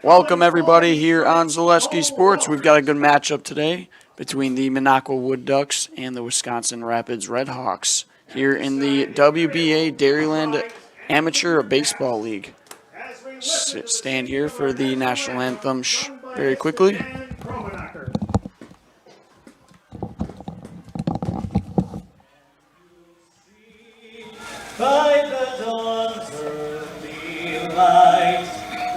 Welcome everybody here on Zaleski Sports. We've got a good matchup today between the Minocqua Wood Ducks and the Wisconsin Rapids RedHawks here in the WBA Dairyland Amateur Baseball League. Stand here for the national anthem very quickly. By the dawn's early light,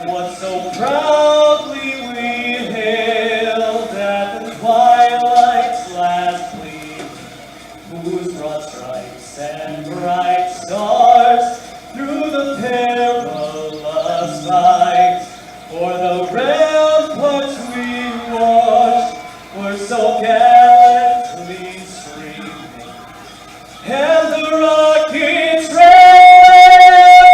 what so proudly we hailed at the twilight's last gleam, whose broad stripes and bright stars through the perilous fight, for the ramparts we watched were so gallantly streaming, and the rockets ran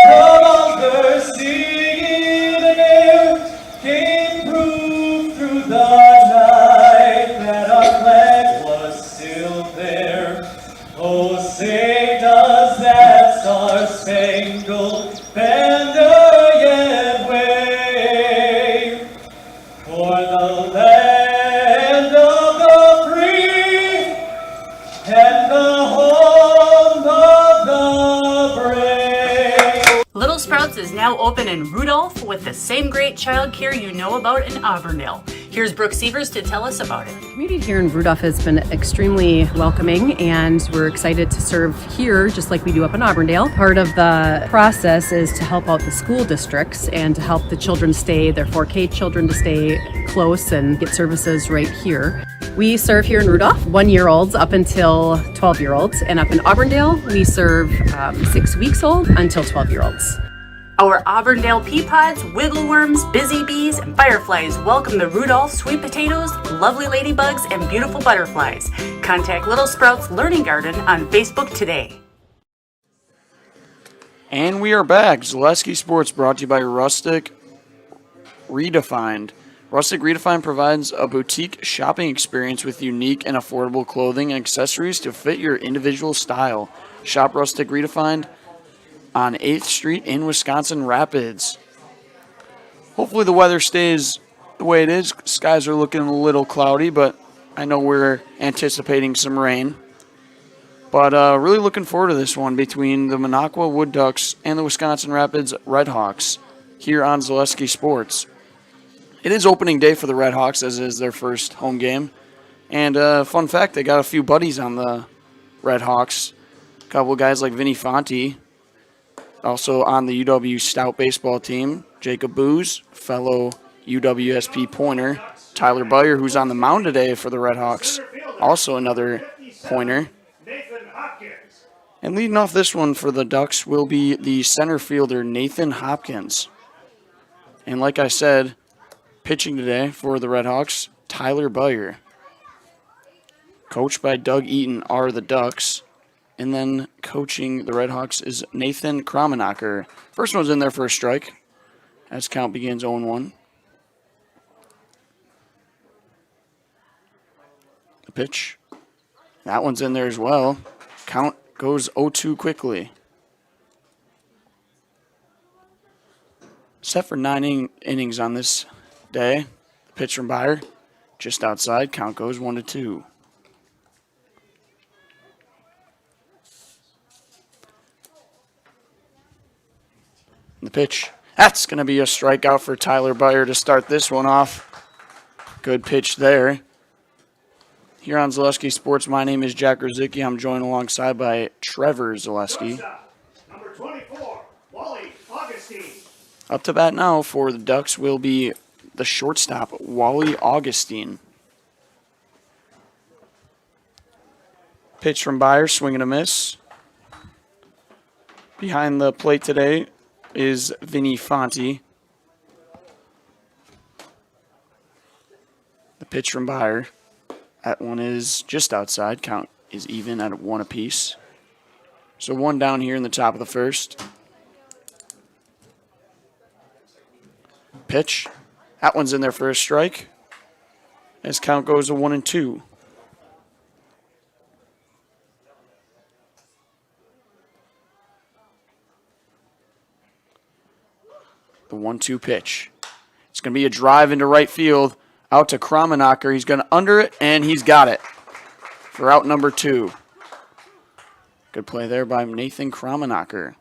among the sea in air, gave proof through the night that our flag was still there. Oh, say does that star-spangled banner yet wave for the land of the free and the home of the brave. Little Sprouts is now open in Rudolph with the same great childcare you know about in Auburndale. Here's Brooke Sievers to tell us about it. The community here in Rudolph has been extremely welcoming, and we're excited to serve here just like we do up in Auburndale. Part of the process is to help out the school districts and to help the children stay, their 4K children to stay close and get services right here. We serve here in Rudolph 1-year-olds up until 12-year-olds, and up in Auburndale we serve 6 weeks old until 12-year-olds. Our Auburndale pea pods, wiggle worms, busy bees, and fireflies welcome the Rudolph sweet potatoes, lovely ladybugs, and beautiful butterflies. Contact Little Sprouts Learning Garden on Facebook today. And we are back. Zaleski Sports brought to you by Rustic Redefined. Rustic Redefined provides a boutique shopping experience with unique and affordable clothing and accessories to fit your individual style. Shop Rustic Redefined on 8th Street in Wisconsin Rapids. Hopefully the weather stays the way it is. Skies are looking a little cloudy, but I know we're anticipating some rain. But really looking forward to this one between the Minocqua Wood Ducks and the Wisconsin Rapids RedHawks here on Zaleski Sports. It is opening day for the RedHawks, as it is their first home game. And fun fact, they got a few buddies on the RedHawks. A couple guys like Vinny Fonte, also on the UW Stout baseball team. Jacob Booz, fellow UWSP pointer. Tyler Byer, who's on the mound today for the RedHawks, also another pointer. And leading off this one for the Ducks will be the center fielder, Nathan Hopkins. And like I said, pitching today for the RedHawks, Tyler Byer. Coached by Doug Eaton are the Ducks. And then coaching the RedHawks is Nathan Kramenacher. First one's in there for a strike as count begins 0-1. The pitch. That one's in there as well. Count goes 0-2 quickly. Set for 9 innings on this day. The pitch from Byer just outside. Count goes 1-2. The pitch. That's going to be a strikeout for Tyler Byer to start this one off. Good pitch there. Here on Zaleski Sports, my name is Jack Ruzicki. I'm joined alongside by Trevor Zaleski. Number 24, Wally Augustine. Up to bat now for the Ducks will be the shortstop, Wally Augustine. Pitch from Byer, swing and a miss. Behind the plate today is Vinny Fonte. The pitch from Byer. That one is just outside. Count is even at 1 apiece. So 1 down here in the top of the first. Pitch. That one's in there for a strike. As count goes to 1-2. The 1-2 pitch. It's going to be a drive into right field. Out to Kramenacher. He's going to under it, and he's got it for out number 2. Good play there by Nathan Kramenacher.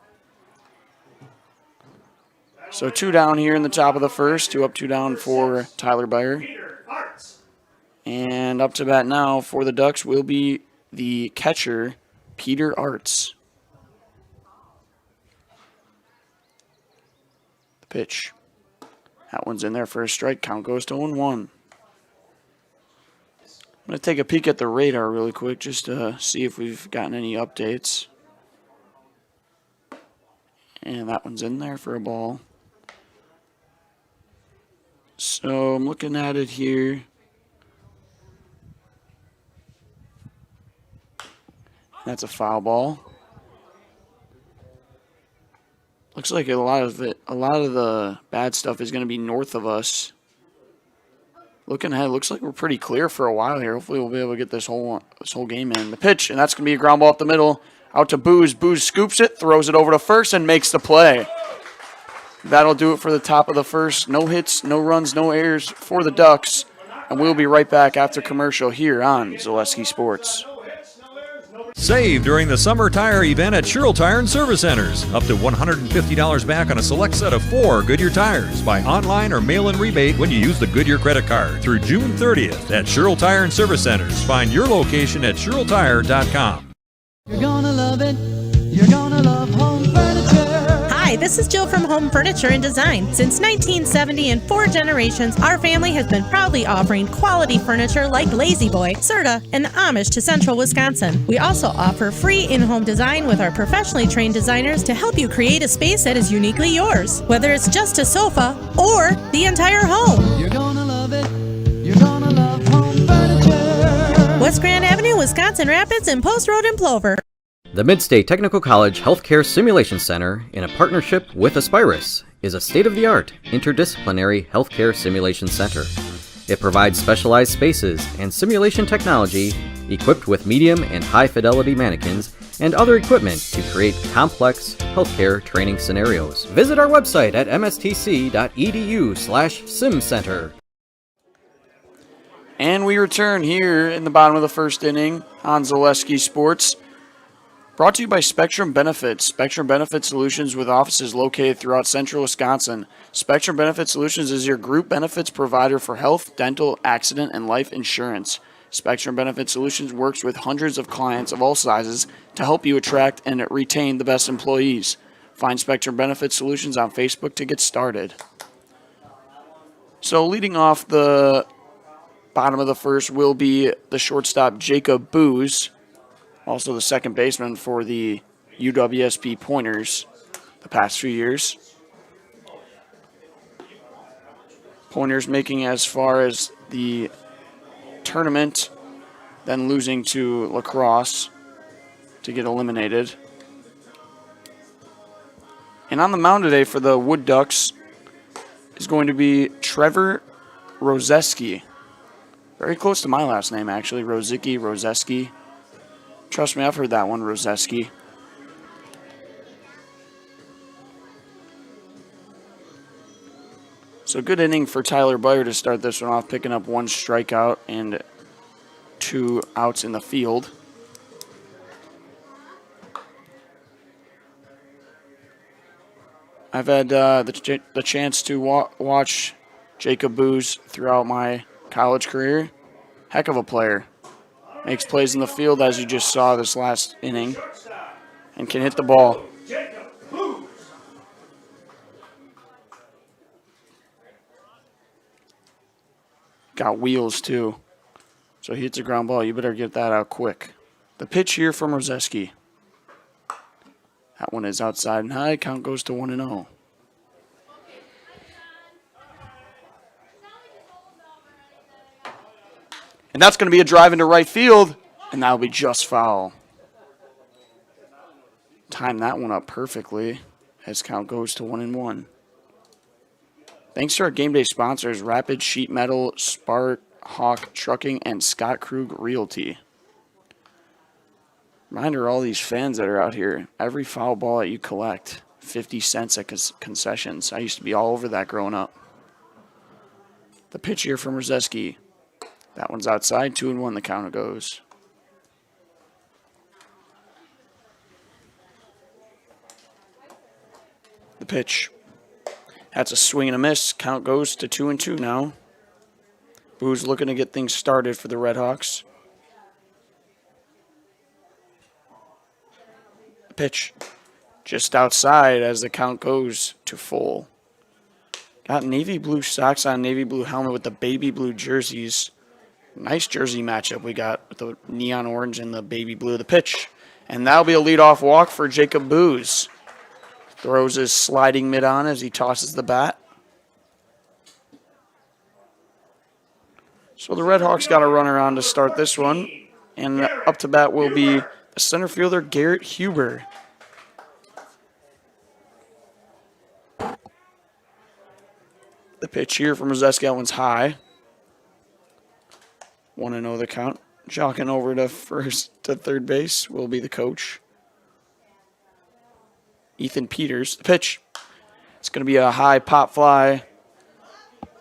So 2 down here in the top of the first. 2 up, 2 down for Tyler Beyer. And up to bat now for the Ducks will be the catcher, Peter Arts. The pitch. That one's in there for a strike. Count goes to 1-1. I'm going to take a peek at the radar really quick just to see if we've gotten any updates. And that one's in there for a ball. So I'm looking at it here. That's a foul ball. Looks like a lot of the bad stuff is going to be north of us. Looking ahead, looks like we're pretty clear for a while here. Hopefully we'll be able to get this whole game in. The pitch, and that's going to be a ground ball up the middle. Out to Booz. Booz scoops it, throws it over to first, and makes the play. That'll do it for the top of the first. No hits, no runs, no errors for the Ducks. And we'll be right back after commercial here on Zaleski Sports. Save during the summer tire event at Sherrill Tire and Service Centers. Up to $150 back on a select set of 4 Goodyear tires. Buy online or mail-in rebate when you use the Goodyear credit card through June 30th at Sherrill Tire and Service Centers. Find your location at SherrillTire.com. You're gonna love it. You're gonna love home furniture. Hi, this is Jill from Home Furniture and Design. Since 1970 and 4 generations, our family has been proudly offering quality furniture like Lazy Boy, Serta, and Amish to Central Wisconsin. We also offer free in-home design with our professionally trained designers to help you create a space that is uniquely yours, whether it's just a sofa or the entire home. You're gonna love it. You're gonna love home furniture. West Grand Avenue, Wisconsin Rapids, and Post Road in Plover. The Midstate Technical College Healthcare Simulation Center, in a partnership with Aspirus, is a state-of-the-art interdisciplinary healthcare simulation center. It provides specialized spaces and simulation technology equipped with medium and high-fidelity mannequins and other equipment to create complex healthcare training scenarios. Visit our website at mstc.edu/simcenter. And we return here in the bottom of the first inning on Zaleski Sports. Brought to you by Spectrum Benefits. Spectrum Benefit Solutions with offices located throughout central Wisconsin. Spectrum Benefit Solutions is your group benefits provider for health, dental, accident, and life insurance. Spectrum Benefit Solutions works with hundreds of clients of all sizes to help you attract and retain the best employees. Find Spectrum Benefit Solutions on Facebook to get started. So leading off the bottom of the first will be the shortstop Jacob Booz. Also the second baseman for the UWSP Pointers the past few years. Pointers making as far as the tournament, then losing to lacrosse to get eliminated. And on the mound today for the Wood Ducks is going to be Trevor Rozeski. Very close to my last name, actually. Rozeski. Trust me, I've heard that one, Rozeski. So good inning for Tyler Beyer to start this one off, picking up 1 strikeout and 2 outs in the field. I've had the chance to watch Jacob Booz throughout my college career. Heck of a player. Makes plays in the field, as you just saw this last inning, and can hit the ball. Got wheels, too. So he hits a ground ball. You better get that out quick. The pitch here from Rozeski. That one is outside and high. Count goes to 1-0. And that's going to be a drive into right field, and that'll be just foul. Time that one up perfectly as count goes to 1-1. Thanks to our game day sponsors, Rapid Sheet Metal, Spark, Hawk Trucking, and Scott Krug Realty. Reminder all these fans that are out here, every foul ball that you collect, 50 cents at concessions. I used to be all over that growing up. The pitch here from Rozeski. That one's outside. 2-1 the count goes. The pitch. That's a swing and a miss. Count goes to 2-2 now. Boo's looking to get things started for the RedHawks. The pitch. Just outside as the count goes to full. Got navy blue socks on, navy blue helmet with the baby blue jerseys. Nice jersey matchup we got with the neon orange and the baby blue. The pitch. And that'll be a leadoff walk for Jacob Booz. Throws his sliding mid on as he tosses the bat. So the RedHawks got a runner on to start this one. And up to bat will be the center fielder, Garrett Huber. The pitch here from Rozeski, that one's high. 1-0 the count. Jogging over to third base will be the coach. Ethan Peters. The pitch. It's going to be a high pop fly.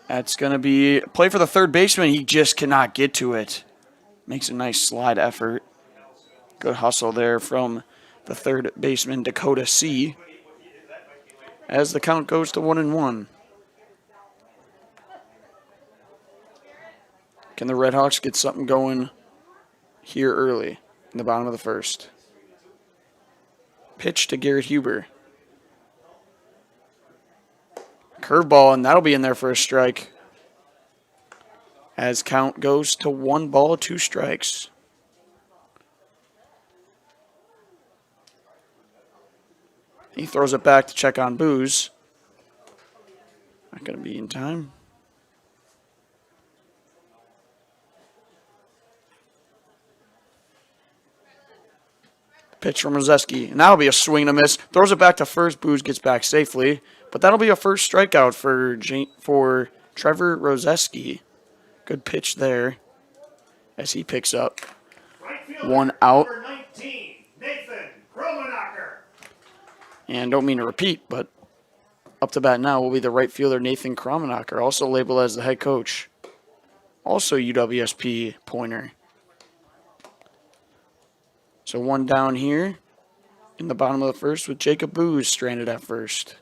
That's going to be a play for the third baseman. He just cannot get to it. Makes a nice slide effort. Good hustle there from the third baseman, Dakota C. As the count goes to 1-1. Can the RedHawks get something going here early in the bottom of the first? Pitch to Garrett Huber. Curveball, and that'll be in there for a strike. As count goes to 1 ball, 2 strikes. He throws it back to check on Booz. Not going to be in time. Pitch from Rozeski, and that'll be a swing and a miss. Throws it back to first. Booz gets back safely, but that'll be a first strikeout for Trevor Rozeski. Good pitch there as he picks up one out. Number 19, Nathan Kromenacher. And don't mean to repeat, but up to bat now will be the right fielder Nathan Kromenacher, also labeled as the head coach. Also UWSP pointer. So one down here in the bottom of the first with Jacob Booz stranded at first.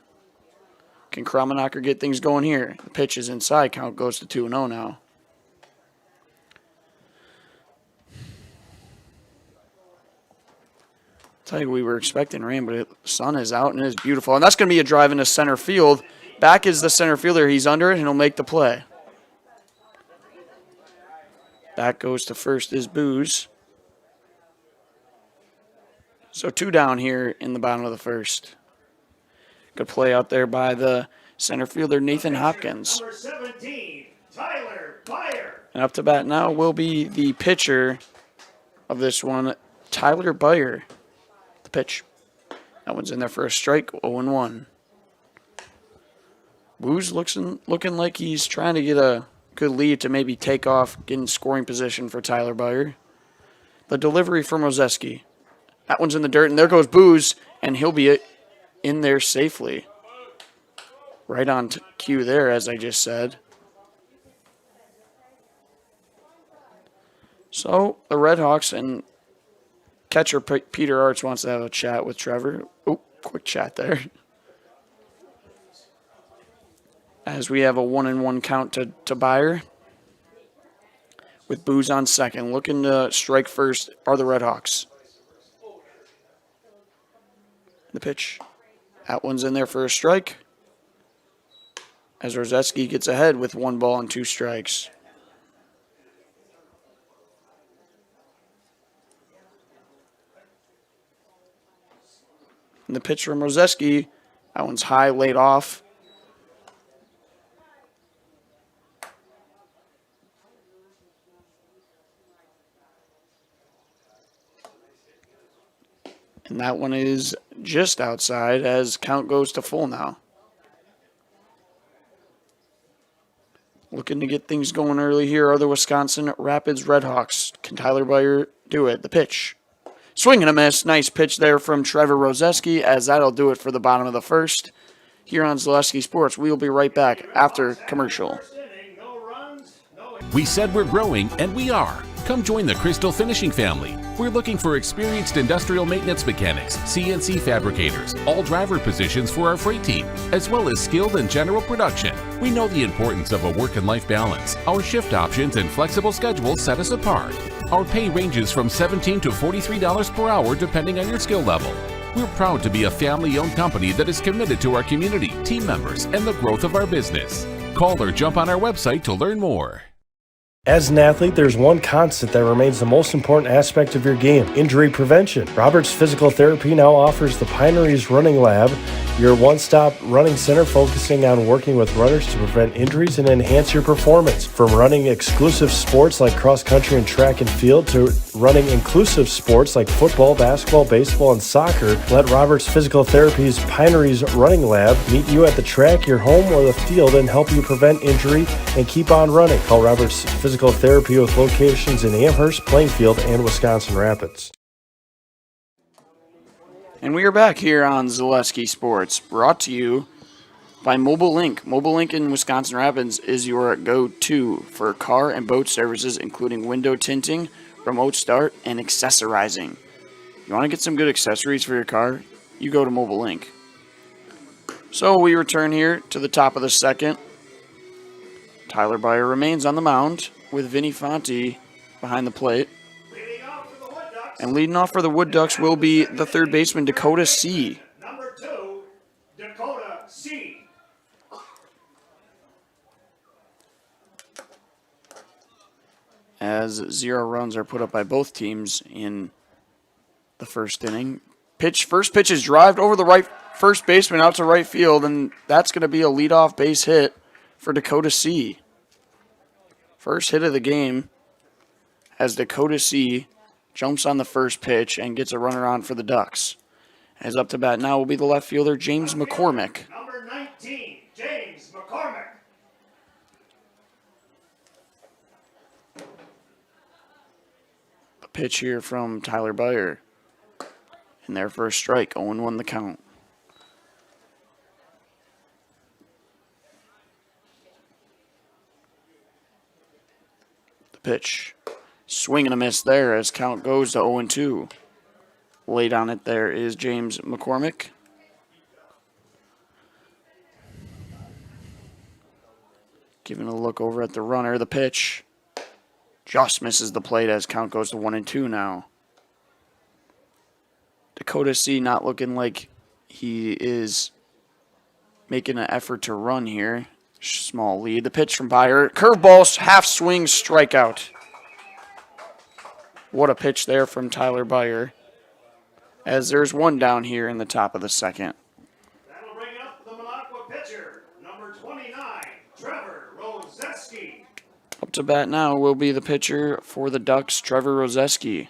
Can Kromenacher get things going here? The pitch is inside. Count goes to 2-0 now. Tell you, we were expecting rain, but the sun is out and it is beautiful. And that's going to be a drive into center field. Back is the center fielder. He's under it and he'll make the play. Back goes to first is Booz. So 2 down here in the bottom of the first. Good play out there by the center fielder, Nathan Hopkins. Number 17, Tyler Byer. And up to bat now will be the pitcher of this one, Tyler Byer. The pitch. That one's in there for a strike, 0-1. Booz looking like he's trying to get a good lead to maybe take off, get in scoring position for Tyler Byer. The delivery from Rozeski. That one's in the dirt, and there goes Booz, and he'll be in there safely. Right on cue there, as I just said. So, the RedHawks and catcher Peter Arts wants to have a chat with Trevor. Oh, quick chat there. As we have a 1-1 count to Byer. With Booz on second. Looking to strike first are the RedHawks. The pitch. That one's in there for a strike. As Rozeski gets ahead with 1 ball and 2 strikes. And the pitch from Rozeski. That one's high, laid off. And that one is just outside as count goes to full now. Looking to get things going early here are the Wisconsin Rapids RedHawks. Can Tyler Byer do it? The pitch. Swing and a miss. Nice pitch there from Trevor Rozeski, as that'll do it for the bottom of the first. Here on Zaleski Sports, we will be right back after commercial. We said we're growing, and we are. Come join the Crystal Finishing family. We're looking for experienced industrial maintenance mechanics, CNC fabricators, all driver positions for our freight team, as well as skilled and general production. We know the importance of a work and life balance. Our shift options and flexible schedules set us apart. Our pay ranges from $17 to $43 per hour depending on your skill level. We're proud to be a family-owned company that is committed to our community, team members, and the growth of our business. Call or jump on our website to learn more. As an athlete, there's one constant that remains the most important aspect of your game: injury prevention. Roberts Physical Therapy now offers the Pineries Running Lab, your one-stop running center focusing on working with runners to prevent injuries and enhance your performance. From running exclusive sports like cross-country and track and field to running inclusive sports like football, basketball, baseball, and soccer, let Roberts Physical Therapy's Pineries Running Lab meet you at the track, your home, or the field and help you prevent injury and keep on running. Call Roberts Physical Therapy with locations in Amherst, Plainfield, and Wisconsin Rapids. And we are back here on Zaleski Sports, brought to you by Mobile Link. Mobile Link in Wisconsin Rapids is your go-to for car and boat services, including window tinting, remote start, and accessorizing. You want to get some good accessories for your car? You go to Mobile Link. So we return here to the top of the second. Tyler Byer remains on the mound with Vinny Fonte behind the plate. And leading off for the Wood Ducks will be the third baseman, Dakota C. Number 2, Dakota C. As 0 runs are put up by both teams in the first inning. First pitch is drived over the right first baseman out to right field, and that's going to be a leadoff base hit for Dakota C. First hit of the game as Dakota C jumps on the first pitch and gets a runner on for the Ducks. As up to bat now will be the left fielder, James McCormick. Number 19, James McCormick. The pitch here from Tyler Byer. In their first strike, 0-1 the count. The pitch. Swing and a miss there as count goes to 0-2. Late on it there is James McCormick. Giving a look over at the runner. The pitch just misses the plate as count goes to 1-2 now. Dakota C not looking like he is making an effort to run here. Small lead. The pitch from Byer. Curveball, half swing, strikeout. What a pitch there from Tyler Byer. As there's one down here in the top of the second. That'll bring up the Minocqua pitcher, number 29, Trevor Rozeski. Up to bat now will be the pitcher for the Ducks, Trevor Rozeski.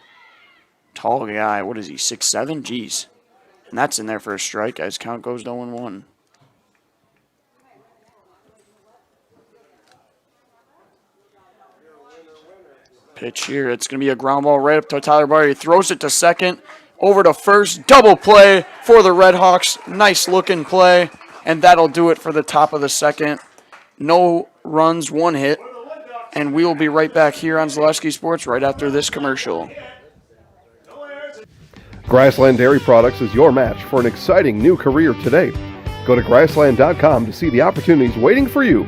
Tall guy. What is he, 6'7"? Jeez. And that's in there for a strike as count goes to 0-1. Pitch here. It's going to be a ground ball right up to Tyler Byer. He throws it to second. Over to first. Double play for the RedHawks. Nice looking play. And that'll do it for the top of the second. No runs, 1 hit. And we will be right back here on Zaleski Sports right after this commercial. Grassland Dairy Products is your match for an exciting new career today. Go to grassland.com to see the opportunities waiting for you.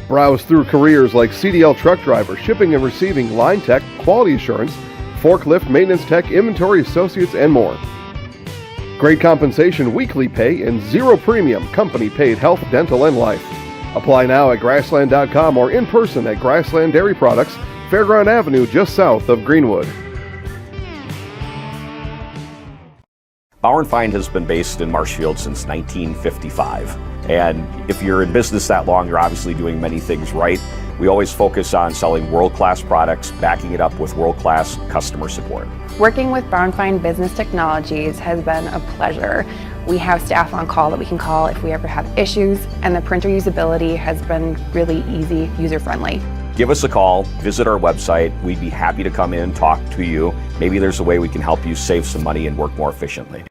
Browse through careers like CDL truck driver, shipping and receiving, line tech, quality assurance, forklift, maintenance tech, inventory associates, and more. Great compensation, weekly pay, and 0 premium company-paid health, dental, and life. Apply now at grassland.com or in person at Grassland Dairy Products, Fairground Avenue, just south of Greenwood. Bauer & Fine has been based in Marshfield since 1955. And if you're in business that long, you're obviously doing many things right. We always focus on selling world-class products, backing it up with world-class customer support. Working with Bauer & Fine Business Technologies has been a pleasure. We have staff on call that we can call if we ever have issues, and the printer usability has been really easy, user-friendly. give us a call, visit our website. We'd be happy to come in, talk to you. Maybe there's a way we can help you save some money and work more efficiently.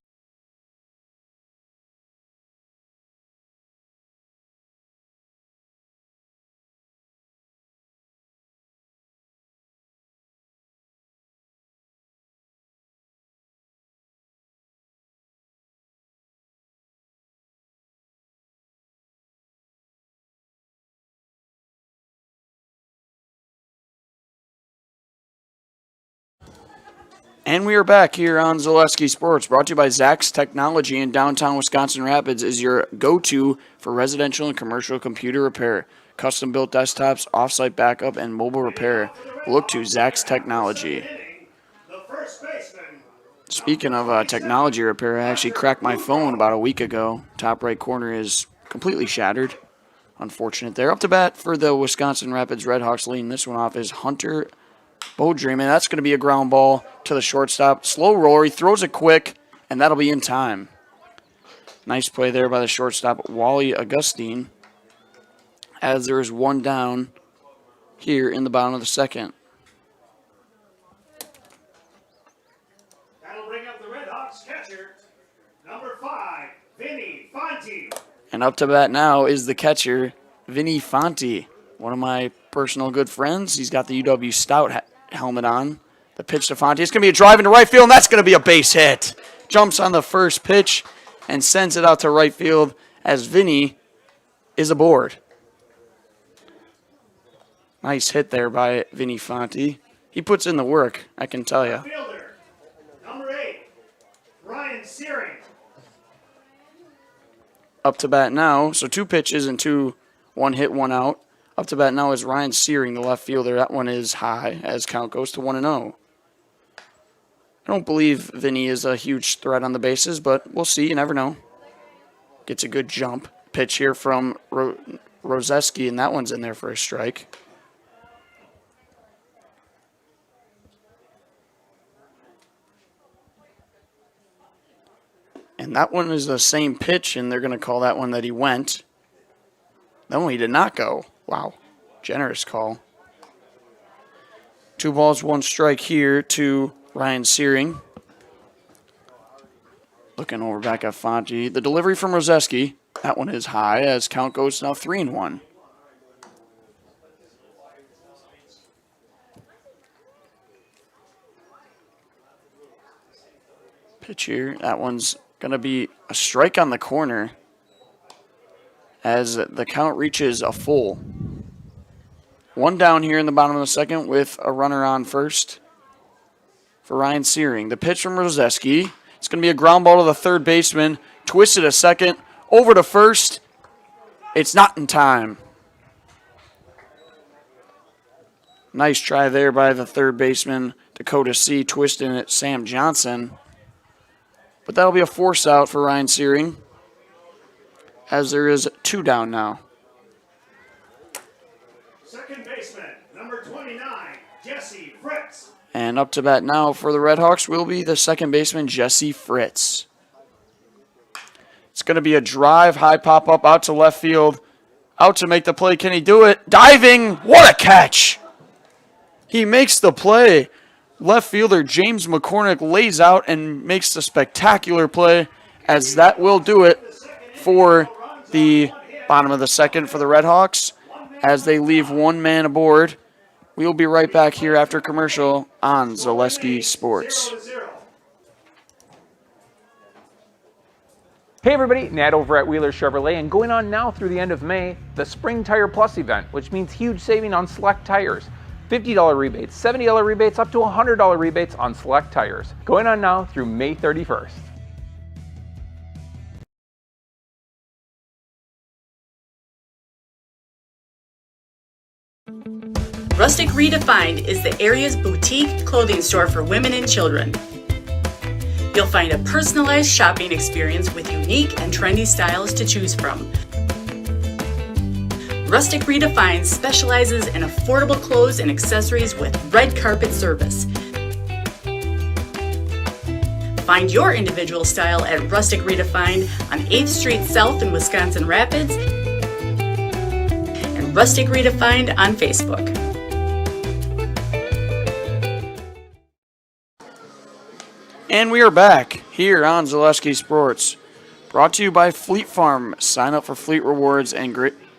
And we are back here on Zaleski Sports, brought to you by Zach's Technology in downtown Wisconsin Rapids is your go-to for residential and commercial computer repair, custom-built desktops, off-site backup, and mobile repair. Look to Zach's Technology. Speaking of technology repair, I actually cracked my phone about a week ago. Top right corner is completely shattered. Unfortunate there. Up to bat for the Wisconsin Rapids RedHawks, leading this one off is Hunter Beaudream, and that's going to be a ground ball to the shortstop. Slow roller, he throws it quick, and that'll be in time. Nice play there by the shortstop, Wally Augustine, as there is one down here in the bottom of the second. That'll bring up the RedHawks catcher, number 5, Vinny Fonte. And up to bat now is the catcher, Vinny Fonte, one of my personal good friends. He's got the UW Stout helmet on. The pitch to Fonte. It's going to be a drive into right field, and that's going to be a base hit. Jumps on the first pitch and sends it out to right field as Vinny is aboard. Nice hit there by Vinny Fonte. He puts in the work, I can tell you. Fielder, number 8, Ryan Searing. Up to bat now, so 2 pitches and 2, 1 hit, 1 out. Up to bat now is Ryan Searing, the left fielder. That one is high as count goes to 1-0. I don't believe Vinny is a huge threat on the bases, but we'll see. You never know. Gets a good jump. Pitch here from Rozeski, and that one's in there for a strike. And that one is the same pitch, and they're going to call that one that he went. No, he did not go. Wow, generous call. 2 balls, 1 strike here to Ryan Searing. Looking over back at Fonte. The delivery from Rozeski. That one is high as count goes now 3-1. Pitch here. That one's going to be a strike on the corner as the count reaches a full. 1 down here in the bottom of the second with a runner on first for Ryan Searing. The pitch from Rozeski. It's going to be a ground ball to the third baseman. Twisted a second. Over to first. It's not in time. Nice try there by the third baseman, Dakota C. Twisting it, Sam Johnson. But that'll be a force out for Ryan Searing, as there is 2 down now. Second baseman, number 29, Jesse Fritz. And up to bat now for the RedHawks will be the second baseman, Jesse Fritz. It's going to be a drive, high pop-up out to left field. Out to make the play. Can he do it? Diving! What a catch! He makes the play. Left fielder James McCormick lays out and makes the spectacular play, as that will do it for the bottom of the second for the RedHawks as they leave 1 man aboard. We will be right back here after commercial on Zaleski Sports. Hey everybody, Nat over at Wheeler Chevrolet, and going on now through the end of May, the Spring Tire Plus event, which means huge saving on select tires. $50 rebates, $70 rebates, up to $100 rebates on select tires. Going on now through May 31st. Rustic Redefined is the area's boutique clothing store for women and children. You'll find a personalized shopping experience with unique and trendy styles to choose from. Rustic Redefined specializes in affordable clothes and accessories with red carpet service. Find your individual style at Rustic Redefined on 8th Street South in Wisconsin Rapids and Rustic Redefined on Facebook. And we are back here on Zaleski Sports. Brought to you by Fleet Farm. Sign up for Fleet Rewards and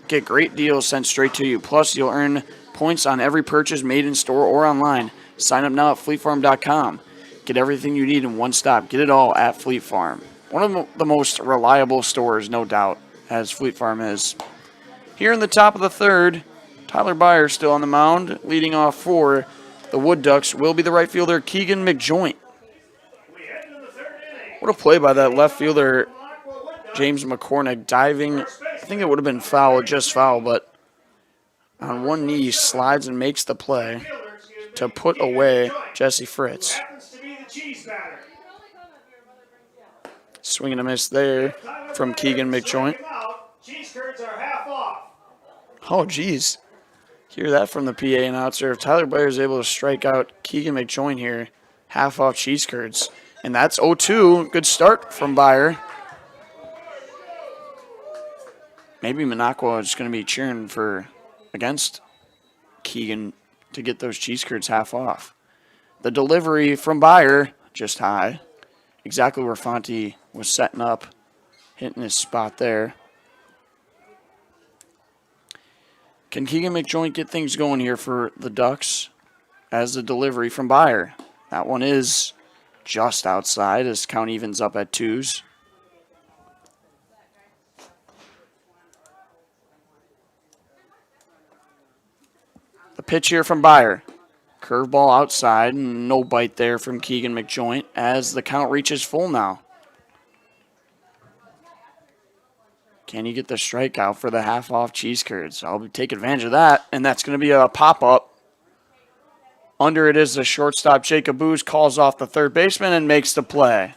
get great deals sent straight to you. Plus, you'll earn points on every purchase made in store or online. Sign up now at fleetfarm.com. Get everything you need in one stop. Get it all at Fleet Farm. One of the most reliable stores, no doubt, as Fleet Farm is. Here in the top of the third, Tyler Byer still on the mound. Leading off for the Wood Ducks will be the right fielder, Keegan McJoint. What a play by that left fielder, James McCormick, diving. I think it would have been foul, just foul, but on one knee slides and makes the play to put away Jesse Fritz. Swing and a miss there from Keegan McJoint. Oh, geez. Hear that from the PA announcer. If Tyler Byer is able to strike out Keegan McJoint here, half off cheese curds. And that's 0-2. Good start from Byer. Maybe Minocqua is going to be cheering against Keegan to get those cheese curds half off. The delivery from Byer, just high. Exactly where Fonte was setting up, hitting his spot there. Can Keegan McJoint get things going here for the Ducks as the delivery from Byer? That one is just outside as count evens up at 2s. The pitch here from Byer. Curveball outside, no bite there from Keegan McJoint as the count reaches full now. Can he get the strikeout for the half-off cheese curds? I'll take advantage of that, and that's going to be a pop-up. Under it is the shortstop, Jacob Booz, calls off the third baseman and makes the play.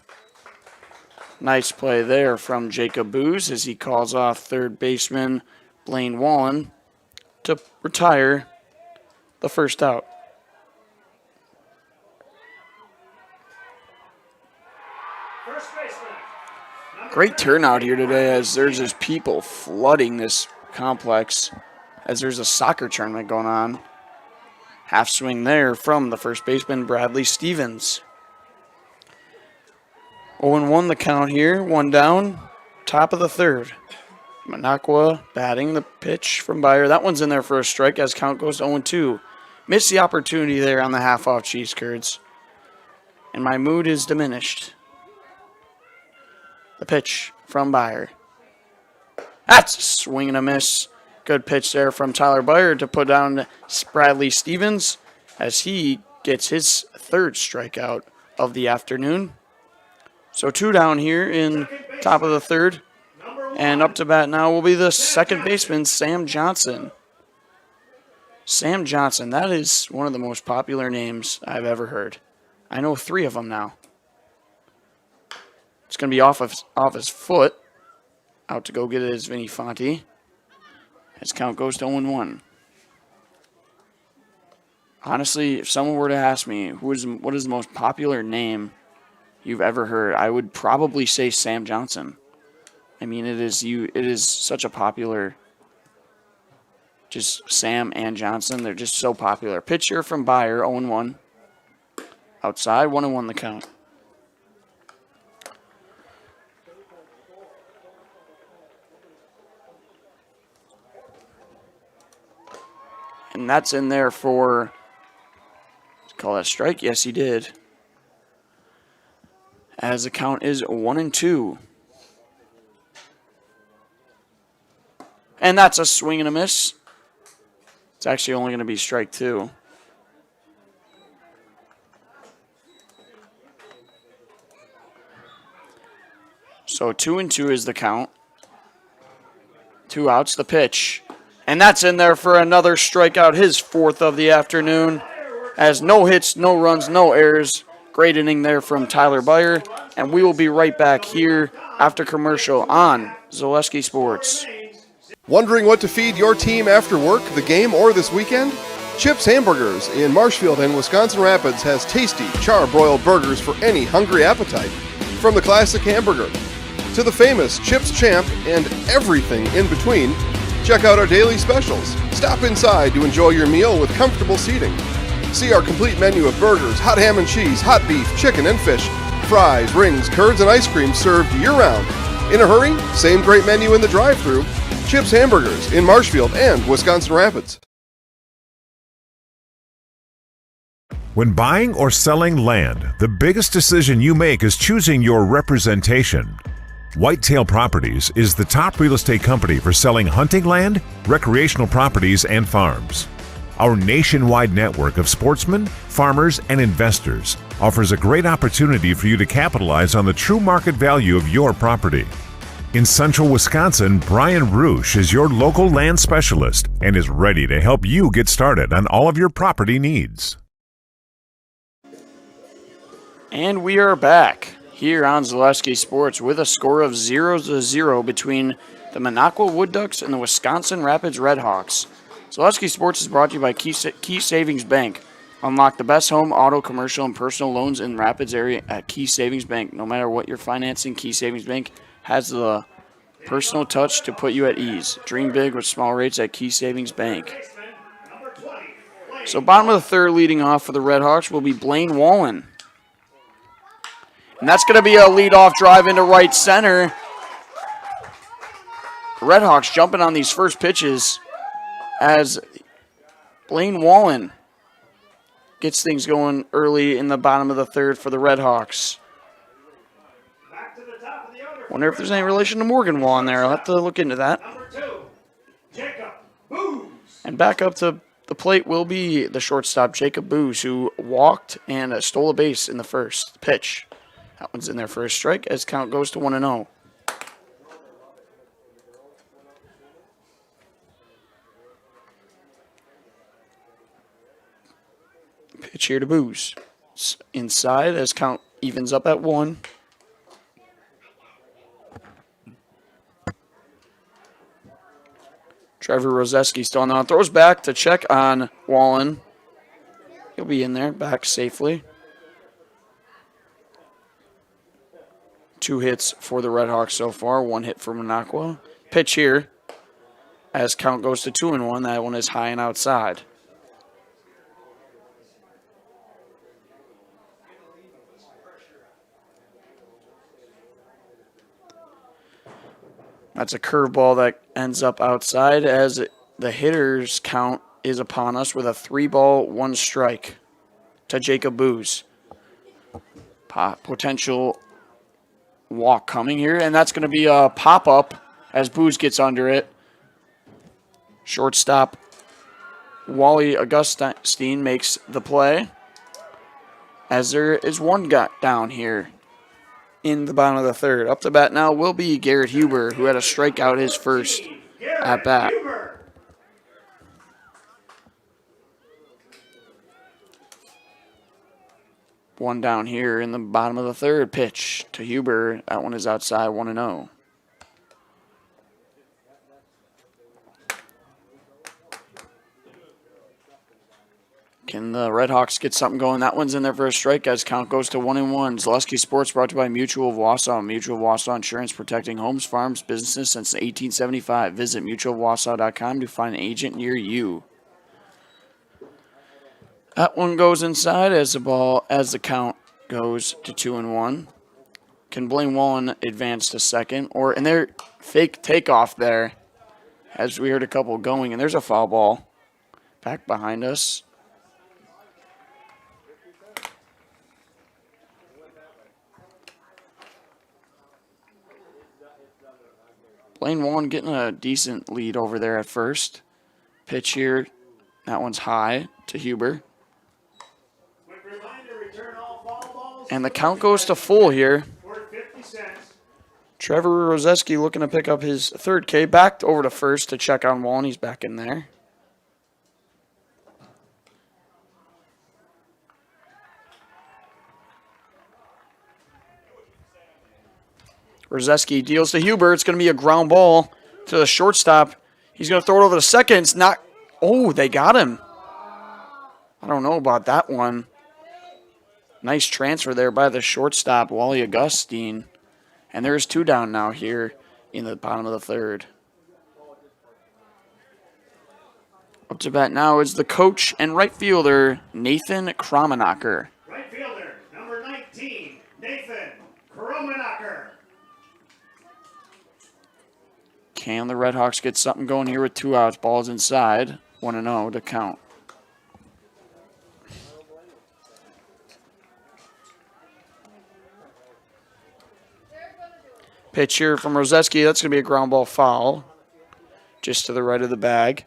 Nice play there from Jacob Booz as he calls off third baseman Blaine Wallen to retire the first out. Great turnout here today as there's just people flooding this complex as there's a soccer tournament going on. Half swing there from the first baseman, Bradley Stevens. 0-1 the count here, one down, top of the third. Minocqua batting the pitch from Byer. That one's in there for a strike as count goes to 0-2. Missed the opportunity there on the half-off cheese curds. And my mood is diminished. The pitch from Byer. That's a swing and a miss. Good pitch there from Tyler Byer to put down Bradley Stevens as he gets his third strikeout of the afternoon. So 2 down here in top of the third. And up to bat now will be the second baseman, Sam Johnson. Sam Johnson, that is one of the most popular names I've ever heard. I know 3 of them now. It's going to be off his foot. Out to go get it is Vinny Fonte. His count goes to 0-1. Honestly, if someone were to ask me what is the most popular name you've ever heard, I would probably say Sam Johnson. I mean, it is such a popular, just Sam and Johnson. They're just so popular. Pitcher from Byer, 0-1. Outside, 1-1 the count. And that's in there for, call that a strike? Yes, he did. As the count is 1-2. And that's a swing and a miss. It's actually only going to be strike 2. So 2-2 is the count. 2 outs, the pitch. And that's in there for another strikeout, his 4th of the afternoon. As no hits, no runs, no errors. Great inning there from Tyler Byer. And we will be right back here after commercial on Zaleski Sports. Wondering what to feed your team after work, the game, or this weekend? Chips Hamburgers in Marshfield and Wisconsin Rapids has tasty, char-broiled burgers for any hungry appetite. From the classic hamburger to the famous Chips Champ and everything in between, check out our daily specials. Stop inside to enjoy your meal with comfortable seating. See our complete menu of burgers, hot ham and cheese, hot beef, chicken, and fish, fries, rings, curds, and ice cream served year-round. In a hurry? Same great menu in the drive-thru. Chips Hamburgers in Marshfield and Wisconsin Rapids. When buying or selling land, the biggest decision you make is choosing your representation. Whitetail Properties is the top real estate company for selling hunting land, recreational properties, and farms. Our nationwide network of sportsmen, farmers, and investors offers a great opportunity for you to capitalize on the true market value of your property. In central Wisconsin, Brian Roosh is your local land specialist and is ready to help you get started on all of your property needs. And we are back here on Zaleski Sports with a score of 0-0 between the Minocqua Wood Ducks and the Wisconsin Rapids RedHawks. Zaleski Sports is brought to you by Key Savings Bank. Unlock the best home, auto, commercial, and personal loans in Rapids area at Key Savings Bank. No matter what you're financing, Key Savings Bank has the personal touch to put you at ease. Dream big with small rates at Key Savings Bank. So bottom of the third, leading off for the RedHawks will be Blaine Wallen. And that's going to be a leadoff drive into right center. RedHawks jumping on these first pitches as Blaine Wallen gets things going early in the bottom of the third for the RedHawks. Wonder if there's any relation to Morgan Wallen there. I'll have to look into that. And back up to the plate will be the shortstop, Jacob Booz, who walked and stole a base in the first pitch. That one's in there for a strike as count goes to 1-0. Pitch here to Booz. Inside as count evens up at 1. Trevor Rozeski still on. Throws back to check on Wallen. He'll be in there, back safely. 2 hits for the RedHawks so far. 1 hit for Minocqua. Pitch here as count goes to 2-1. That one is high and outside. That's a curveball that ends up outside as the hitter's count is upon us with a 3-ball, 1 strike to Jacob Booz. Potential walk coming here, and that's going to be a pop-up as Booz gets under it. Shortstop Wally Augustine makes the play as there is 1 got down here in the bottom of the third. Up to bat now will be Garrett Huber, who had a strikeout his first at bat. One down here in the bottom of the third. Pitch to Huber. That one is outside, 1-0. Can the RedHawks get something going? That one's in there for a strike as count goes to 1-1. Zaleski Sports brought to you by Mutual of Wausau. Mutual of Wausau Insurance, protecting homes, farms, businesses since 1875. Visit mutualofwausau.com to find an agent near you. That one goes inside as the count goes to 2-1. Can Blaine Wallen advance to second? And their fake takeoff there as we heard a couple going, and there's a foul ball back behind us. Blaine Wallen getting a decent lead over there at first. Pitch here. That one's high to Huber. And the count goes to full here. Trevor Rozeski looking to pick up his 3rd K. Back over to first to check on Wallen. He's back in there. Rozeski deals to Huber. It's going to be a ground ball to the shortstop. He's going to throw it over to second. It's not. Oh, they got him. I don't know about that one. Nice transfer there by the shortstop, Wally Augustine. And there's 2 down now here in the bottom of the third. Up to bat now is the coach and right fielder, Nathan Kramenacher. Right fielder, number 19, Nathan Kramenacher. Can the RedHawks get something going here with 2 outs? Ball's inside. 1-0 to count. Pitch here from Rozeski. That's going to be a ground ball foul. Just to the right of the bag.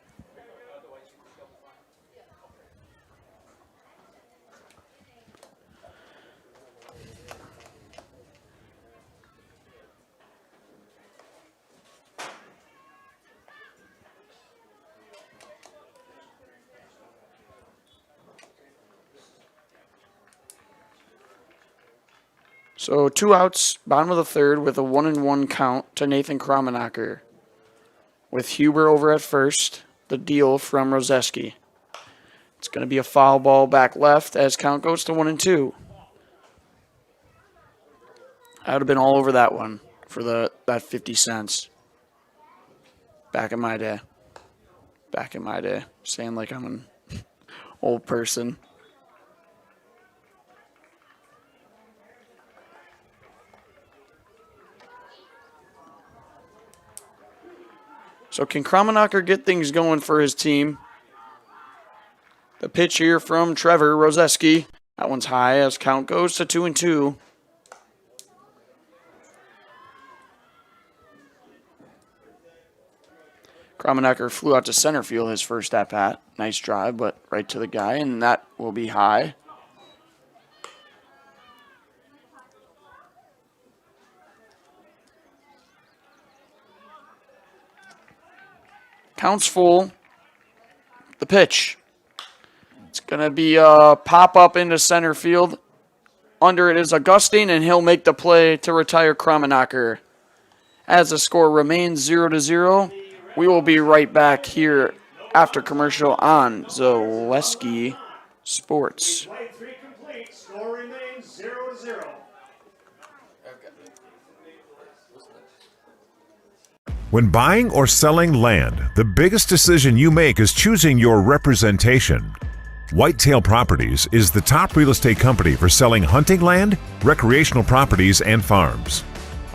So 2 outs, bottom of the third with a 1-1 count to Nathan Kramenacher. With Huber over at first, the deal from Rozeski. It's going to be a foul ball back left as count goes to 1-2. I would have been all over that one for that 50 cents. Back in my day. Back in my day. Saying like I'm an old person. So can Kramenacher get things going for his team? The pitch here from Trevor Rozeski. That one's high as count goes to 2-2. Kramenacher flew out to center field his first at-bat. Nice drive, but right to the guy, and that will be high. Counts full. The pitch. It's going to be a pop-up into center field. Under it is Augustine, and he'll make the play to retire Kramenacher. As the score remains 0-0, we will be right back here after commercial on Zaleski Sports. Play 3 complete. Score remains 0-0. When buying or selling land, the biggest decision you make is choosing your representation. Whitetail Properties is the top real estate company for selling hunting land, recreational properties, and farms.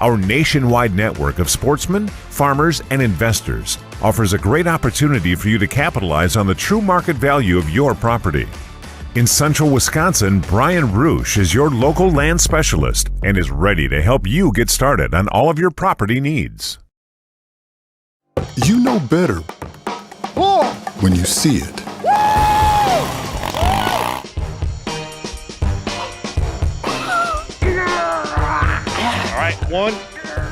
Our nationwide network of sportsmen, farmers, and investors offers a great opportunity for you to capitalize on the true market value of your property. In central Wisconsin, Brian Roosh is your local land specialist and is ready to help you get started on all of your property needs. You know better when you see it. All right, 1,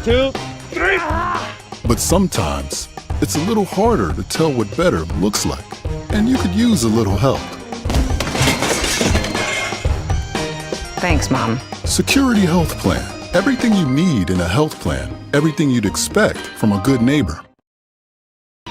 2, 3. But sometimes it's a little harder to tell what better looks like, and you could use a little help. Thanks, Mom. Security Health Plan. Everything you need in a health plan. Everything you'd expect from a good neighbor.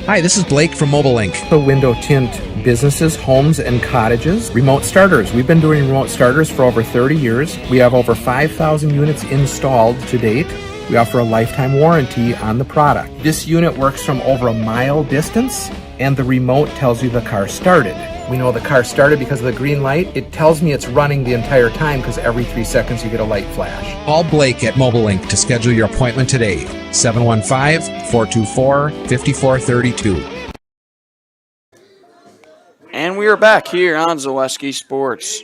Hi, this is Blake from Mobile Link. The window tint businesses, homes, and cottages. Remote starters. We've been doing remote starters for over 30 years. We have over 5,000 units installed to date. We offer a lifetime warranty on the product. This unit works from over a mile distance, and the remote tells you the car started. We know the car started because of the green light. It tells me it's running the entire time because every 3 seconds you get a light flash. Call Blake at Mobile Link to schedule your appointment today. 715-424-5432. And we are back here on Zaleski Sports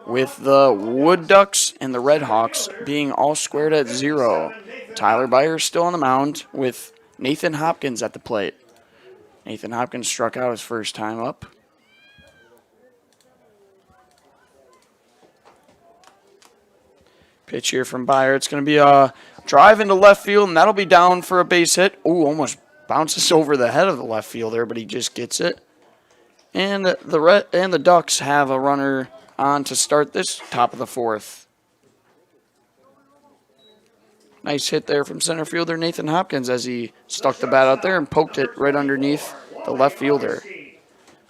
with the Wood Ducks and the RedHawks being all squared at 0. Tyler Byers still on the mound with Nathan Hopkins at the plate. Nathan Hopkins struck out his first time up. Pitch here from Byer. It's going to be a drive into left field, and that'll be down for a base hit. Ooh, almost bounces over the head of the left fielder, but he just gets it. And the Ducks have a runner on to start this top of the 4th. Nice hit there from center fielder Nathan Hopkins as he stuck the bat out there and poked it right underneath the left fielder.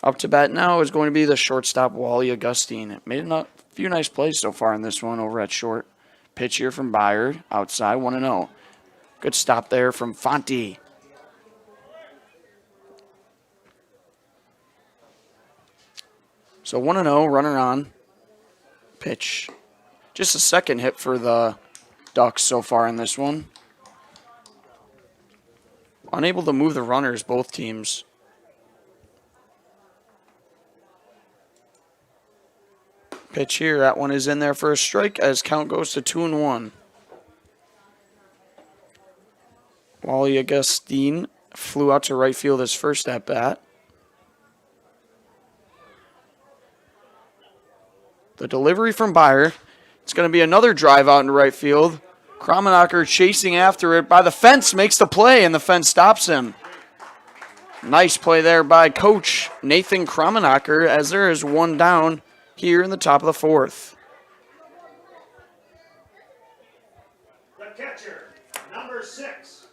Up to bat now is going to be the shortstop Wally Augustine. Made a few nice plays so far in this one over at short. Pitch here from Byer, outside, 1-0. Good stop there from Fonte. So 1-0, runner on. Pitch. Just a second hit for the Ducks so far in this one. Unable to move the runners, both teams. Pitch here. That one is in there for a strike as count goes to 2-1. Wally Augustine flew out to right field his first at bat. The delivery from Byer. It's going to be another drive out into right field. Kramenacher chasing after it by the fence, makes the play, and the fence stops him. Nice play there by Coach Nathan Kramenacher as there is one down here in the top of the fourth. The catcher, number 6,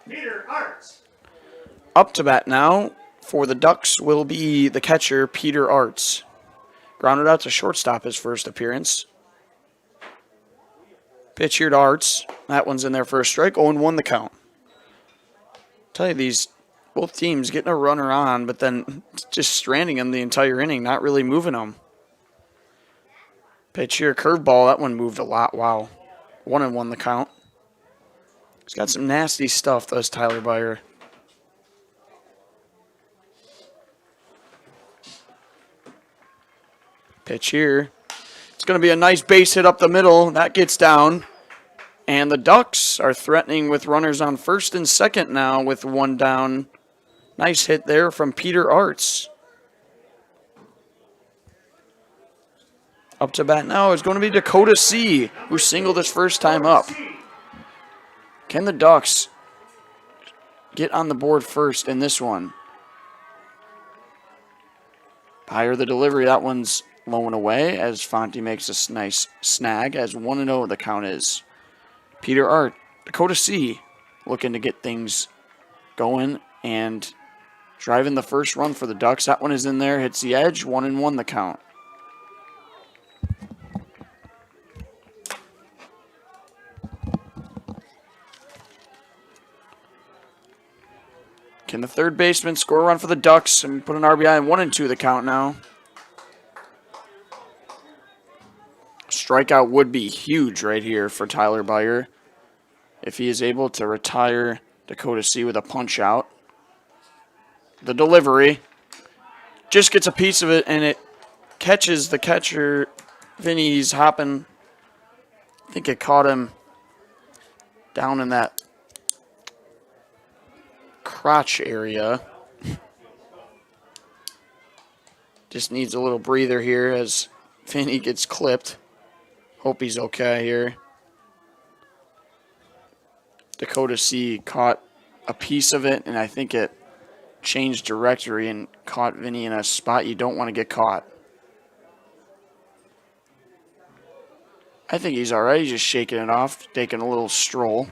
Peter Arts. Up to bat now for the Ducks will be the catcher, Peter Arts. Grounded out to shortstop his first appearance. Pitch here to Arts. That one's in there for a strike. 0-1 the count. Tell you, these both teams getting a runner on, but then just stranding them the entire inning, not really moving them. Pitch here, curveball. That one moved a lot. Wow. 1-1 the count. He's got some nasty stuff, does Tyler Byer. Pitch here. It's going to be a nice base hit up the middle. That gets down. And the Ducks are threatening with runners on first and second now with one down. Nice hit there from Peter Arts. Up to bat now is going to be Dakota C., who singled his first time up. Can the Ducks get on the board first in this one? Byer the delivery. That one's low and away as Fonte makes a nice snag as 1-0 the count is. Peter Art, Dakota C. looking to get things going and driving the first run for the Ducks. That one is in there, hits the edge, 1-1 the count. Can the third baseman score a run for the Ducks and put an RBI in 1-2 the count now? Strikeout would be huge right here for Tyler Byer if he is able to retire Dakota C with a punch out. The delivery just gets a piece of it and it catches the catcher. Vinny's hopping. I think it caught him down in that crotch area. Just needs a little breather here as Vinny gets clipped. Hope he's okay here. Dakota C caught a piece of it, and I think it changed trajectory and caught Vinny in a spot you don't want to get caught. I think he's all right. He's just shaking it off, taking a little stroll.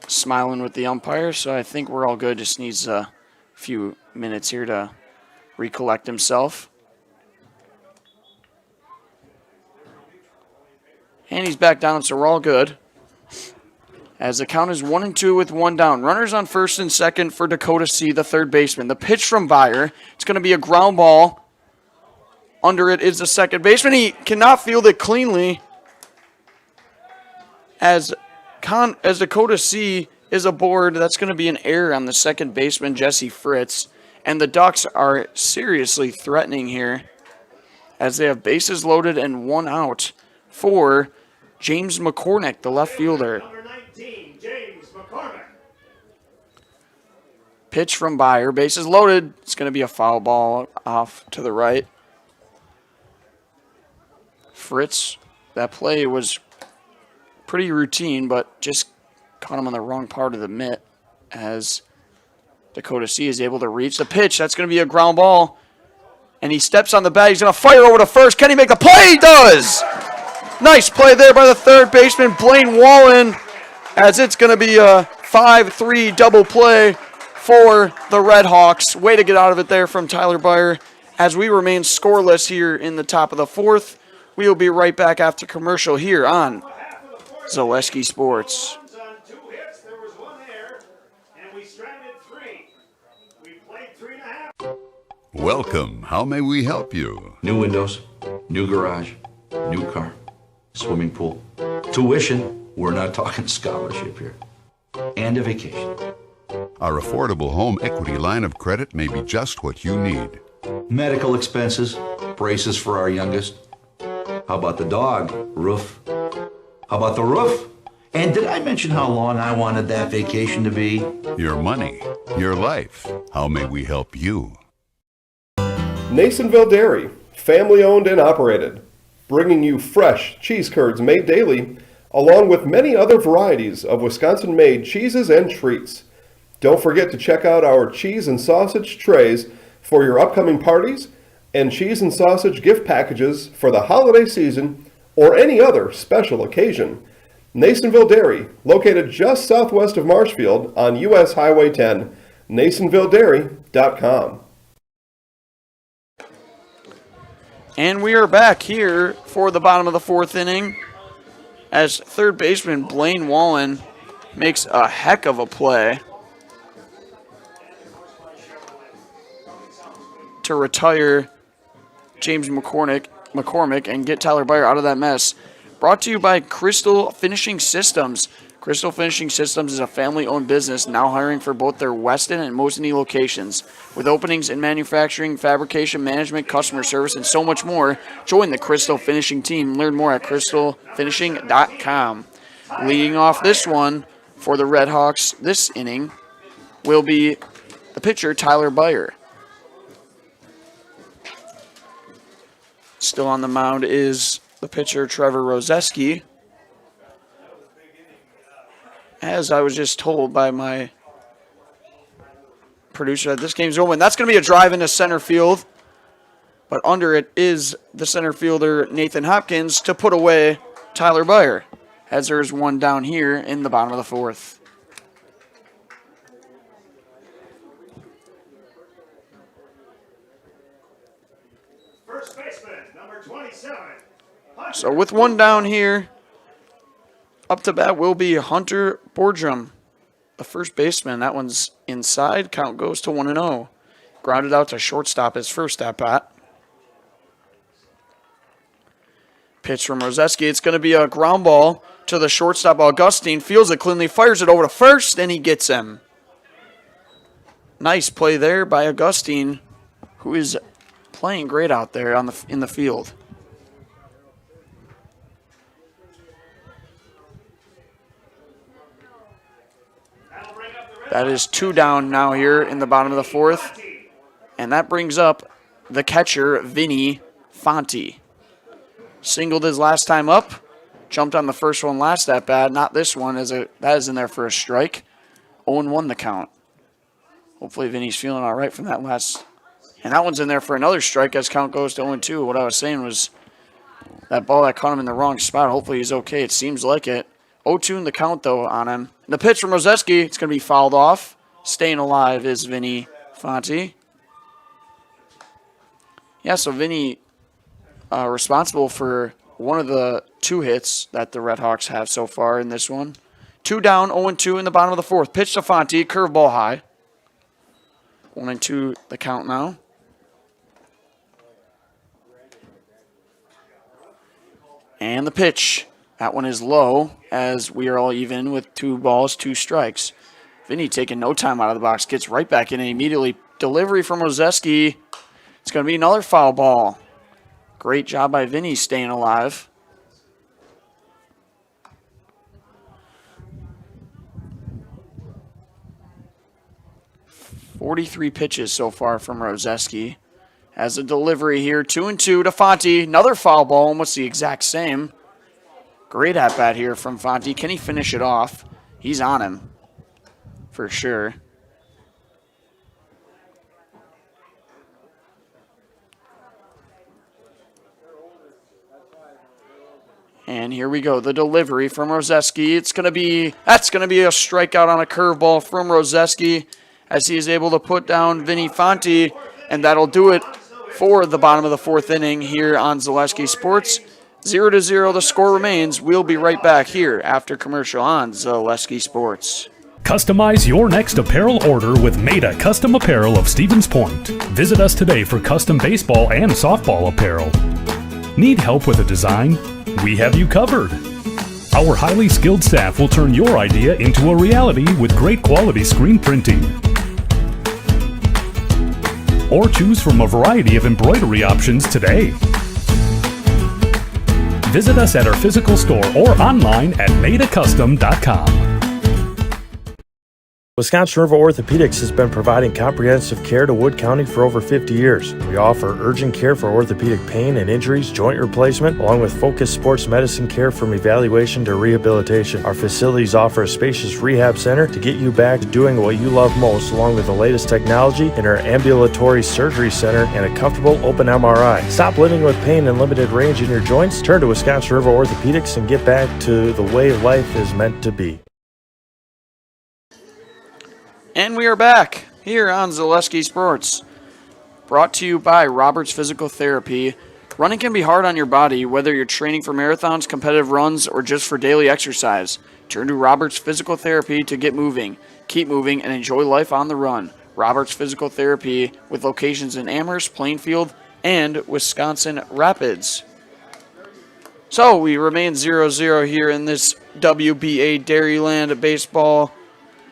Smiling with the umpire, so I think we're all good. Just needs a few minutes here to recollect himself. And he's back down, so we're all good. As the count is 1-2 with one down. Runners on first and second for Dakota C., the third baseman. The pitch from Byer. It's going to be a ground ball. Under it is the second baseman. He cannot field it cleanly. As Dakota C. is aboard, that's going to be an error on the second baseman, Jesse Fritz. And the Ducks are seriously threatening here as they have bases loaded and one out for James McCormick, the left fielder. Number 19, James McCormick. Pitch from Byer, bases loaded. It's going to be a foul ball off to the right. Fritz, that play was pretty routine, but just caught him on the wrong part of the mitt as Dakota C is able to reach the pitch. That's going to be a ground ball. And he steps on the bat. He's going to fire over to first. Can he make the play? He does! Nice play there by the third baseman, Blaine Wallen, as it's going to be a 5-3 double play for the RedHawks. Way to get out of it there from Tyler Byer. As we remain scoreless here in the top of the fourth, we will be right back after commercial here on Zaleski Sports. On 2 hits, there was 1 error, and we stranded 3. We played 3.5. Welcome. How may we help you? New windows, new garage, new car. swimming pool, tuition, we're not talking scholarship here, and a vacation. Our affordable home equity line of credit may be just what you need. Medical expenses, braces for our youngest. How about the dog? Roof. How about the roof? And did I mention how long I wanted that vacation to be? Your money, your life. How may we help you? Nasonville Dairy, family owned and operated, bringing you fresh cheese curds made daily, along with many other varieties of Wisconsin-made cheeses and treats. Don't forget to check out our cheese and sausage trays for your upcoming parties and cheese and sausage gift packages for the holiday season or any other special occasion. Nasonville Dairy, located just southwest of Marshfield on US Highway 10, NasonvilleDairy.com. And we are back here for the bottom of the fourth inning as third baseman Blaine Wallen makes a heck of a play to retire James McCormick and get Tyler Byer out of that mess. Brought to you by Crystal Finishing Systems. Crystal Finishing Systems is a family-owned business now hiring for both their Weston and Mosinee locations. With openings in manufacturing, fabrication, management, customer service, and so much more, join the Crystal Finishing team. Learn more at crystalfinishing.com. Leading off this one for the RedHawks this inning will be the pitcher, Tyler Byer. Still on the mound is the pitcher, Trevor Rozeski. As I was just told by my producer that this game's over. That's going to be a drive into center field. But under it is the center fielder, Nathan Hopkins, to put away Tyler Byer. As there's one down here in the bottom of the fourth. First baseman, number 27. So with one down here, up to bat will be Hunter Borgum, the first baseman. That one's inside. Count goes to 1-0. Grounded out to shortstop his first at bat. Pitch from Rozeski. It's going to be a ground ball to the shortstop. Augustine feels it cleanly, fires it over to first, and he gets him. Nice play there by Augustine, who is playing great out there in the field. That is two down now here in the bottom of the fourth. And that brings up the catcher, Vinny Fonte. Singled his last time up. Jumped on the first one last at bat. Not this one. That is in there for a strike. 0-1 the count. Hopefully Vinny's feeling all right from that last. And that one's in there for another strike as count goes to 0-2. What I was saying was that ball that caught him in the wrong spot. Hopefully he's okay. It seems like it. 0-2 in the count, though, on him. And the pitch from Rozeski, it's going to be fouled off. Staying alive is Vinny Fonte. Yeah, so Vinny responsible for one of the two hits that the RedHawks have so far in this one. 2 down, 0-2 in the bottom of the fourth. Pitch to Fonte, curveball high. 1-2 the count now. And the pitch. That one is low as we are all even with 2 balls, 2 strikes. Vinny taking no time out of the box. Gets right back in and immediately delivery from Rozeski. It's going to be another foul ball. Great job by Vinny staying alive. .43 pitches so far from Rozeski. Has a delivery here. 2-2 to Fonte. Another foul ball, almost the exact same. Great at-bat here from Fonte. Can he finish it off? He's on him, for sure. And here we go, the delivery from Rozeski. That's going to be a strikeout on a curveball from Rozeski as he is able to put down Vinny Fonte, and that'll do it for the bottom of the fourth inning here on Zaleski Sports. 0-0 the score remains. We'll be right back here after commercial on Zaleski Sports. Customize your next apparel order with Maida Custom Apparel of Stevens Point. Visit us today for custom baseball and softball apparel. Need help with a design? we have you covered. Our highly skilled staff will turn your idea into a reality with great quality screen printing. Or choose from a variety of embroidery options today. Visit us at our physical store or online at madeacustom.com. Wisconsin River Orthopedics has been providing comprehensive care to Wood County for over 50 years. We offer urgent care for orthopedic pain and injuries, joint replacement, along with focused sports medicine care from evaluation to rehabilitation. Our facilities offer a spacious rehab center to get you back to doing what you love most, along with the latest technology in our ambulatory surgery center and a comfortable open MRI. Stop living with pain and limited range in your joints. Turn to Wisconsin River Orthopedics and get back to the way life is meant to be. And we are back here on Zaleski Sports, brought to you by Roberts Physical Therapy. Running can be hard on your body, whether you're training for marathons, competitive runs, or just for daily exercise. Turn to Roberts Physical Therapy to get moving, keep moving, and enjoy life on the run. Roberts Physical Therapy with locations in Amherst, Plainfield, and Wisconsin Rapids. So we remain 0-0 here in this WBA Dairyland baseball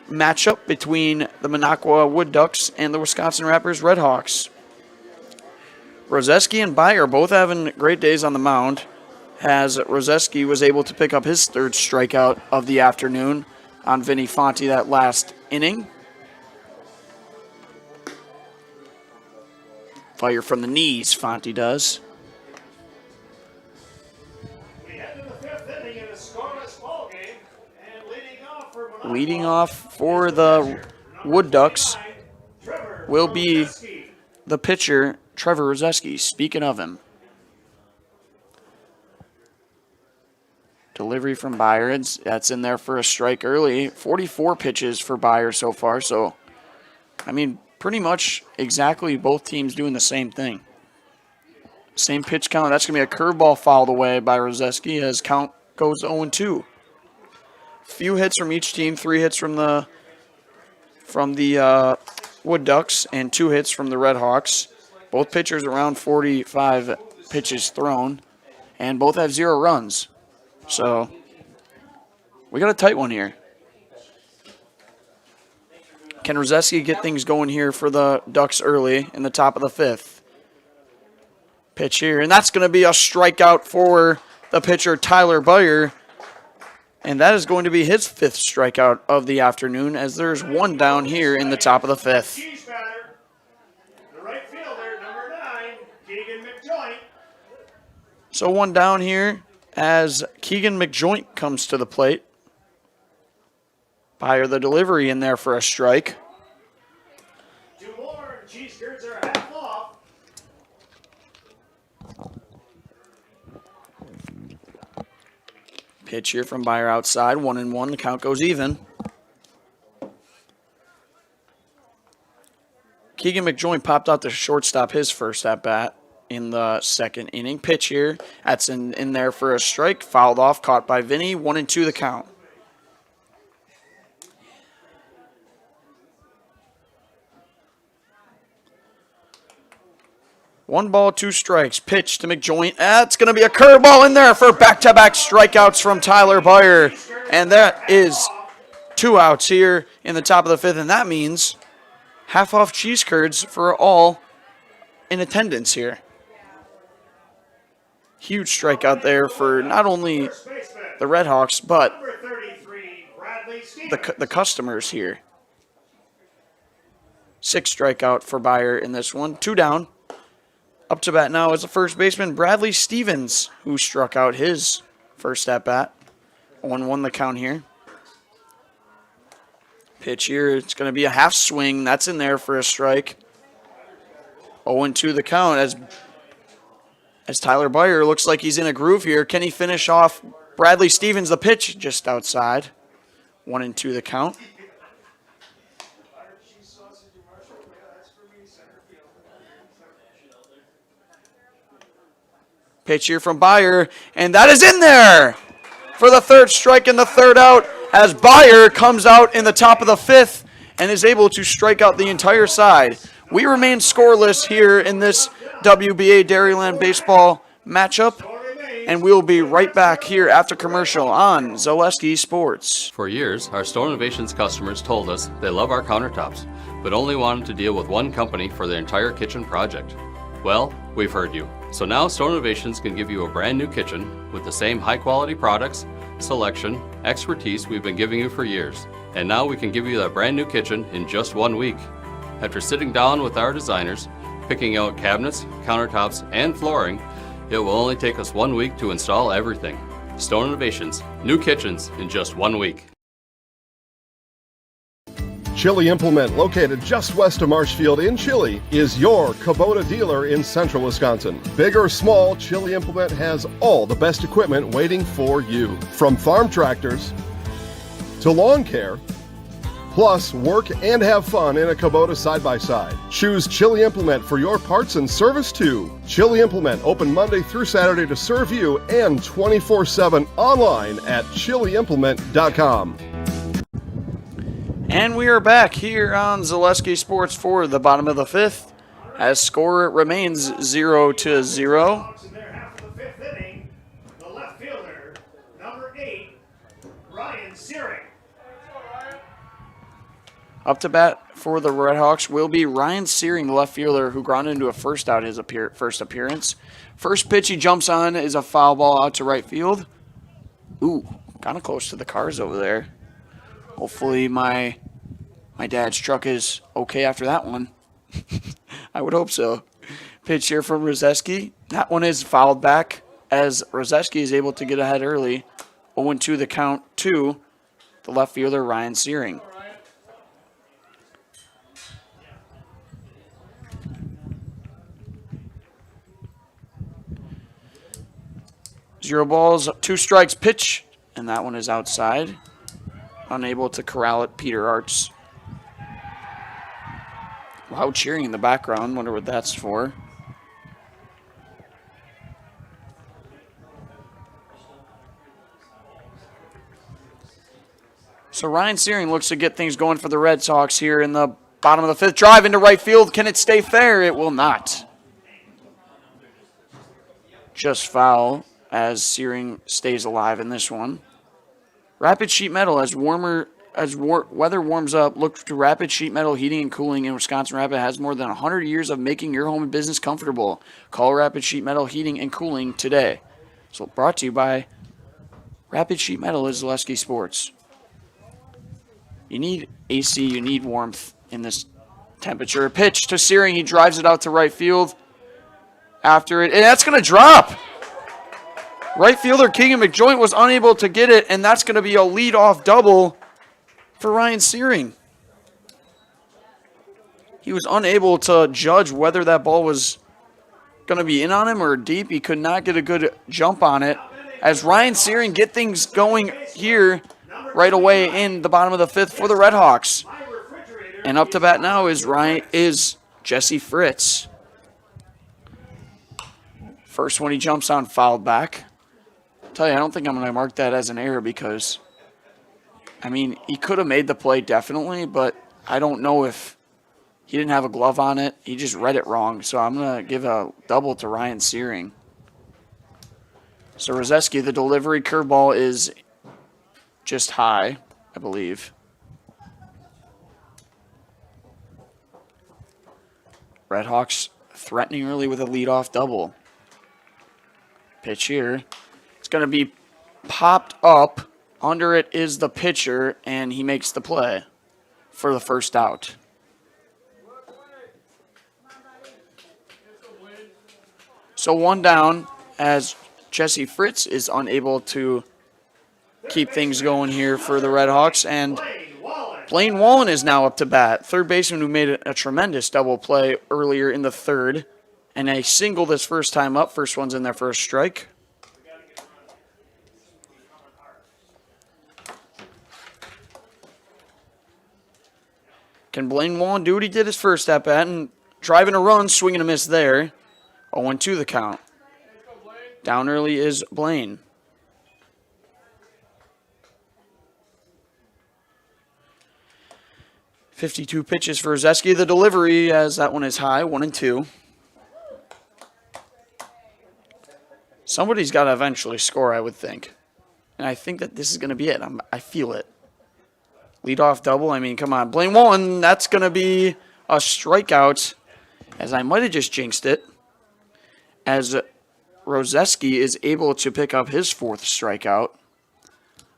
matchup between the Minocqua Wood Ducks and the Wisconsin Rapids RedHawks. Rozeski and Byer both having great days on the mound, as Rozeski was able to pick up his third strikeout of the afternoon on Vinny Fonte that last inning. Fire from the knees, Fonte does. Leading off for the Wood Ducks will be the pitcher, Trevor Rozeski. Speaking of him. Delivery from Byer. That's in there for a strike early. 44 pitches for Byer so far. So, I mean, pretty much exactly both teams doing the same thing. Same pitch count. That's going to be a curveball fouled away by Rozeski as count goes 0-2. Few hits from each team, 3 hits from the Wood Ducks and 2 hits from the RedHawks. Both pitchers around 45 pitches thrown, and both have 0 runs. So we got a tight one here. Can Rozeski get things going here for the Ducks early in the top of the 5th? Pitch here, and that's going to be a strikeout for the pitcher, Tyler Byer. And that is going to be his 5th strikeout of the afternoon, as there's one down here in the top of the 5th. The right fielder, number 9, Keegan McJoint. So one down here as Keegan McJoint comes to the plate. Byer the delivery in there for a strike. 2 more, cheese curds are half off. Pitch here from Byer outside, 1-1. The count goes even. Keegan McJoint popped out the shortstop his first at bat in the 2nd inning. Pitch here, that's in there for a strike, fouled off, caught by Vinny. 1-2 the count. One ball, 2 strikes. Pitch to McJoint. That's going to be a curveball in there for back-to-back strikeouts from Tyler Byer. And that is 2 outs here in the top of the 5th. And that means half off cheese curds for all in attendance here. Huge strikeout there for not only the RedHawks, but the customers here. 6 strikeout for Byer in this one. 2 down. Up to bat now is the first baseman, Bradley Stevens, who struck out his first at-bat. 1-1 the count here. Pitch here, it's going to be a half swing. That's in there for a strike. 0-2 the count as Tyler Byer looks like he's in a groove here. Can he finish off Bradley Stevens? The pitch just outside. 1-2 the count. Pitch here from Byer, and that is in there for the 3rd strike and the 3rd out as Byer comes out in the top of the 5th and is able to strike out the entire side. We remain scoreless here in this WBA Dairyland baseball matchup. And we'll be right back here after commercial on Zaleski Sports. For years, our Stone Innovations customers told us they love our countertops, but only wanted to deal with one company for their entire kitchen project. Well, we've heard you. So now Stone Innovations can give you a brand new kitchen with the same high quality products, selection, expertise we've been giving you for years. And now we can give you that brand new kitchen in just 1 week. After sitting down with our designers, picking out cabinets, countertops, and flooring, it will only take us 1 week to install everything. Stone Innovations, new kitchens in just 1 week. Chili Implement, located just west of Marshfield in Chili, is your Kubota dealer in central Wisconsin. Big or small, Chili Implement has all the best equipment waiting for you. From farm tractors to lawn care, plus work and have fun in a Kubota side-by-side. Choose Chili Implement for your parts and service too. Chili Implement, open Monday through Saturday to serve you and 24/7 online at chiliimplement.com. And we are back here on Zaleski Sports for the bottom of the fifth, as score remains 0-0. In their half of the fifth inning, the left fielder, number 8, Ryan Searing. Up to bat for the RedHawks will be Ryan Searing, the left fielder, who grounded into a first out his first appearance. First pitch he jumps on is a foul ball out to right field. Ooh, kind of close to the cars over there. Hopefully my dad's truck is okay after that one. I would hope so. Pitch here from Rozeski. That one is fouled back as Rozeski is able to get ahead early. 0-2 the count to the left fielder, Ryan Searing. Zero balls, 2 strikes pitch, and that one is outside. Unable to corral it, Peter Arts. Loud cheering in the background. Wonder what that's for. So Ryan Searing looks to get things going for the Red Sox here in the bottom of the fifth. Drive into right field. Can it stay fair? It will not. Just foul as Searing stays alive in this one. Rapid Sheet Metal, as weather warms up, look to Rapid Sheet Metal Heating and Cooling in Wisconsin Rapid. Has more than 100 years of making your home and business comfortable. Call Rapid Sheet Metal Heating and Cooling today. So brought to you by Rapid Sheet Metal is Zaleski Sports. You need AC, you need warmth in this temperature. Pitch to Searing, he drives it out to right field. After it, and that's going to drop. Right fielder Keegan McJoint was unable to get it, and that's going to be a leadoff double for Ryan Searing. He was unable to judge whether that ball was going to be in on him or deep. He could not get a good jump on it. As Ryan Searing get things going here right away in the bottom of the fifth for the RedHawks. And up to bat now is Jesse Fritz. First one he jumps on, fouled back. Tell you, I don't think I'm going to mark that as an error because, I mean, he could have made the play definitely, but I don't know if he didn't have a glove on it. He just read it wrong, so I'm going to give a double to Ryan Searing. So Rozeski, the delivery curveball is just high, I believe. RedHawks threatening early with a leadoff double. Pitch here. It's going to be popped up. Under it is the pitcher, and he makes the play for the first out. So one down as Jesse Fritz is unable to keep things going here for the RedHawks, and Blaine Wallen is now up to bat. Third baseman who made a tremendous double play earlier in the third, and a single this first time up. First one's in there for a strike. Can Blaine Wallen do what he did his first at bat and driving a run, swinging a miss there. 0-2 the count. Down early is Blaine. .52 pitches for Zeski. The delivery, as that one is high, 1-2. Somebody's got to eventually score, I would think. And I think that this is going to be it. I feel it. Leadoff double. I mean, come on. Blaine Wallen, that's going to be a strikeout, as I might have just jinxed it, as Rozeski is able to pick up his 4th strikeout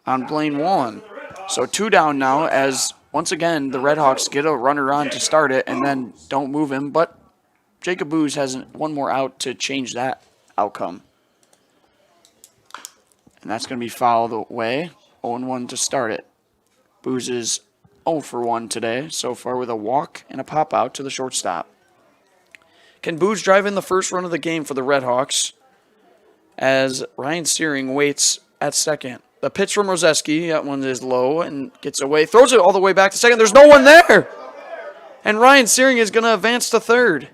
on Blaine Wallen. So 2 down now, as once again the RedHawks get a runner on to start it and then don't move him, but Jacob Booz has one more out to change that outcome. And that's going to be fouled away. 0-1 to start it. Booz is 0 for 1 today so far with a walk and a pop out to the shortstop. Can Booz drive in the first run of the game for the RedHawks as Ryan Searing waits at second? The pitch from Rozeski, that one is low and gets away. Throws it all the way back to second. There's no one there. And Ryan Searing is going to advance to third.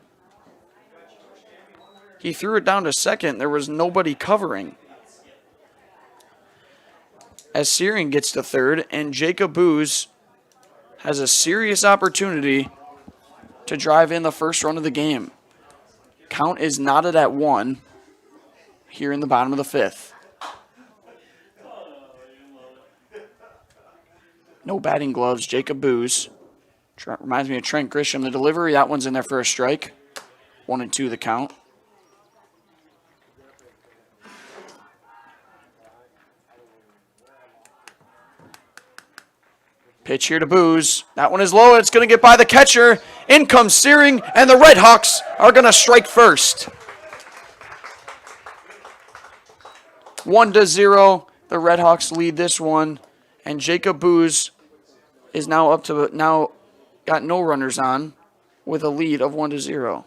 He threw it down to second. There was nobody covering. As Searing gets to third, and Jacob Booz has a serious opportunity to drive in the first run of the game. Count is knotted at 1 here in the bottom of the 5th. No batting gloves, Jacob Booz. Reminds me of Trent Grisham. The delivery, that one's in there for a strike. 1-2 the count. Pitch here to Booz. That one is low. It's going to get by the catcher. In comes Searing, and the RedHawks are going to strike first. 1-0. The RedHawks lead this one, and Jacob Booz is now got no runners on with a lead of 1-0.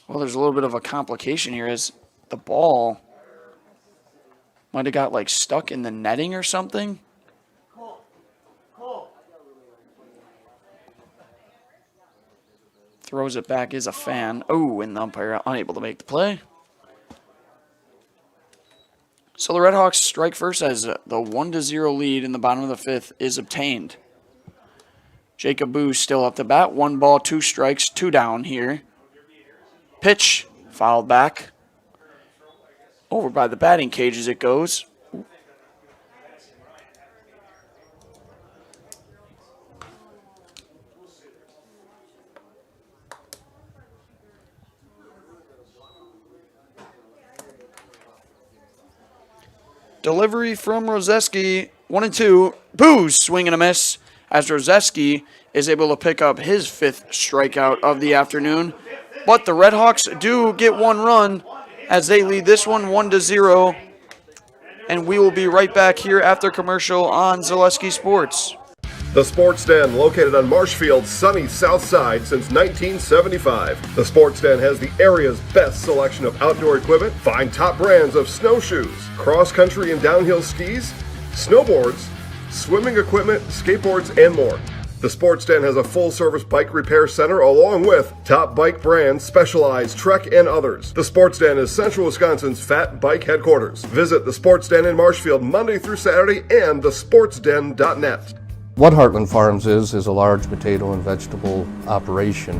Well, there's a little bit of a complication here as the ball might have got like stuck in the netting or something. Throws it back is a fan. Oh, and the umpire unable to make the play. So the RedHawks strike first as the 1-0 lead in the bottom of the 5th is obtained. Jacob Booz still up to bat. 1 ball, 2 strikes, 2 down here. Pitch fouled back. Over by the batting cage as it goes. Delivery from Rozeski, 1-2. Booz swing and a miss as Rozeski is able to pick up his 5th strikeout of the afternoon. But the RedHawks do get 1 run as they lead this one 1-0. And we will be right back here after commercial on Zaleski Sports. The Sports Den, located on Marshfield's sunny south side since 1975. The Sports Den has the area's best selection of outdoor equipment. Find top brands of snowshoes, cross-country and downhill skis, snowboards, swimming equipment, skateboards, and more. The Sports Den has a full-service bike repair center along with top bike brands, Specialized, Trek, and others. The Sports Den is Central Wisconsin's fat bike headquarters. Visit the Sports Den in Marshfield Monday through Saturday and thesportsden.net. What Heartland Farms is a large potato and vegetable operation.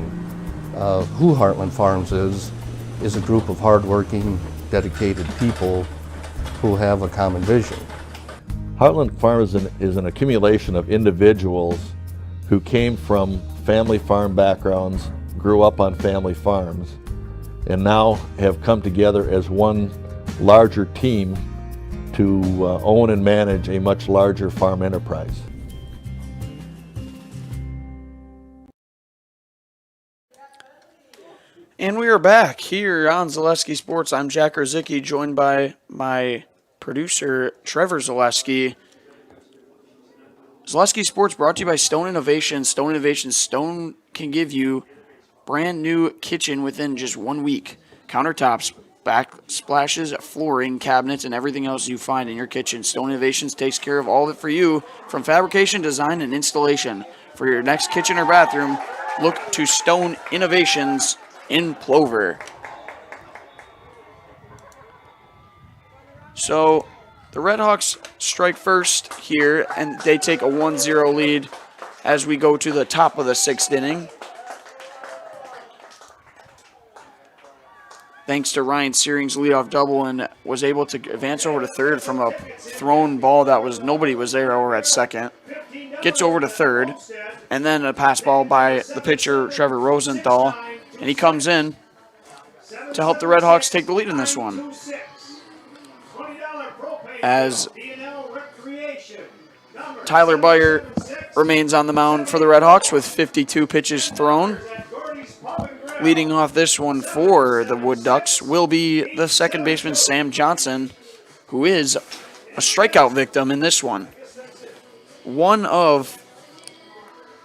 Who Heartland Farms is a group of hardworking, dedicated people who have a common vision. Heartland Farms is an accumulation of individuals who came from family farm backgrounds, grew up on family farms, and now have come together as one larger team to own and manage a much larger farm enterprise. And we are back here on Zaleski Sports. I'm Jack Rosicki, joined by my producer, Trevor Zaleski. Zaleski Sports brought to you by Stone Innovations. Stone Innovations. Stone can give you brand new kitchen within just 1 week. Countertops, backsplashes, flooring, cabinets, and everything else you find in your kitchen. Stone Innovations takes care of all of it for you, from fabrication, design, and installation. For your next kitchen or bathroom, look to Stone Innovations in Plover. So the RedHawks strike first here, and they take a 1-0 lead as we go to the top of the 6th inning. thanks to Ryan Searing's leadoff double, and was able to advance over to third from a thrown ball that was nobody was there over at second. Gets over to third, and then a pass ball by the pitcher, Trevor Rosenthal, and he comes in to help the RedHawks take the lead in this one. As Tyler Beyer remains on the mound for the RedHawks with 52 pitches thrown. Leading off this one for the Wood Ducks will be the second baseman, Sam Johnson, who is a strikeout victim in this one. One of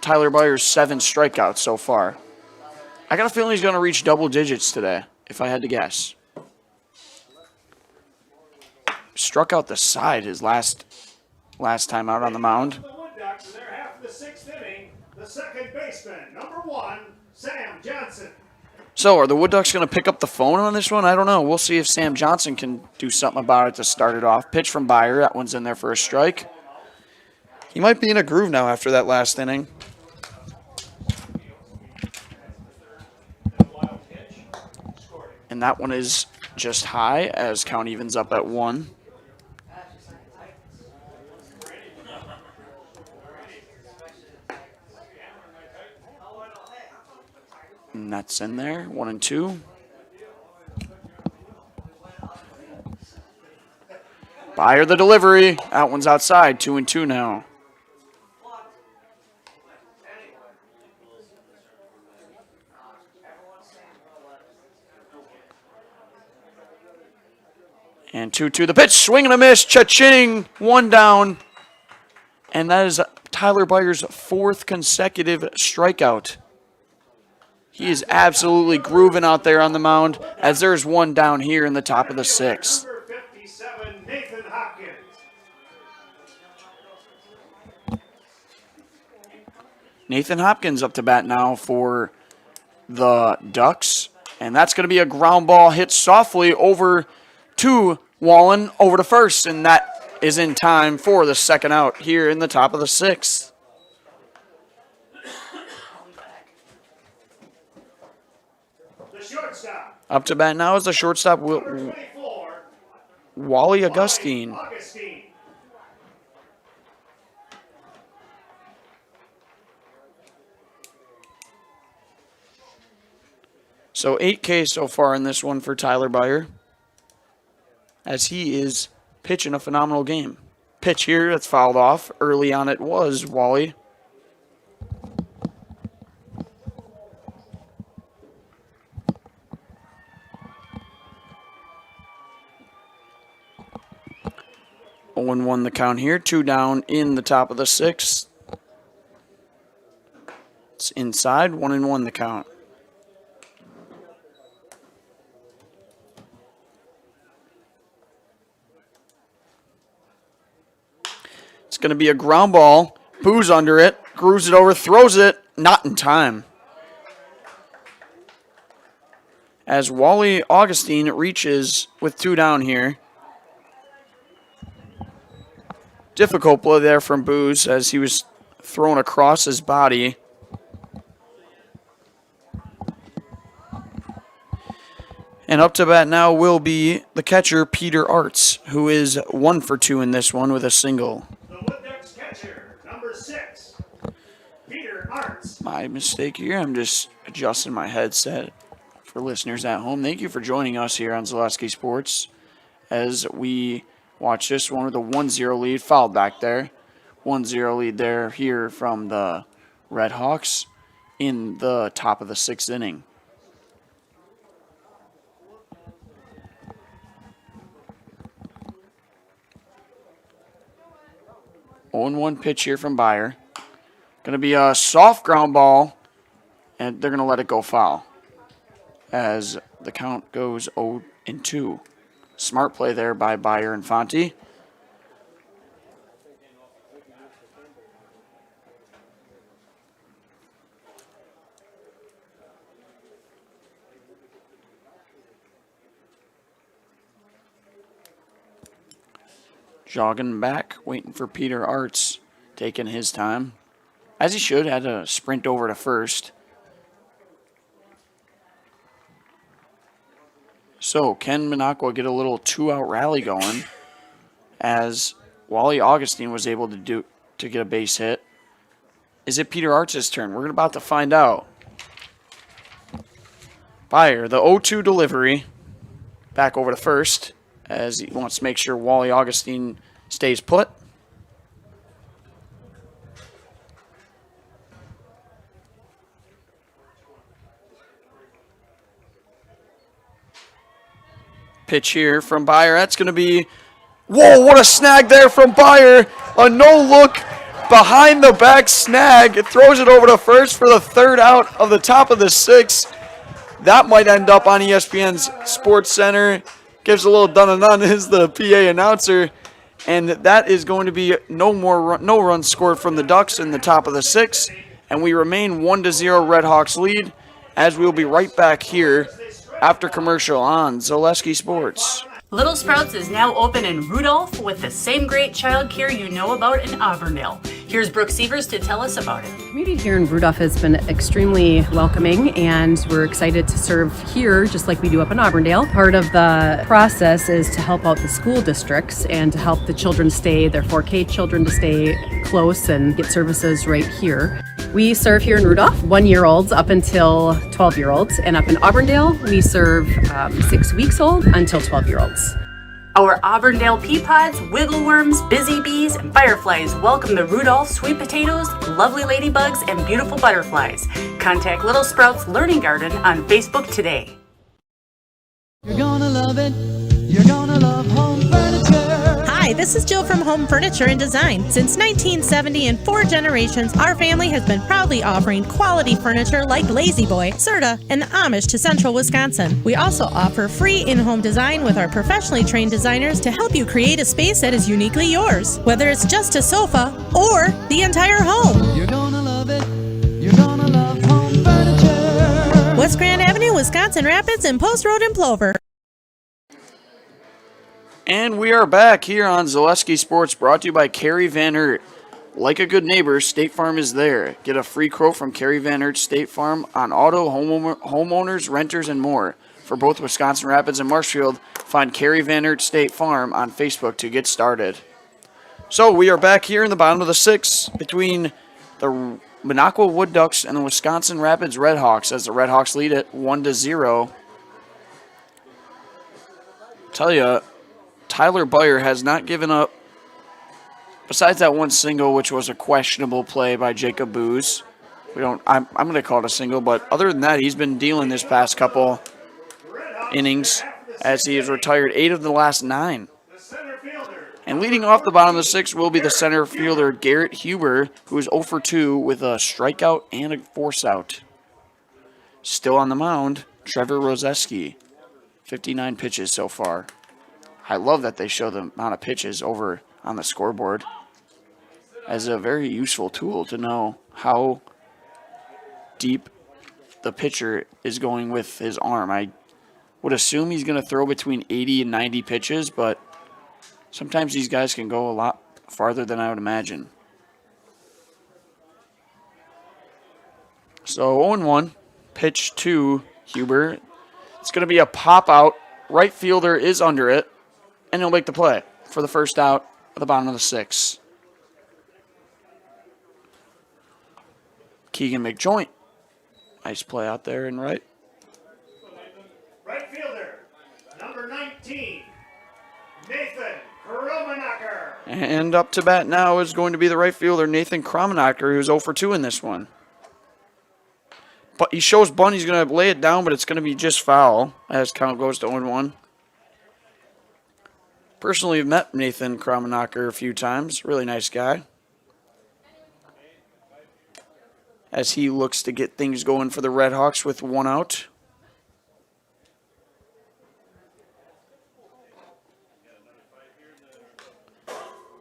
Tyler Beyer's 7 strikeouts so far. I got a feeling he's going to reach double digits today, if I had to guess. Struck out the side his last time out on the mound. The Wood Ducks in their half of the 6th inning, the second baseman, number 1, Sam Johnson. So are the Wood Ducks going to pick up the phone on this one? I don't know. We'll see if Sam Johnson can do something about it to start it off. Pitch from Beyer. That one's in there for a strike. He might be in a groove now after that last inning. And that one is just high as count evens up at 1. And that's in there, 1 and 2. Beyer the delivery. That one's outside, 2 and 2 now. And 2-2 the pitch, swing and a miss, cha-ching, 1 down. And that is Tyler Beyer's 4th consecutive strikeout. He is absolutely grooving out there on the mound as there's 1 down here in the top of the 6th. Number 57, Nathan Hopkins. Nathan Hopkins up to bat now for the Ducks. And that's going to be a ground ball hit softly over to Wallen over to first. And that is in time for the second out here in the top of the 6th. Up to bat now is the shortstop, Wally Augustine. So 8 Ks so far in this one for Tyler Beyer, as he is pitching a phenomenal game. Pitch here that's fouled off. Early on it was Wally. One 1 the count here, 2 down in the top of the 6th. It's inside, 1 and 1 the count. It's going to be a ground ball. Boo's under it, grooves it over, throws it, not in time. As Wally Augustine reaches with 2 down here. Difficult play there from Booz as he was thrown across his body. And up to bat now will be the catcher, Peter Arts, who is 1 for 2 in this one with a single. The Wood Ducks catcher, number 6, Peter Arts. My mistake here. I'm just adjusting my headset for listeners at home. Thank you for joining us here on Zaleski Sports as we watch this one with a 1-0 lead. Fouled back there. 1-0 lead there here from the RedHawks in the top of the 6th inning. Oh, 1 pitch here from Beyer. Going to be a soft ground ball, and they're going to let it go foul as the count goes 0-2. Smart play there by Beyer and Fonte. Jogging back, waiting for Peter Arts, taking his time. As he should, had to sprint over to first. So can Minocqua get a little 2-out rally going as Wally Augustine was able to get a base hit? Is it Peter Arts' turn? We're about to find out. Byer, the 0-2 delivery. Back over to first as he wants to make sure Wally Augustine stays put. Pitch here from Byer. That's going to be... Whoa, what a snag there from Byer. A no-look behind the back snag. It throws it over to first for the 3rd out of the top of the 6th. That might end up on ESPN's Sports Center. Gives a little dun-dun-dun is the PA announcer. And that is going to be no runs scored from the Ducks in the top of the 6th. And we remain 1-0 RedHawks lead as we will be right back here after commercial on Zaleski Sports. Little Sprouts is now open in Rudolph with the same great child care you know about in Auburndale. Here's Brooke Sievers to tell us about it. The community here in Rudolph has been extremely welcoming, and we're excited to serve here just like we do up in Auburndale. Part of the process is to help out the school districts and to help the children their 4K children to stay close and get services right here. We serve here in Rudolph 1-year-olds up until 12-year-olds, and up in Auburndale we serve 6 weeks old until 12-year-olds. Our Auburndale pea pods, wiggle worms, busy bees, and fireflies welcome the Rudolph sweet potatoes, lovely ladybugs, and beautiful butterflies. Contact Little Sprouts Learning Garden on Facebook today. You're gonna love it. You're gonna love home furniture. Hi, this is Jill from Home Furniture and Design. Since 1970, in 4 generations, our family has been proudly offering quality furniture like Lazy Boy, Serta, and the Amish to Central Wisconsin. We also offer free in-home design with our professionally trained designers to help you create a space that is uniquely yours, whether it's just a sofa or the entire home. You're gonna love it. You're gonna love home furniture. West Grand Avenue, Wisconsin Rapids, and Post Road in Plover. And we are back here on Zaleski Sports, brought to you by Carrie Van Hert. Like a good neighbor, State Farm is there. Get a free quote from Carrie Van Hert State Farm on auto, homeowners, renters, and more. For both Wisconsin Rapids and Marshfield, find Carrie Van Hert State Farm on Facebook to get started. So we are back here in the bottom of the 6th between the Minocqua Wood Ducks and the Wisconsin Rapids RedHawks as the RedHawks lead it 1-0. Tell you, Tyler Byer has not given up, besides that one single, which was a questionable play by Jacob Booz. I'm going to call it a single, but other than that, he's been dealing this past couple innings as he has retired 8 of the last 9. And leading off the bottom of the 6th will be the center fielder, Garrett Huber, who is 0 for 2 with a strikeout and a force out. Still on the mound, Trevor Rozeski, 59 pitches so far. I love that they show the amount of pitches over on the scoreboard as a very useful tool to know how deep the pitcher is going with his arm. I would assume he's going to throw between 80 and 90 pitches, but sometimes these guys can go a lot farther than I would imagine. So 0-1, pitch to Huber. It's going to be a pop out. Right fielder is under it. And he'll make the play for the first out at the bottom of the 6th. Keegan McJoint. Nice play out there and right. Right fielder, number 19, Nathan Kromenacher. And up to bat now is going to be the right fielder, Nathan Kromenacher, who's 0 for 2 in this one. But he shows bunt. He's going to lay it down, but it's going to be just foul as count goes to 0-1. Personally, I've met Nathan Kromenacher a few times. Really nice guy. As he looks to get things going for the RedHawks with 1 out.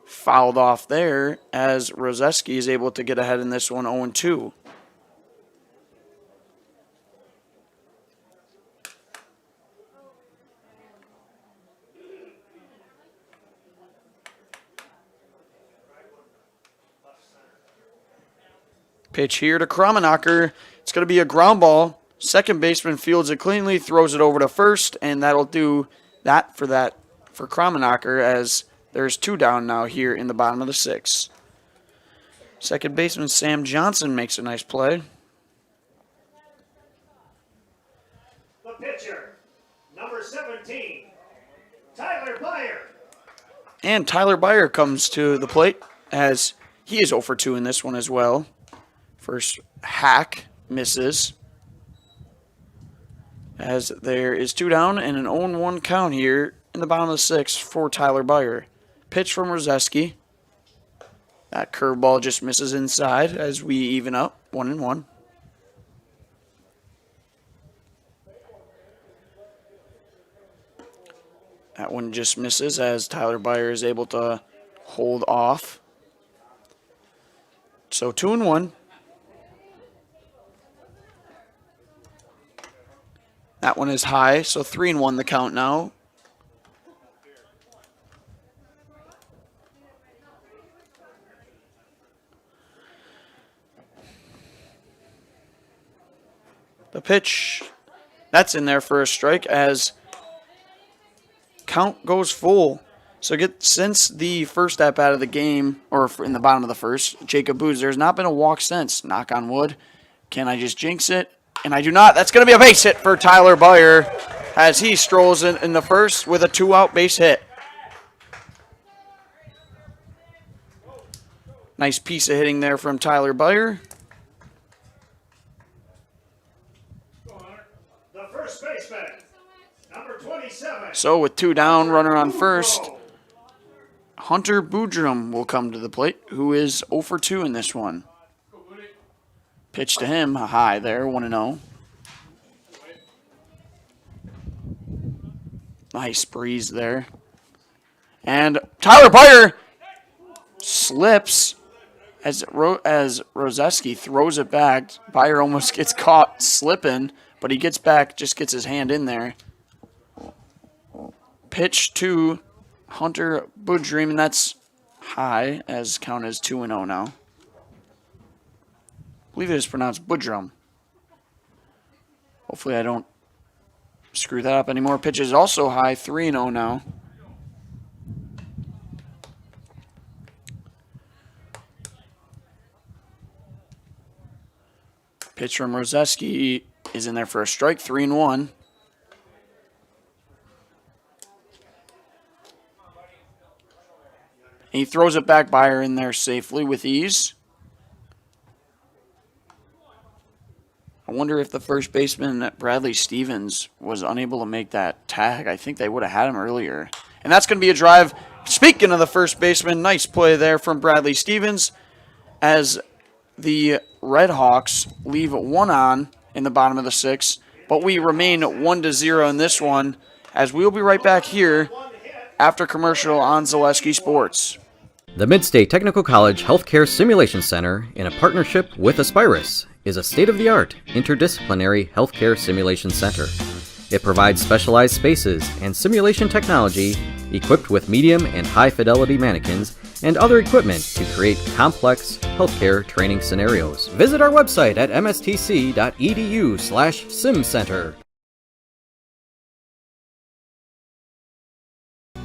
Fouled off there as Rozeski is able to get ahead in this one 0-2. Pitch here to Kromenacher. It's going to be a ground ball Second baseman fields it cleanly, throws it over to first, and that'll do that for Kramenacher, as there's 2 down now here in the bottom of the 6th. Second baseman Sam Johnson makes a nice play. The pitcher, number 17, Tyler Byer. And Tyler Byer comes to the plate, as he is 0 for 2 in this one as well. First hack misses, as there is 2 down and an 0-1 count here in the bottom of the 6th for Tyler Byer. Pitch from Rozeski. That curveball just misses inside as we even up 1-1. That one just misses as Tyler Byer is able to hold off. So 2-1. That one is high, so 3-1 the count now. The pitch, that's in there for a strike as count goes full. So since the first at-bat of the game, or in the bottom of the first, Jacob Booz, there's not been a walk since. Knock on wood. Can I just jinx it? And I do not. That's going to be a base hit for Tyler Byer as he strolls in the first with a 2-out base hit. Nice piece of hitting there from Tyler Byer. The first baseman, number 27. So with 2 down, runner on first, Hunter Boudrum will come to the plate, who is 0 for 2 in this one. Pitch to him, high there, 1-0. Nice breeze there. And Tyler Byer slips as Rozeski throws it back. Byer almost gets caught slipping, but he gets back, just gets his hand in there. Pitch to Hunter Boudrum, and that's high, as count is 2-0 now. I believe it is pronounced Boudrum. Hopefully I don't screw that up anymore. Pitch is also high, 3-0 now. Pitch from Rozeski is in there for a strike, 3-1. He throws it back, Byer in there safely with ease. I wonder if the first baseman, Bradley Stevens, was unable to make that tag. I think they would have had him earlier. And that's going to be a drive. Speaking of the first baseman, nice play there from Bradley Stevens as the RedHawks leave 1 on in the bottom of the 6th. But we remain 1-0 in this one, as we'll be right back here after commercial on Zaleski Sports. The Midstate Technical College Healthcare Simulation Center, in a partnership with Aspirus, is a state-of-the-art interdisciplinary healthcare simulation center. It provides specialized spaces and simulation technology equipped with medium and high-fidelity mannequins and other equipment to create complex healthcare training scenarios. Visit our website at mstc.edu/simcenter.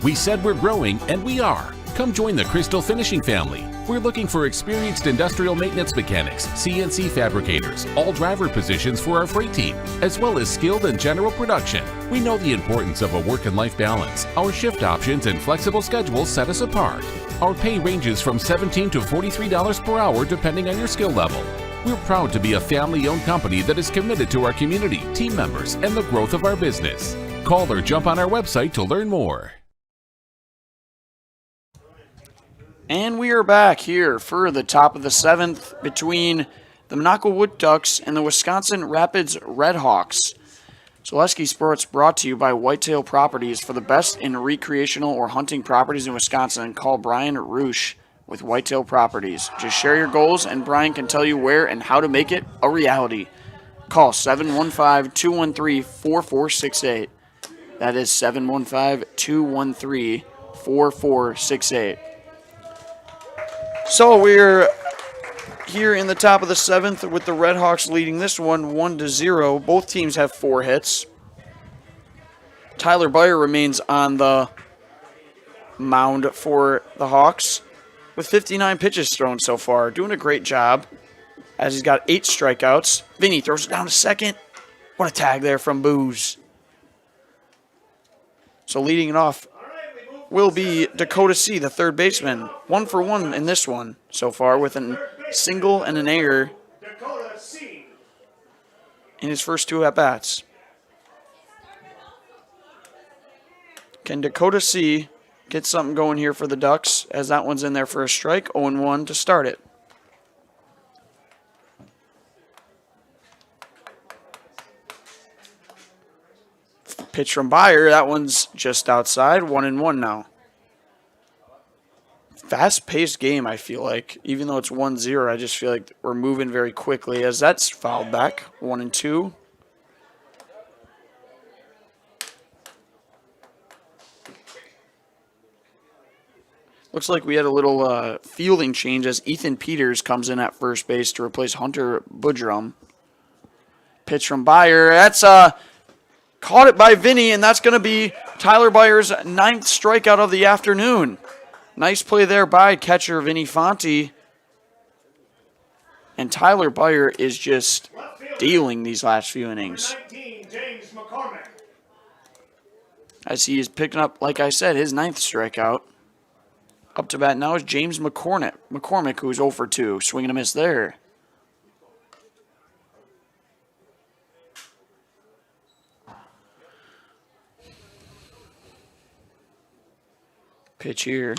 We said we're growing, and we are. Come join the Crystal Finishing family. We're looking for experienced industrial maintenance mechanics, CNC fabricators, all driver positions for our freight team, as well as skilled and general production. We know the importance of a work and life balance. Our shift options and flexible schedules set us apart. Our pay ranges from $17 to $43 per hour depending on your skill level. We're proud to be a family-owned company that is committed to our community, team members, and the growth of our business. Call or jump on our website to learn more. And we are back here for the top of the 7th between the Minocqua Wood Ducks and the Wisconsin Rapids RedHawks. Zaleski Sports brought to you by Whitetail Properties. For the best in recreational or hunting properties in Wisconsin, call Brian Roosh with Whitetail Properties. Just share your goals and Brian can tell you where and how to make it a reality. Call 715-213-4468. That is 715-213-4468. So we're here in the top of the 7th with the RedHawks leading this one 1-0. Both teams have 4 hits. Tyler Byer remains on the mound for the Hawks with 59 pitches thrown so far. Doing a great job as he's got 8 strikeouts. Vinny throws it down to second. What a tag there from Booze. So leading it off will be Dakota C., the third baseman. 1 for 1 in this one so far with a single and an error in his first 2 at-bats. Can Dakota C. get something going here for the Ducks as that one's in there for a strike? 0-1 to start it. Pitch from Byer. That one's just outside. 1-1 now. Fast-paced game, I feel like. Even though it's 1-0, I just feel like we're moving very quickly as that's fouled back. 1-2. Looks like we had a little fielding change as Ethan Peters comes in at first base to replace Hunter Budrum. Pitch from Byer. That's caught it by Vinny, and that's going to be Tyler Byer's 9th strikeout of the afternoon. Nice play there by catcher Vinny Fonte. And Tyler Byer is just dealing these last few innings. As he is picking up, like I said, his 9th strikeout. Up to bat now is James McCormick, who's 0 for 2. Swing and a miss there. Pitch here.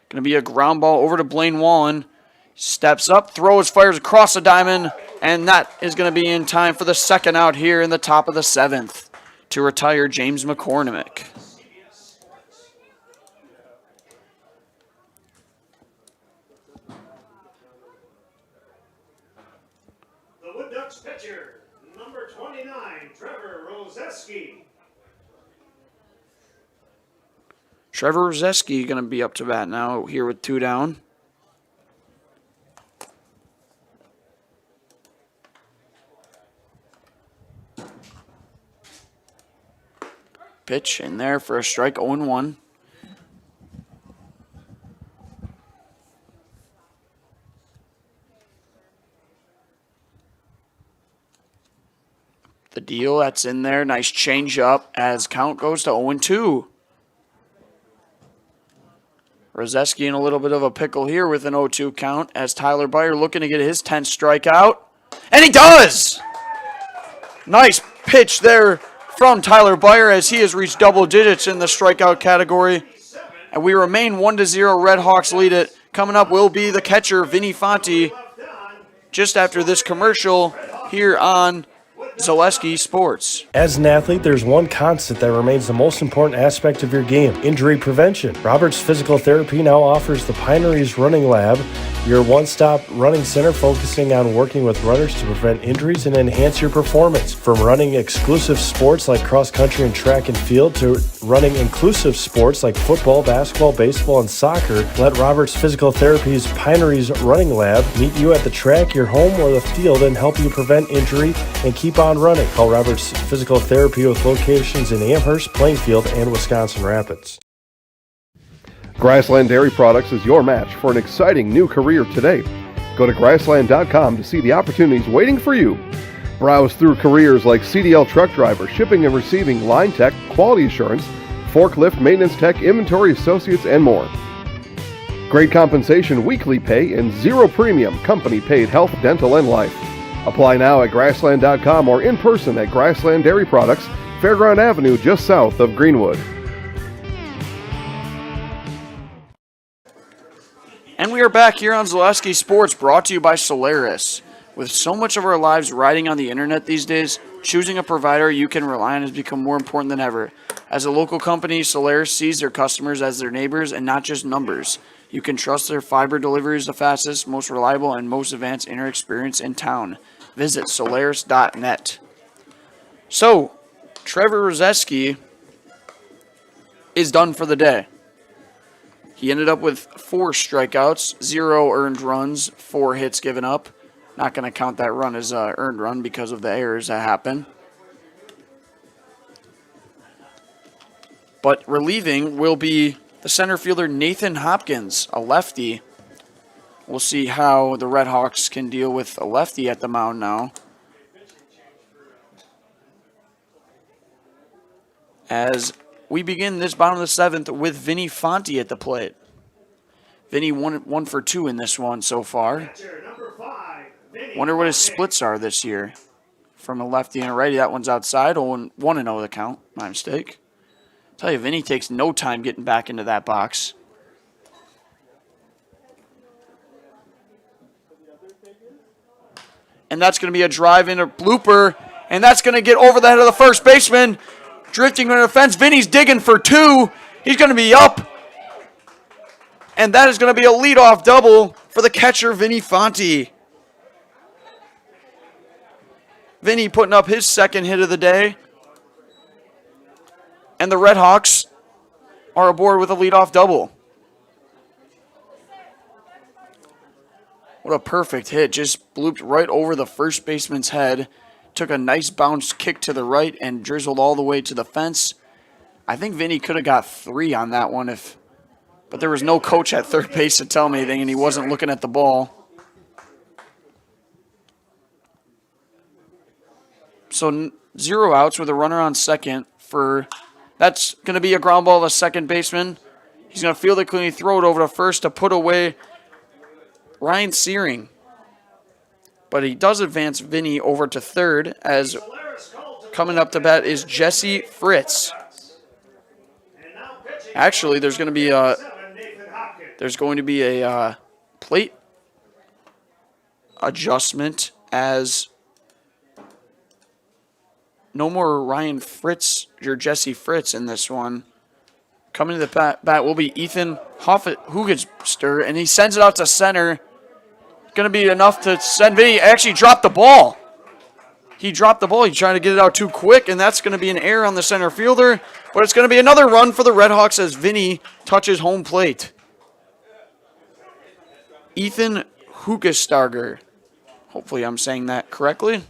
Going to be a ground ball over to Blaine Wallen. Steps up, throws, fires across the diamond, and that is going to be in time for the second out here in the top of the 7th to retire James McCormick. The Wood Ducks pitcher, number 29, Trevor Rozeski. Trevor Rozeski going to be up to bat now here with 2 down. Pitch in there for a strike, 0-1. The deal that's in there, nice change up as count goes to 0-2. Rozeski in a little bit of a pickle here with an 0-2 count as Tyler Byer looking to get his 10th strikeout. And he does! Nice pitch there from Tyler Byer as he has reached double digits in the strikeout category. And we remain 1-0. RedHawks lead it. Coming up will be the catcher, Vinny Fonte, just after this commercial here on Zaleski Sports. As an athlete, there's one constant that remains the most important aspect of your game: injury prevention. Roberts Physical Therapy now offers the Pineries Running Lab, your one-stop running center focusing on working with runners to prevent injuries and enhance your performance. From running exclusive sports like cross-country and track and field to running inclusive sports like football, basketball, baseball, and soccer, let Roberts Physical Therapy's Pineries Running Lab meet you at the track, your home, or the field and help you prevent injury and keep on running. Call Roberts Physical Therapy with locations in Amherst, Plainfield, and Wisconsin Rapids. Grassland Dairy Products is your match for an exciting new career today. Go to grassland.com to see the opportunities waiting for you. Browse through careers like CDL truck driver, shipping and receiving, line tech, quality assurance, forklift, maintenance tech, inventory associates, and more. Great compensation, weekly pay, and zero premium company paid health, dental, and life. Apply now at grassland.com or in person at Grassland Dairy Products, Fairground Avenue, just south of Greenwood. And we are back here on Zaleski Sports, brought to you by Solaris. With so much of our lives riding on the internet these days, choosing a provider you can rely on has become more important than ever. As a local company, Solaris sees their customers as their neighbors and not just numbers. You can trust their fiber delivery is the fastest, most reliable, and most advanced internet experience in town. Visit Solaris.net. So, Trevor Rozeski is done for the day. He ended up with 4 strikeouts, 0 earned runs, 4 hits given up. Not going to count that run as an earned run because of the errors that happen. But relieving will be the center fielder Nathan Hopkins, a lefty. We'll see how the RedHawks can deal with a lefty at the mound now. As we begin this bottom of the 7th with Vinny Fonte at the plate. Vinny 1 for 2 in this one so far. Wonder what his splits are this year. From a lefty and a righty, that one's outside. 1-0 the count. My mistake. Tell you, Vinny takes no time getting back into that box. And that's going to be a drive in, a blooper. And that's going to get over the head of the first baseman. Drifting into the fence. Vinny's digging for 2. He's going to be up. And that is going to be a leadoff double for the catcher, Vinny Fonte. Vinny putting up his second hit of the day. And the RedHawks are aboard with a leadoff double. What a perfect hit. Just blooped right over the first baseman's head. Took a nice bounce kick to the right and drizzled all the way to the fence. I think Vinny could have got 3 on that one, but there was no coach at third base to tell me anything, and he wasn't looking at the ball. So 0 outs with a runner on second for... That's going to be a ground ball to second baseman. He's going to field it cleanly, throw it over to first to put away Ryan Searing. But he does advance Vinny over to third, as coming up to bat is Jesse Fritz. Actually, there's going to be a plate adjustment, as no more Ryan Fritz or Jesse Fritz in this one. Coming to the bat will be Ethan Hugester, and he sends it out to center. Going to be enough to send Vinny. Actually dropped the ball. He dropped the ball. He's trying to get it out too quick, and that's going to be an error on the center fielder. But it's going to be another run for the RedHawks as Vinny touches home plate. Ethan Hugester. Hopefully I'm saying that correctly.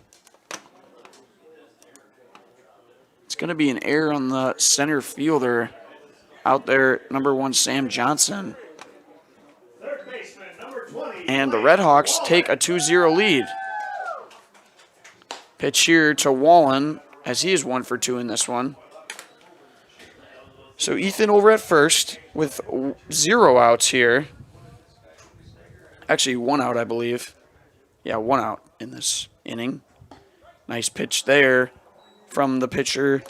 It's going to be an error on the center fielder out there, number 1, Sam Johnson. And the RedHawks take a 2-0 lead. Pitch here to Wallen, as he is 1 for 2 in this one. So Ethan over at first with 0 outs here. Actually, 1 out, I believe. Yeah, 1 out in this inning. Nice pitch there from the pitcher,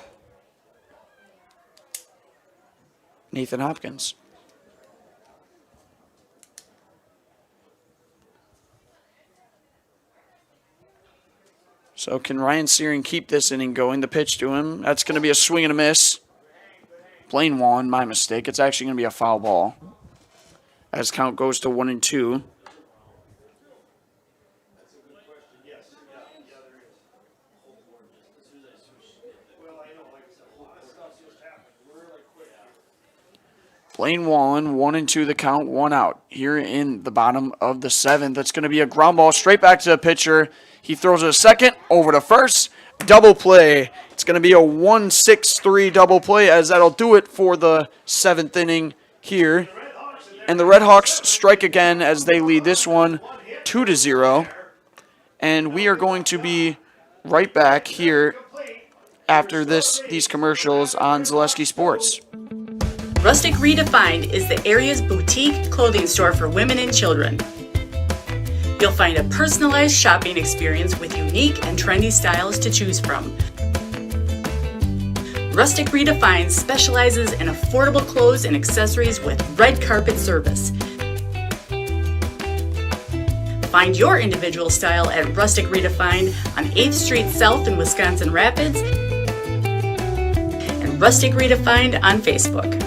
Nathan Hopkins. So can Ryan Searing keep this inning going? The pitch to him. That's going to be a swing and a miss. Blaine Wallen, my mistake. It's actually going to be a foul ball, as count goes to 1-2. Blaine Wallen, 1-2 the count, 1 out. Here in the bottom of the 7th, that's going to be a ground ball straight back to the pitcher. He throws it a second, over to first, double play. It's going to be a 1-6-3 double play, as that'll do it for the 7th inning here. And the RedHawks strike again as they lead this one 2-0. And we are going to be right back here after these commercials on Zaleski Sports. Rustic Redefined is the area's boutique clothing store for women and children. You'll find a personalized shopping experience with unique and trendy styles to choose from. Rustic Redefined specializes in affordable clothes and accessories with red carpet service. Find your individual style at Rustic Redefined on 8th Street South in Wisconsin Rapids and Rustic Redefined on Facebook.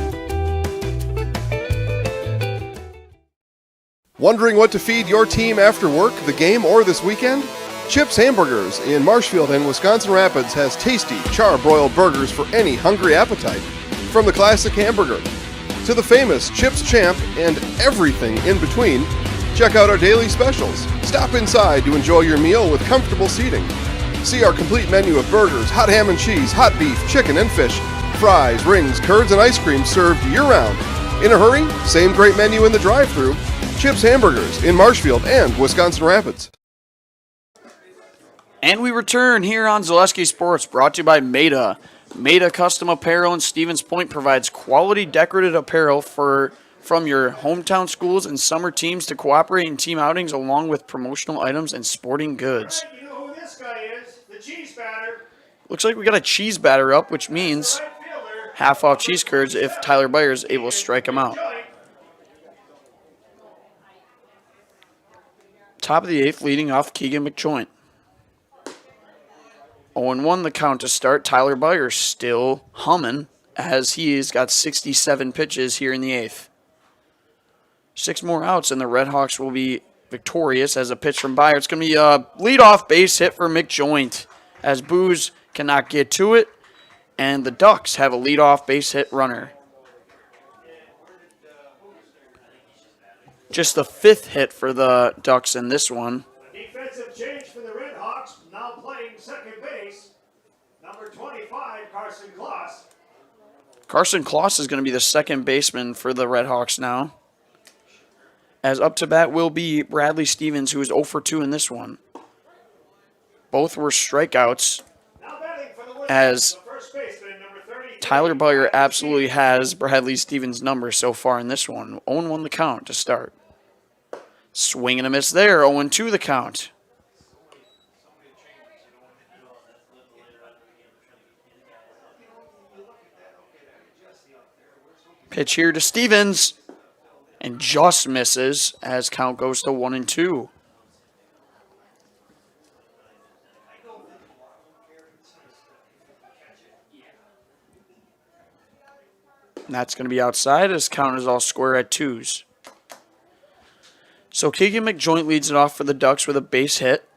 Wondering what to feed your team after work, the game, or this weekend? Chips Hamburgers in Marshfield and Wisconsin Rapids has tasty, char-broiled burgers for any hungry appetite. From the classic hamburger, to the famous Chips Champ and everything in between, check out our daily specials. Stop inside to enjoy your meal with comfortable seating. See our complete menu of burgers, hot ham and cheese, hot beef, chicken and fish, fries, rings, curds, and ice cream served year-round. In a hurry? Same great menu in the drive-thru. Chips Hamburgers in Marshfield and Wisconsin Rapids. And we return here on Zaleski Sports, brought to you by Maida. Maida Custom Apparel in Stevens Point provides quality decorative apparel from your hometown schools and summer teams to cooperate in team outings, along with promotional items and sporting goods. All right, you know who this guy is? The cheese batter. Looks like we got a cheese batter up, which means half off cheese curds if Tyler Byer is able to strike him out. Top of the 8th, leading off Keegan McJoint. 0-1 the count to start. Tyler Byer still humming as he's got 67 pitches here in the 8th. 6 more outs and the RedHawks will be victorious as a pitch from Byer. It's going to be a leadoff base hit for McJoint as Booz cannot get to it, and the Ducks have a leadoff base hit runner. Just the 5th hit for the Ducks in this one. Defensive change for the RedHawks, now playing second base. Number 25, Carson Kloss. Carson Kloss is going to be the second baseman for the RedHawks now. As up to bat will be Bradley Stevens, who is 0 for 2 in this one. Both were strikeouts, as Tyler Byer absolutely has Bradley Stevens' number so far in this one. 0-1 the count to start. Swing and a miss there. 0-2 the count. Pitch here to Stevens, and just misses as count goes to 1-2. And that's going to be outside as count is all square at 2s. So Keegan McJoint leads it off for the Ducks with a base hit.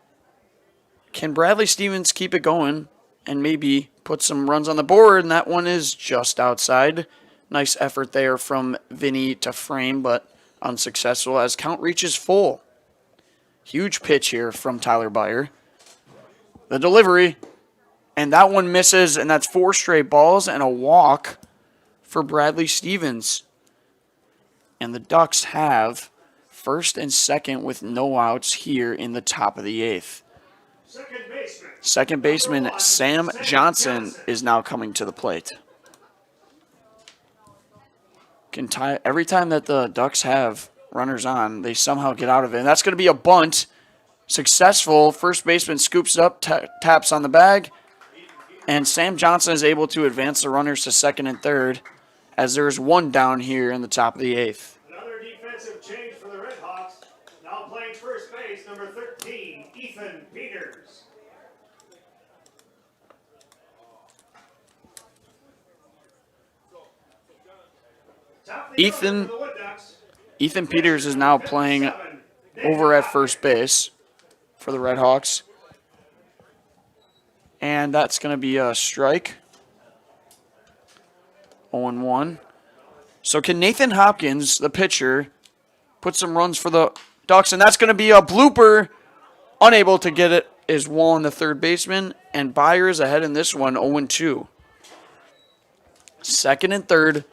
Can Bradley Stevens keep it going and maybe put some runs on the board? And that one is just outside. Nice effort there from Vinny to frame, but unsuccessful as count reaches full. Huge pitch here from Tyler Byer. The delivery, and that one misses, and that's 4 straight balls and a walk for Bradley Stevens. And the Ducks have first and second with no outs here in the top of the 8th. Second baseman Sam Johnson is now coming to the plate. Every time that the Ducks have runners on, they somehow get out of it. And that's going to be a bunt. Successful. First baseman scoops it up, taps on the bag. And Sam Johnson is able to advance the runners to second and third, as there's one down here in the top of the 8th. Another defensive change for the RedHawks. Now playing first base, number 13, Ethan Peters. Ethan Peters is now playing over at first base for the RedHawks. And that's going to be a strike. 0-1. So can Nathan Hopkins, the pitcher, put some runs for the Ducks? And that's going to be a blooper. Unable to get it is Wallen, the third baseman. And Byer is ahead in this one, 0-2. Second and third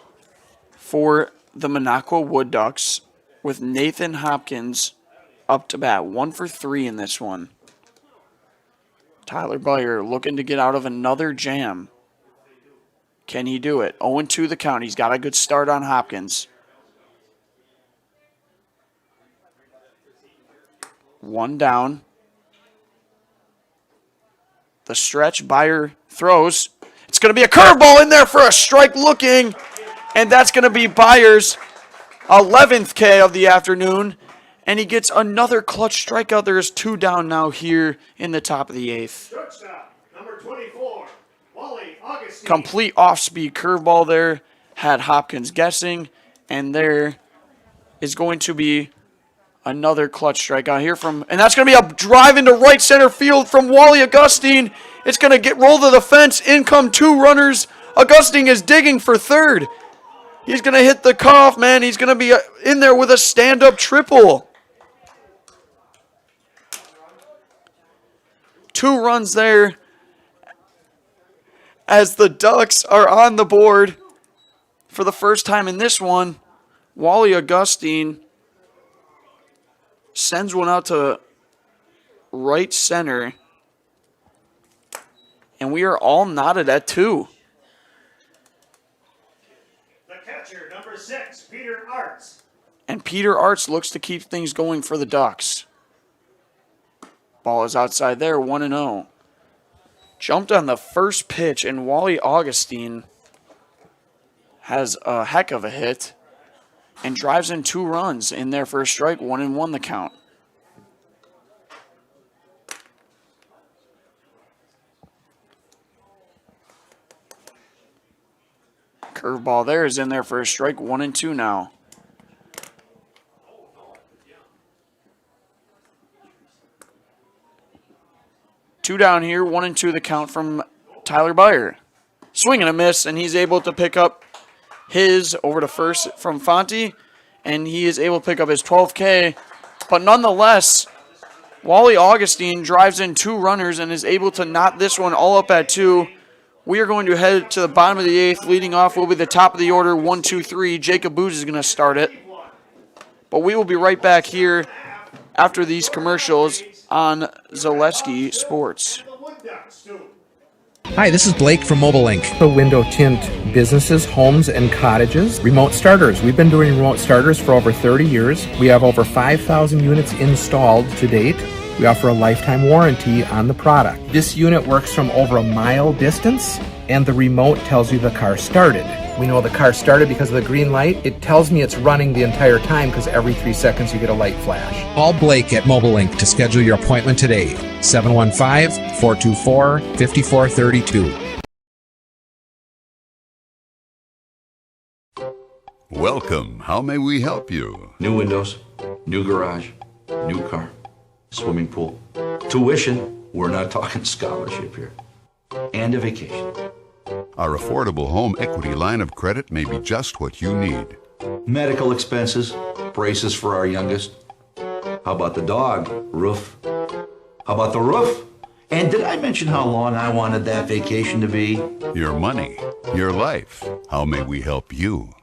for the Minocqua Wood Ducks with Nathan Hopkins up to bat. 1 for 3 in this one. Tyler Byer looking to get out of another jam. Can he do it? 0-2 the count. He's got a good start on Hopkins. 1 down. The stretch, Byer throws. It's going to be a curveball in there for a strike looking. And that's going to be Byer's 11th K of the afternoon. And he gets another clutch strikeout. There's 2 down now here in the top of the 8th. Shortstop, number 24, Wally Augustine. Complete off-speed curveball there. Had Hopkins guessing. And there is going to be another clutch strikeout here from, and that's going to be a drive into right center field from Wally Augustine. It's going to get rolled to the fence. In come 2 runners. Augustine is digging for third. He's going to hit the cuff, man. He's going to be in there with a stand-up triple. 2 runs there as the Ducks are on the board for the first time in this one. Wally Augustine sends one out to right center. And we are all knotted at 2. The catcher, number 6, Peter Arts. And Peter Arts looks to keep things going for the Ducks. Ball is outside there, 1-0. Jumped on the first pitch, and Wally Augustine has a heck of a hit and drives in 2 runs in there for a strike, 1-1 the count. Curveball there is in there for a strike, 1-2 now. Two down here, 1-2 the count from Tyler Byer. Swing and a miss, and he's able to pick up his over to first from Fonte, and he is able to pick up his 12K. But nonetheless, Wally Augustine drives in 2 runners and is able to knot this one all up at 2. We are going to head to the bottom of the 8th. Leading off will be the top of the order, 1-2-3. Jacob Booz is going to start it. But we will be right back here after these commercials on Zaleski Sports. Hi, this is Blake from Mobile Link. The window tint businesses, homes, and cottages. Remote starters. We've been doing remote starters for over 30 years. We have over 5,000 units installed to date. We offer a lifetime warranty on the product. This unit works from over a mile distance, and the remote tells you the car started. We know the car started because of the green light. It tells me it's running the entire time because every 3 seconds you get a light flash. Call Blake at Mobile Link to schedule your appointment today. 715-424-5432. Welcome. How may we help you? New windows, new garage, new car, swimming pool, tuition. We're not talking scholarship here. And a vacation. Our affordable home equity line of credit may be just what you need. Medical expenses, braces for our youngest. How about the dog? Roof. How about the roof? And did I mention how long I wanted that vacation to be? Your money, your life. How may we help you?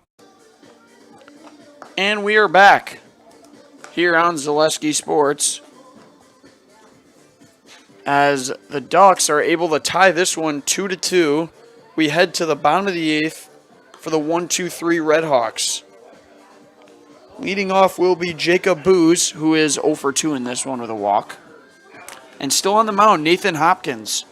And we are back here on Zaleski Sports as the Ducks are able to tie this one 2-2. We head to the bottom of the 8th for the 1-2-3 RedHawks. Leading off will be Jacob Booz, who is 0 for 2 in this one with a walk. And still on the mound, Nathan Hopkins.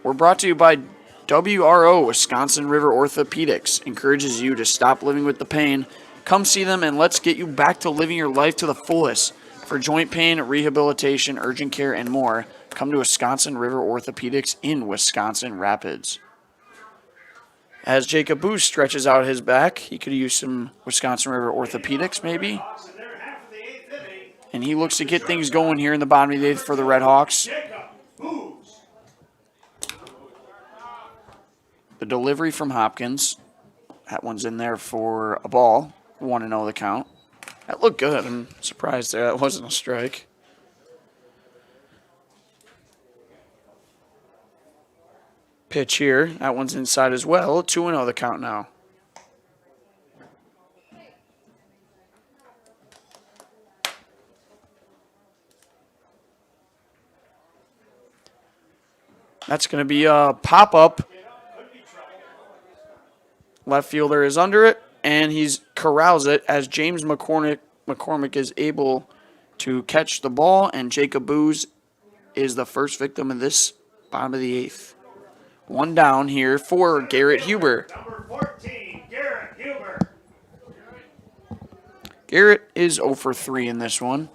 We're brought to you by WRO, Wisconsin River Orthopedics. Encourages you to stop living with the pain. Come see them and let's get you back to living your life to the fullest. For joint pain, rehabilitation, urgent care, and more, come to Wisconsin River Orthopedics in Wisconsin Rapids. As Jacob Booz stretches out his back, he could use some Wisconsin River Orthopedics maybe. And he looks to get things going here in the bottom of the 8th for the RedHawks. The delivery from Hopkins. That one's in there for a ball. 1-0 the count. That looked good. I'm surprised there. That wasn't a strike. Pitch here. That one's inside as well. 2-0 the count now. That's going to be a pop-up. Left fielder is under it, and he's corrals it as James McCormick is able to catch the ball, and Jacob Booz is the first victim of this bottom of the 8th. One down here for Garrett Huber. Number 14, Garrett Huber. Garrett is 0 for 3 in this one.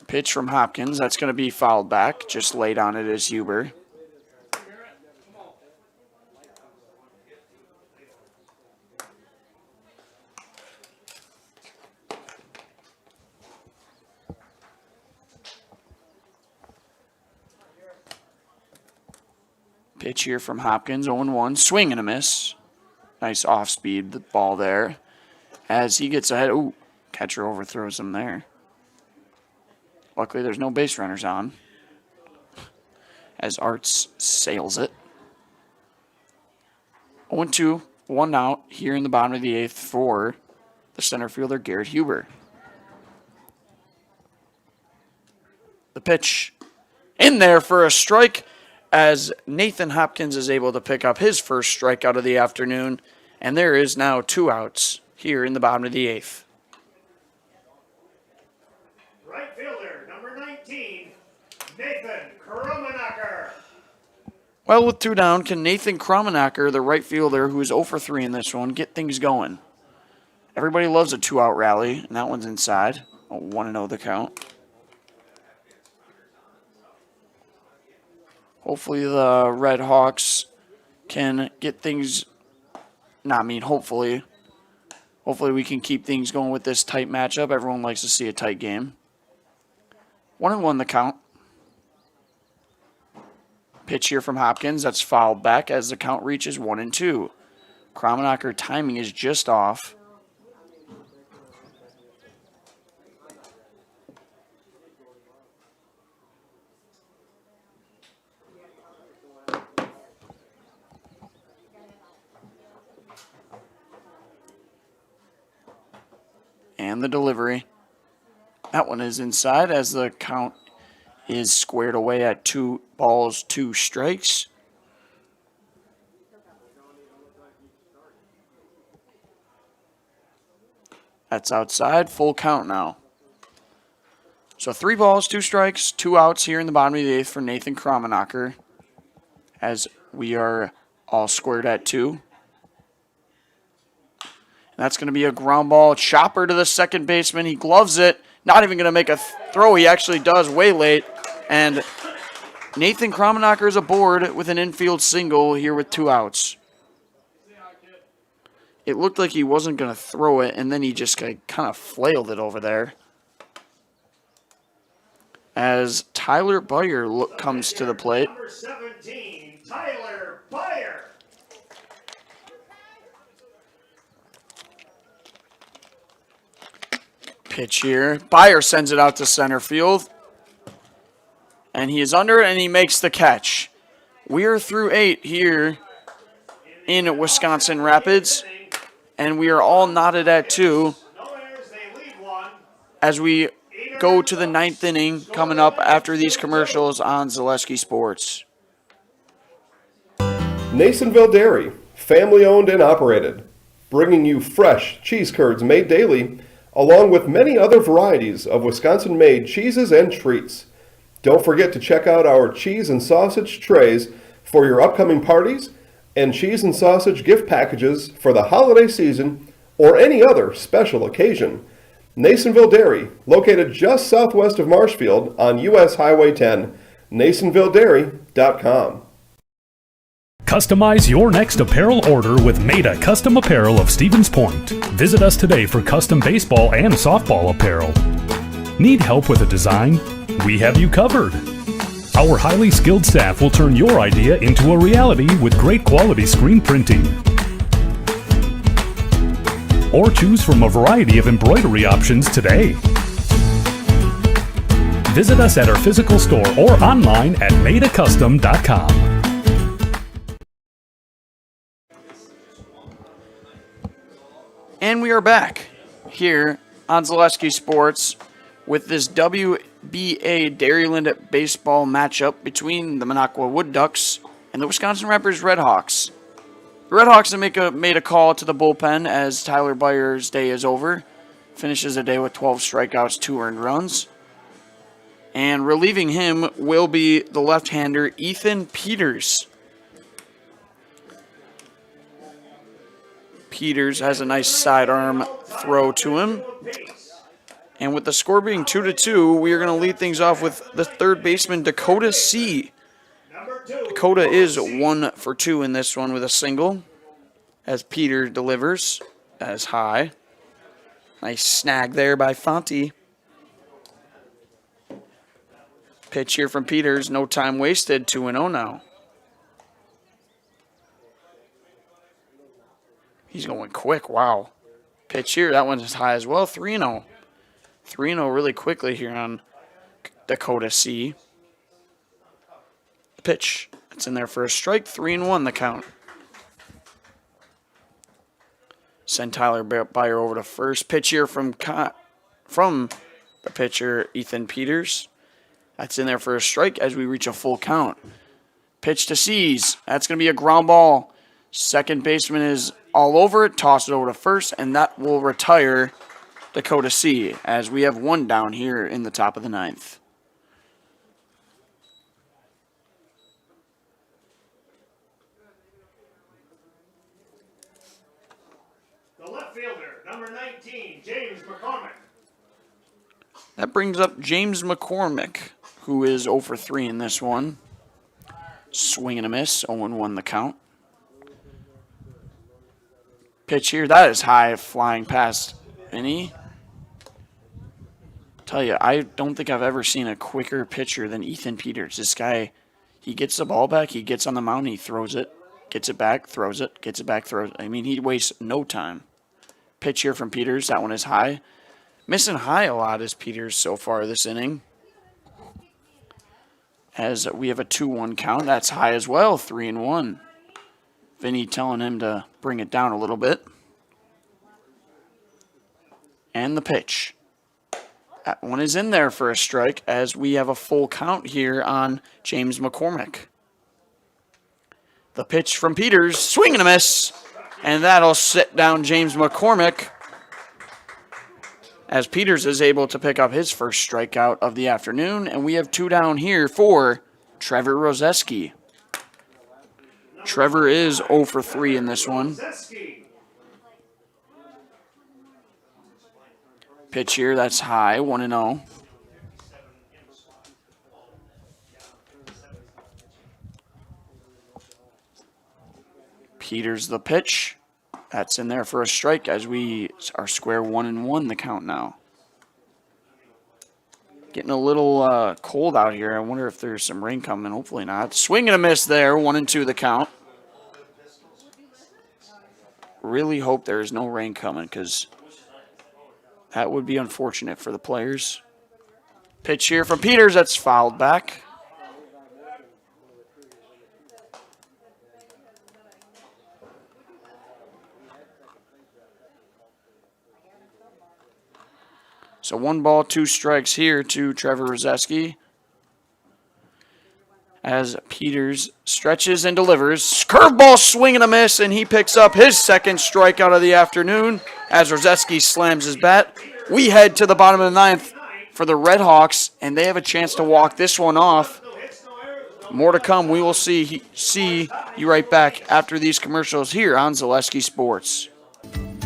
Pitch from Hopkins. That's going to be fouled back. Just laid on it as Huber. Pitch here from Hopkins, 0-1. Swing and a miss. Nice off-speed ball there. As he gets ahead, ooh, catcher overthrows him there. Luckily, there's no base runners on. As Arts sails it. 0-2, 1 out here in the bottom of the 8th for the center fielder, Garrett Huber. The pitch in there for a strike as Nathan Hopkins is able to pick up his first strikeout of the afternoon. And there is now 2 outs here in the bottom of the 8th. Right fielder, number 19, Nathan Krummenacher. Well, with 2 down, can Nathan Krummenacher, the right fielder, who is 0 for 3 in this one, get things going? Everybody loves a 2-out rally, and that one's inside. 1-0 the count. Hopefully the RedHawks can get things, hopefully we can keep things going with this tight matchup. Everyone likes to see a tight game. 1-1 the count. Pitch here from Hopkins. That's fouled back as the count reaches 1-2. Krummenacher timing is just off. And the delivery. That one is inside as the count is squared away at 2 balls, 2 strikes. That's outside. Full count now. So 3 balls, 2 strikes, 2 outs here in the bottom of the 8th for Nathan Krummenacher as we are all squared at 2. That's going to be a ground ball chopper to the second baseman. He gloves it. Not even going to make a throw. He actually does way late. And Nathan Krummenacher is aboard with an infield single here with 2 outs. It looked like he wasn't going to throw it, and then he just kind of flailed it over there. As Tyler Beyer comes to the plate. Number 17, Tyler Beyer. Pitch here. Beyer sends it out to center field. And he is under it, and he makes the catch. We are through 8 here in Wisconsin Rapids. And we are all knotted at 2 as we go to the 9th inning coming up after these commercials on Zaleski Sports. Nasonville Dairy, family owned and operated, bringing you fresh cheese curds made daily, along with many other varieties of Wisconsin-made cheeses and treats. Don't forget to check out our cheese and sausage trays for your upcoming parties and cheese and sausage gift packages for the holiday season or any other special occasion. Nasonville Dairy, located just southwest of Marshfield on US Highway 10, NasonvilleDairy.com. Customize your next apparel order with Maida Custom Apparel of Stevens Point. Visit us today for custom baseball and softball apparel. Need help with a design? We have you covered. Our highly skilled staff will turn your idea into a reality with great quality screen printing. Or choose from a variety of embroidery options today. Visit us at our physical store or online at maidacustom.com. And we are back here on Zaleski Sports with this WBA Dairyland baseball matchup between the Minocqua Wood Ducks and the Wisconsin Rapids RedHawks. The RedHawks have made a call to the bullpen as Tyler Beyer's day is over. Finishes the day with 12 strikeouts, 2 earned runs. And relieving him will be the left-hander Ethan Peters. Peters has a nice sidearm throw to him. And with the score being 2-2, we are going to lead things off with the third baseman, Dakota C. Dakota is 1 for 2 in this one with a single, as Peter delivers. That is high. Nice snag there by Fonte. Pitch here from Peters, no time wasted, 2-0 now. He's going quick. Wow. Pitch here. That one's high as well. 3-0. 3-0 really quickly here on Dakota C. Pitch. It's in there for a strike. 3-1 the count. Send Tyler Byer over to first. Pitch here from the pitcher, Ethan Peters. That's in there for a strike as we reach a full count. Pitch to C's. That's going to be a ground ball. Second baseman is all over it. Toss it over to first, and that will retire Dakota C as we have one down here in the top of the ninth. The left fielder, number 19, James McCormick. That brings up James McCormick, who is 0 for 3 in this one. Swing and a miss, 0-1 the count. Pitch here, that is high, flying past Vinny. Tell you, I don't think I've ever seen a quicker pitcher than Ethan Peters. This guy, he gets the ball back, he gets on the mound, he throws it, gets it back, throws it, gets it back, throws it. I mean, he wastes no time. Pitch here from Peters, that one is high. Missing high a lot is Peters so far this inning. As we have a 2-1 count, that's high as well, 3-1. Vinny telling him to bring it down a little bit. And the pitch. That one is in there for a strike as we have a full count here on James McCormick. The pitch from Peters, swing and a miss. And that'll sit down James McCormick as Peters is able to pick up his first strikeout of the afternoon. And we have two down here for Trevor Rozeski. Trevor is 0 for 3 in this one. Pitch here, that's high, 1-0. Peters the pitch. That's in there for a strike as we are square 1-1 the count now. Getting a little cold out here. I wonder if there's some rain coming. Hopefully not. Swing and a miss there. 1-2 the count. Really hope there is no rain coming because that would be unfortunate for the players. Pitch here from Peters. That's fouled back. So 1 ball, 2 strikes here to Trevor Rozeski. As Peters stretches and delivers. Curveball, swing and a miss, and he picks up his second strikeout of the afternoon as Rozeski slams his bat. We head to the bottom of the ninth for the RedHawks, and they have a chance to walk this one off. More to come. We will see you right back after these commercials here on Zaleski Sports.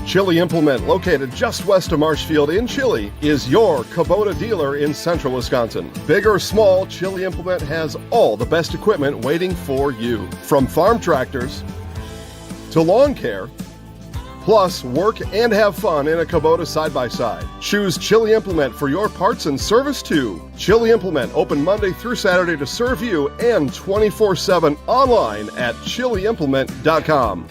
Chili Implement, located just west of Marshfield in Chili, is your Kubota dealer in central Wisconsin. Big or small, Chili Implement has all the best equipment waiting for you. From farm tractors to lawn care, plus work and have fun in a Kubota side-by-side. Choose Chili Implement for your parts and service too. Chili Implement, open Monday through Saturday to serve you and 24/7 online at chiliimplement.com.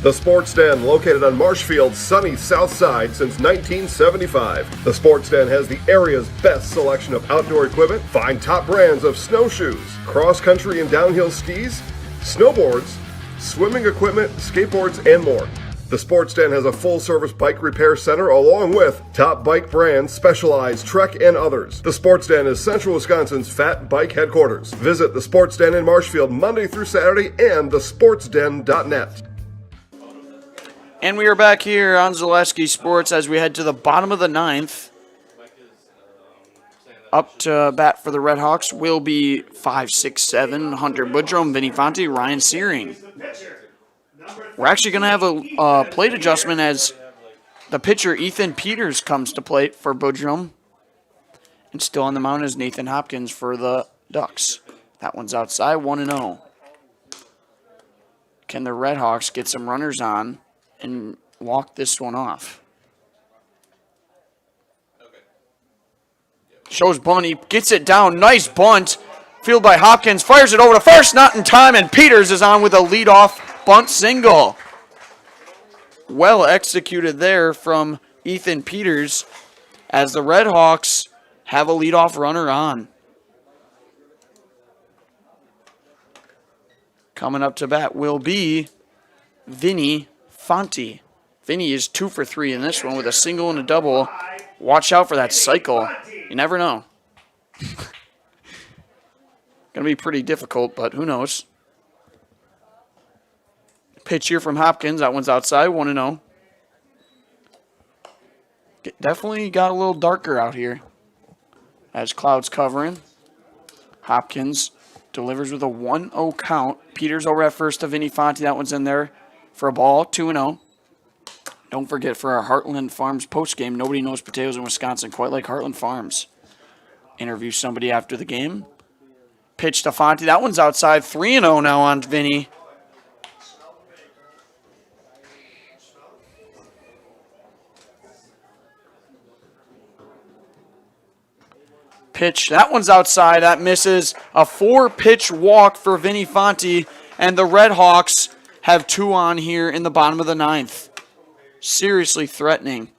The Sports Den, located on Marshfield's sunny south side since 1975. The Sports Den has the area's best selection of outdoor equipment. Find top brands of snowshoes, cross-country and downhill skis, snowboards, swimming equipment, skateboards, and more. The Sports Den has a full-service bike repair center along with top bike brands, Specialized, Trek, and others. The Sports Den is Central Wisconsin's fat bike headquarters. Visit the Sports Den in Marshfield Monday through Saturday and thesportsden.net. And we are back here on Zaleski Sports as we head to the bottom of the ninth. Up to bat for the RedHawks will be 5, 6, 7, Hunter Boudreau, Vinny Fonte, Ryan Searing. We're actually going to have a plate adjustment as the pitcher Ethan Peters comes to plate for Boudreau. And still on the mound is Nathan Hopkins for the Ducks. That one's outside, 1-0. Can the RedHawks get some runners on and walk this one off? Shows bunt. He gets it down. Nice bunt Fielded by Hopkins, fires it over to first, not in time, and Peters is on with a leadoff bunt single. Well executed there from Ethan Peters as the RedHawks have a leadoff runner on. Coming up to bat will be Vinny Fonte. Vinny is 2 for 3 in this one with a single and a double. Watch out for that cycle. You never know. Going to be pretty difficult, but who knows. Pitch here from Hopkins. That one's outside, 1-0. Definitely got a little darker out here as clouds covering. Hopkins delivers with a 1-0 count. Peters over at first to Vinny Fonte. That one's in there for a ball, 2-0. Don't forget, for our Heartland Farms postgame, nobody knows potatoes in Wisconsin quite like Heartland Farms. Interview somebody after the game. Pitch to Fonte. That one's outside. 3-0 now on Vinny. Pitch. That one's outside. That misses. A 4-pitch walk for Vinny Fonte. And the RedHawks have 2 on here in the bottom of the 9th. Seriously threatening.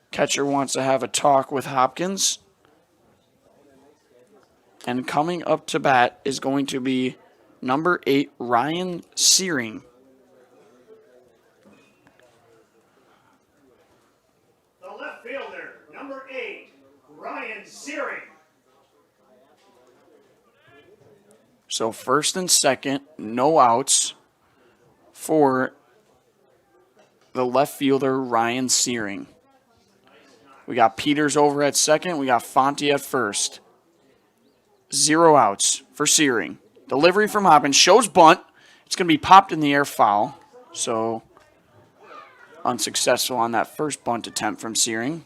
Catcher wants to have a talk with Hopkins. And coming up to bat is going to be number 8, Ryan Searing. The left fielder, number 8, Ryan Searing. So first and second, no outs for the left fielder, Ryan Searing. We got Peters over at second. We got Fonte at first. 0 outs for Searing. Delivery from Hopkins. Shows bunt. It's going to be popped in the air, foul. So unsuccessful on that first bunt attempt from Searing.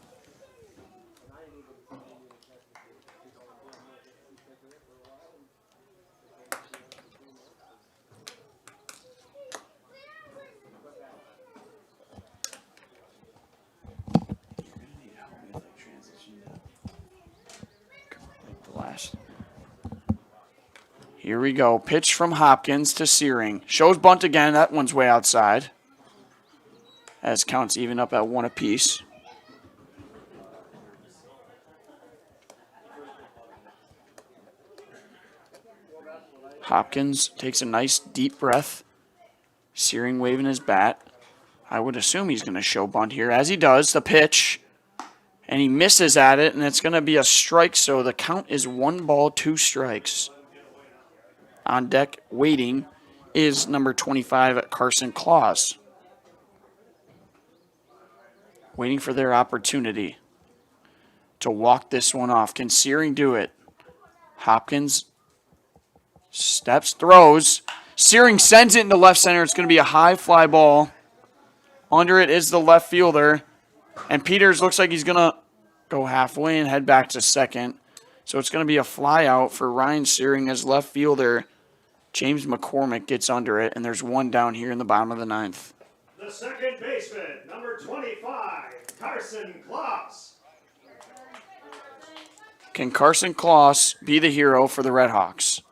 Here we go. Pitch from Hopkins to Searing. Shows bunt again. That one's way outside. As counts even up at 1 apiece. Hopkins takes a nice deep breath. Searing waving his bat. I would assume he's going to show bunt here. As he does, the pitch. And he misses at it, and it's going to be a strike. So the count is 1 ball, 2 strikes. On deck, waiting, is number 25, Carson Claus. Waiting for their opportunity to walk this one off. Can Searing do it? Hopkins steps, throws. Searing sends it into left center. It's going to be a high fly ball. Under it is the left fielder. And Peters looks like he's going to go halfway and head back to second. So it's going to be a fly out for Ryan Searing as left fielder. James McCormick gets under it, and there's 1 down here in the bottom of the 9th. The second baseman, number 25, Carson Claus. Can Carson Claus be the hero for the RedHawks?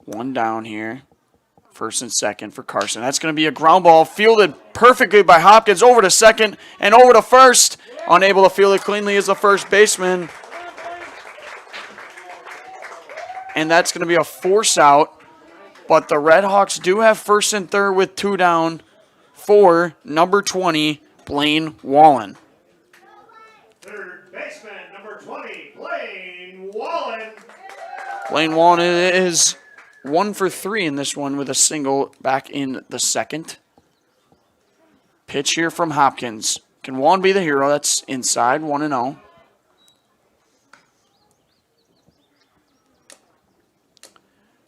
One down here. First and second for Carson. That's going to be a ground ball fielded perfectly by Hopkins. Over to second and over to first. Unable to field it cleanly is the first baseman. And that's going to be a force out. But the RedHawks do have first and third with 2 down for number 20, Blaine Wallen. Third baseman, number 20, Blaine Wallen. Blaine Wallen is 1 for 3 in this one with a single back in the second. Pitch here from Hopkins. Can Wallen be the hero? That's inside, 1-0.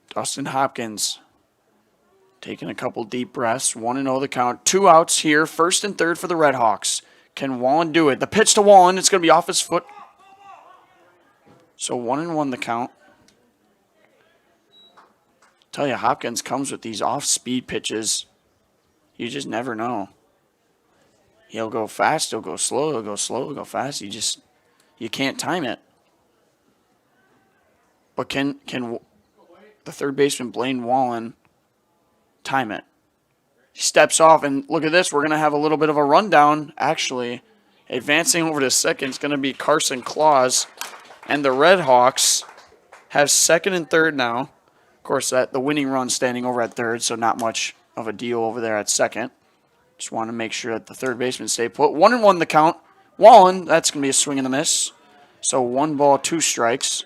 Dustin Hopkins taking a couple deep breaths. 1-0 the count. 2 outs here. First and third for the RedHawks. Can Wallen do it? The pitch to Wallen. It's going to be off his foot. So 1-1 the count. Tell you, Hopkins comes with these off-speed pitches. You just never know. He'll go fast, he'll go slow, he'll go slow, he'll go fast. You can't time it. But can the third baseman, Blaine Wallen, time it? He steps off, and look at this. We're going to have a little bit of a rundown, actually. Advancing over to second is going to be Carson Claus. And the RedHawks have second and third now. Of course, the winning run standing over at third, so not much of a deal over there at second. Just want to make sure that the third baseman stay put. 1-1 the count. Wallen, that's going to be a swing and a miss. So 1 ball, 2 strikes.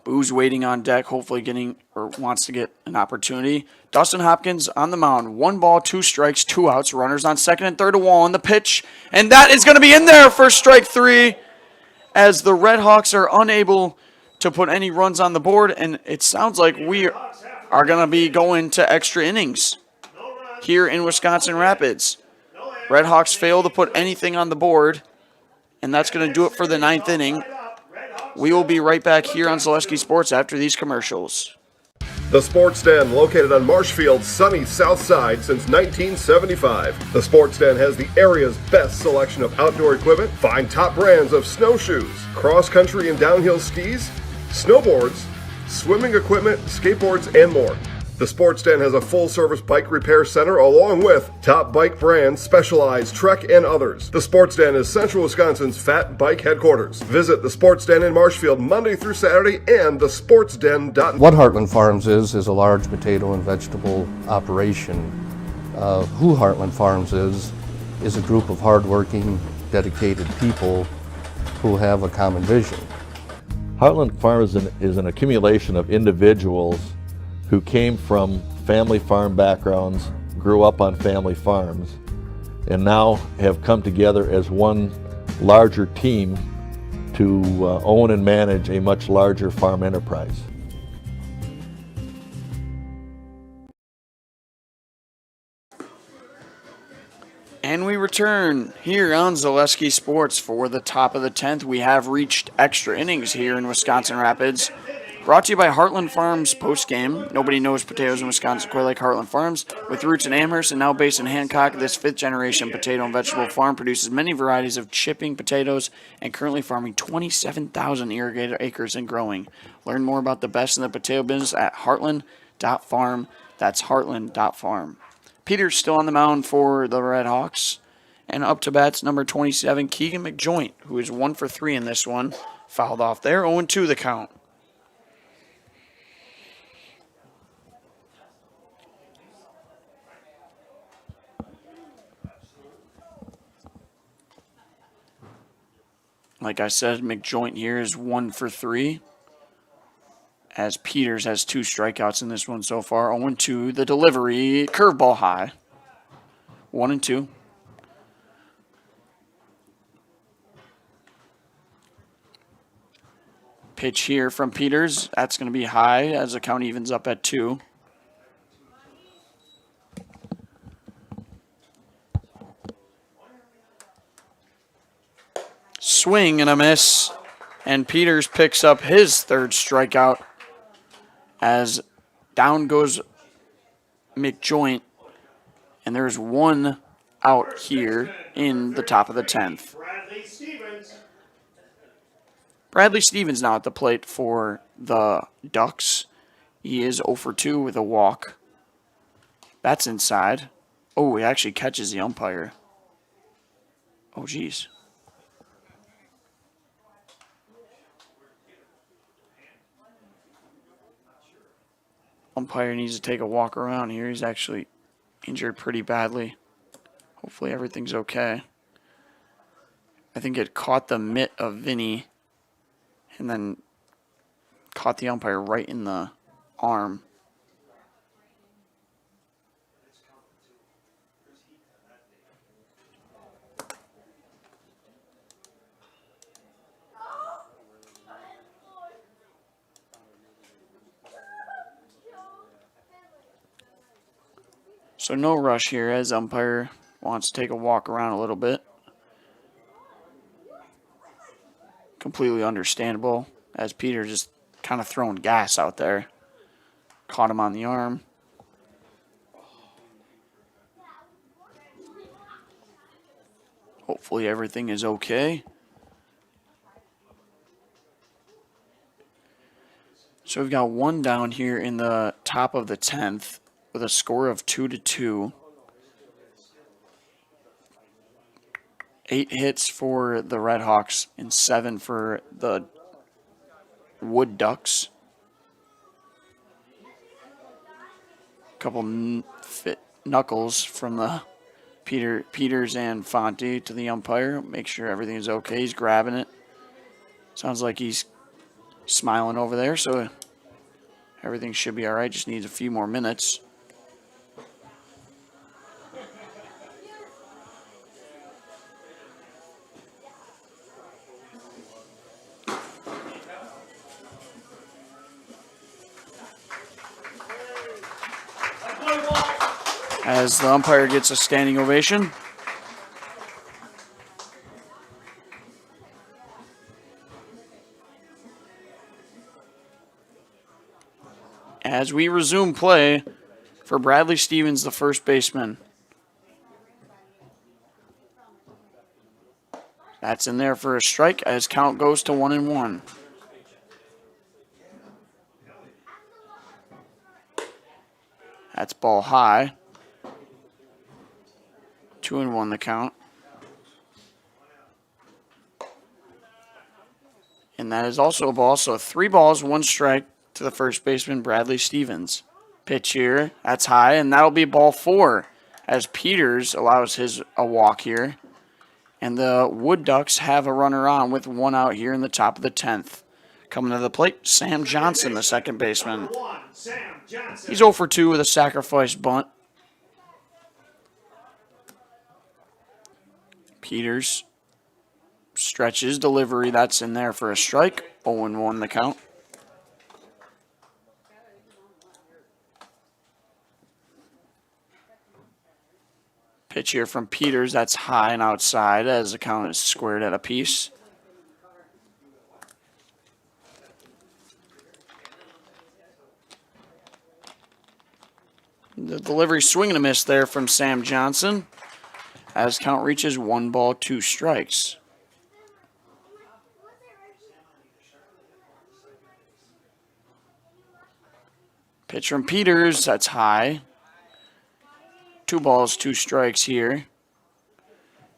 Boo's waiting on deck, hopefully wants to get an opportunity. Dustin Hopkins on the mound. 1 ball, 2 strikes, 2 outs. Runners on second and third to Wallen. The pitch, and that is going to be in there for strike 3 as the RedHawks are unable to put any runs on the board, and it sounds like we are going to be going to extra innings here in Wisconsin Rapids. RedHawks fail to put anything on the board, and that's going to do it for the 9th inning. We will be right back here on Zaleski Sports after these commercials. The Sports Den, located on Marshfield's sunny south side since 1975. The Sports Den has the area's best selection of outdoor equipment. Find top brands of snowshoes, cross-country and downhill skis, snowboards, swimming equipment, skateboards, and more. The Sports Den has a full-service bike repair center along with top bike brands, Specialized, Trek, and others. The Sports Den is Central Wisconsin's fat bike headquarters. Visit the Sports Den in Marshfield Monday through Saturday and thesportsden.net. What Heartland Farms is a large potato and vegetable operation. Who Heartland Farms is a group of hardworking, dedicated people who have a common vision. Heartland Farms is an accumulation of individuals who came from family farm backgrounds, grew up on family farms, and now have come together as one larger team to own and manage a much larger farm enterprise. And we return here on Zaleski Sports for the top of the 10th. We have reached extra innings here in Wisconsin Rapids. Brought to you by Heartland Farms postgame. Nobody knows potatoes in Wisconsin quite like Heartland Farms. With roots in Amherst and now based in Hancock, this 5th-generation potato and vegetable farm produces many varieties of chipping potatoes and currently farming 27,000 irrigated acres and growing. Learn more about the best in the potato business at heartland.farm. That's heartland.farm. Peter's still on the mound for the RedHawks. And up to bats number 27, Keegan McJoint, who is 1 for 3 in this one. Fouled off there, 0-2 the count. Like I said, McJoint here is 1 for 3. As Peters has 2 strikeouts in this one so far. 0-2. The delivery, curveball high. 1-2. Pitch here from Peters. That's going to be high as the count evens up at 2. Swing and a miss, and Peters picks up his 3rd strikeout as down goes McJoint, and there's 1 out here in the top of the 10th. Bradley Stevens now at the plate for the Ducks. He is 0 for 2 with a walk. That's inside. Oh, he actually catches the umpire. Oh, geez. Umpire needs to take a walk around here. He's actually injured pretty badly. Hopefully everything's okay. I think it caught the mitt of Vinny and then caught the umpire right in the arm. So no rush here as umpire wants to take a walk around a little bit. Completely understandable as Peter just kind of throwing gas out there. Caught him on the arm. Hopefully everything is okay. So we've got one down here in the top of the 10th with a score of 2-2. 8 hits for the RedHawks and 7 for the Wood Ducks. A couple knuckles from the Peters and Fonte to the umpire. Make sure everything is okay. He's grabbing it. Sounds like he's smiling over there, so everything should be all right. Just needs a few more minutes. As the umpire gets a standing ovation. As we resume play for Bradley Stevens, the first baseman. That's in there for a strike as count goes to 1-1. That's ball high. 2-1 the count. And that is also a ball, so 3 balls, 1 strike to the first baseman, Bradley Stevens. Pitch here, that's high, and that'll be ball 4 as Peters allows a walk here. And the Wood Ducks have a runner on with 1 out here in the top of the 10th. Coming to the plate, Sam Johnson, the second baseman. He's 0 for 2 with a sacrifice bunt. Peters stretches delivery. That's in there for a strike. 0-1 the count. Pitch here from Peters. That's high and outside as the count is squared at a piece. The delivery swing and a miss there from Sam Johnson as count reaches 1 ball, 2 strikes. Pitch from Peters, that's high. 2 balls, 2 strikes here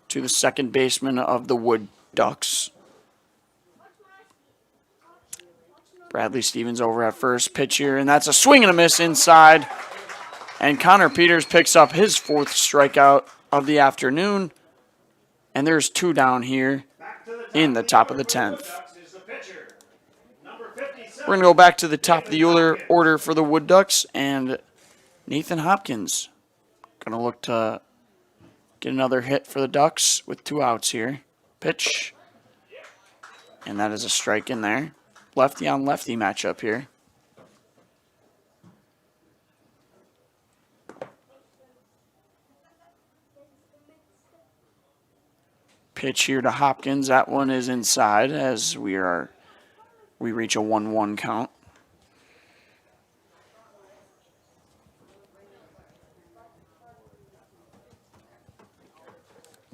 to the second baseman of the Wood Ducks. Bradley Stevens over at first. Pitch here, and that's a swing and a miss inside. And Connor Peters picks up his 4th strikeout of the afternoon. And there's 2 down here in the top of the 10th. We're going to go back to the top of the order for the Wood Ducks. And Nathan Hopkins going to look to get another hit for the Ducks with 2 outs here. Pitch. And that is a strike in there. Lefty on lefty matchup here. Pitch here to Hopkins. That one is inside as we reach a 1-1 count.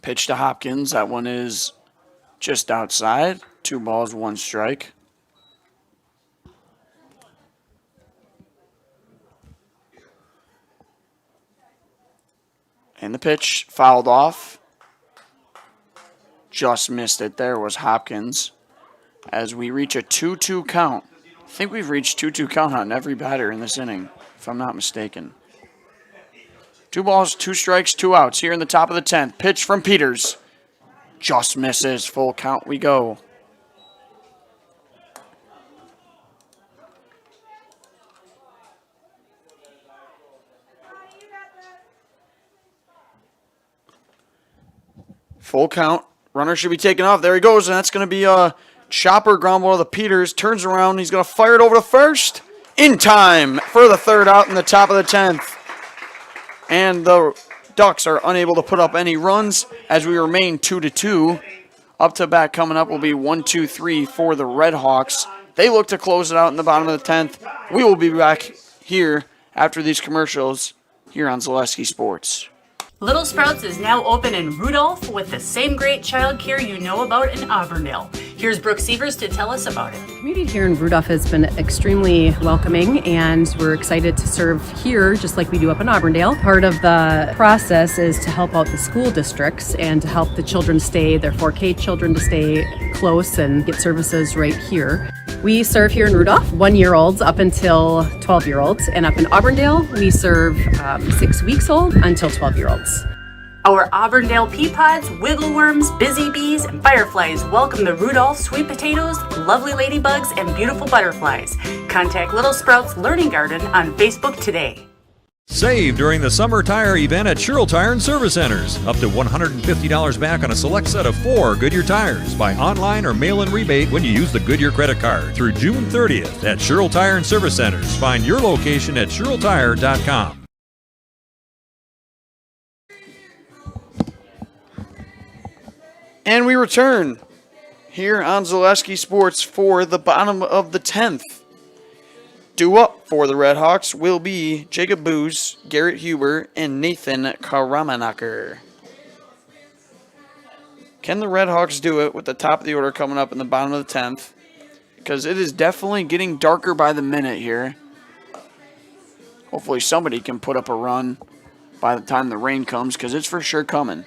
Pitch to Hopkins. That one is just outside. 2 balls, 1 strike. And the pitch fouled off. Just missed it. There was Hopkins. As we reach a 2-2 count. I think we've reached 2-2 count on every batter in this inning, if I'm not mistaken. 2 balls, 2 strikes, 2 outs here in the top of the 10th. Pitch from Peters. Just misses. Full count we go. Full count. Runner should be taken off. There he goes, and that's going to be a chopper ground ball to Peters. Turns around. He's going to fire it over to first. In time for the 3rd out in the top of the 10th. And the Ducks are unable to put up any runs as we remain 2-2. Up to bat coming up will be 1-2-3 for the RedHawks. They look to close it out in the bottom of the 10th. We will be back here after these commercials here on Zaleski Sports. Little Sprouts is now open in Rudolph with the same great childcare you know about in Auburndale. Here's Brooke Sievers to tell us about it. The community here in Rudolph has been extremely welcoming, and we're excited to serve here just like we do up in Auburndale. Part of the process is to help out the school districts and to help the children stay, their 4K children to stay close and get services right here. We serve here in Rudolph 1-year-olds up until 12-year-olds, and up in Auburndale we serve 6 weeks old until 12-year-olds. Our Auburndale pea pods, wiggle worms, busy bees, and fireflies welcome the Rudolph sweet potatoes, lovely ladybugs, and beautiful butterflies. Contact Little Sprouts Learning Garden on Facebook today. Save during the summer tire event at Sherrill Tire and Service Centers. Up to $150 back on a select set of 4 Goodyear tires. Buy online or mail-in rebate when you use the Goodyear credit card through June 30th at Sherrill Tire and Service Centers. Find your location at SherrillTire.com. And we return here on Zaleski Sports for the bottom of the 10th. Due up for the RedHawks will be Jacob Booz, Garrett Huber, and Nathan Karamanacher. Can the RedHawks do it with the top of the order coming up in the bottom of the 10th? Because it is definitely getting darker by the minute here. Hopefully somebody can put up a run by the time the rain comes, because it's for sure coming.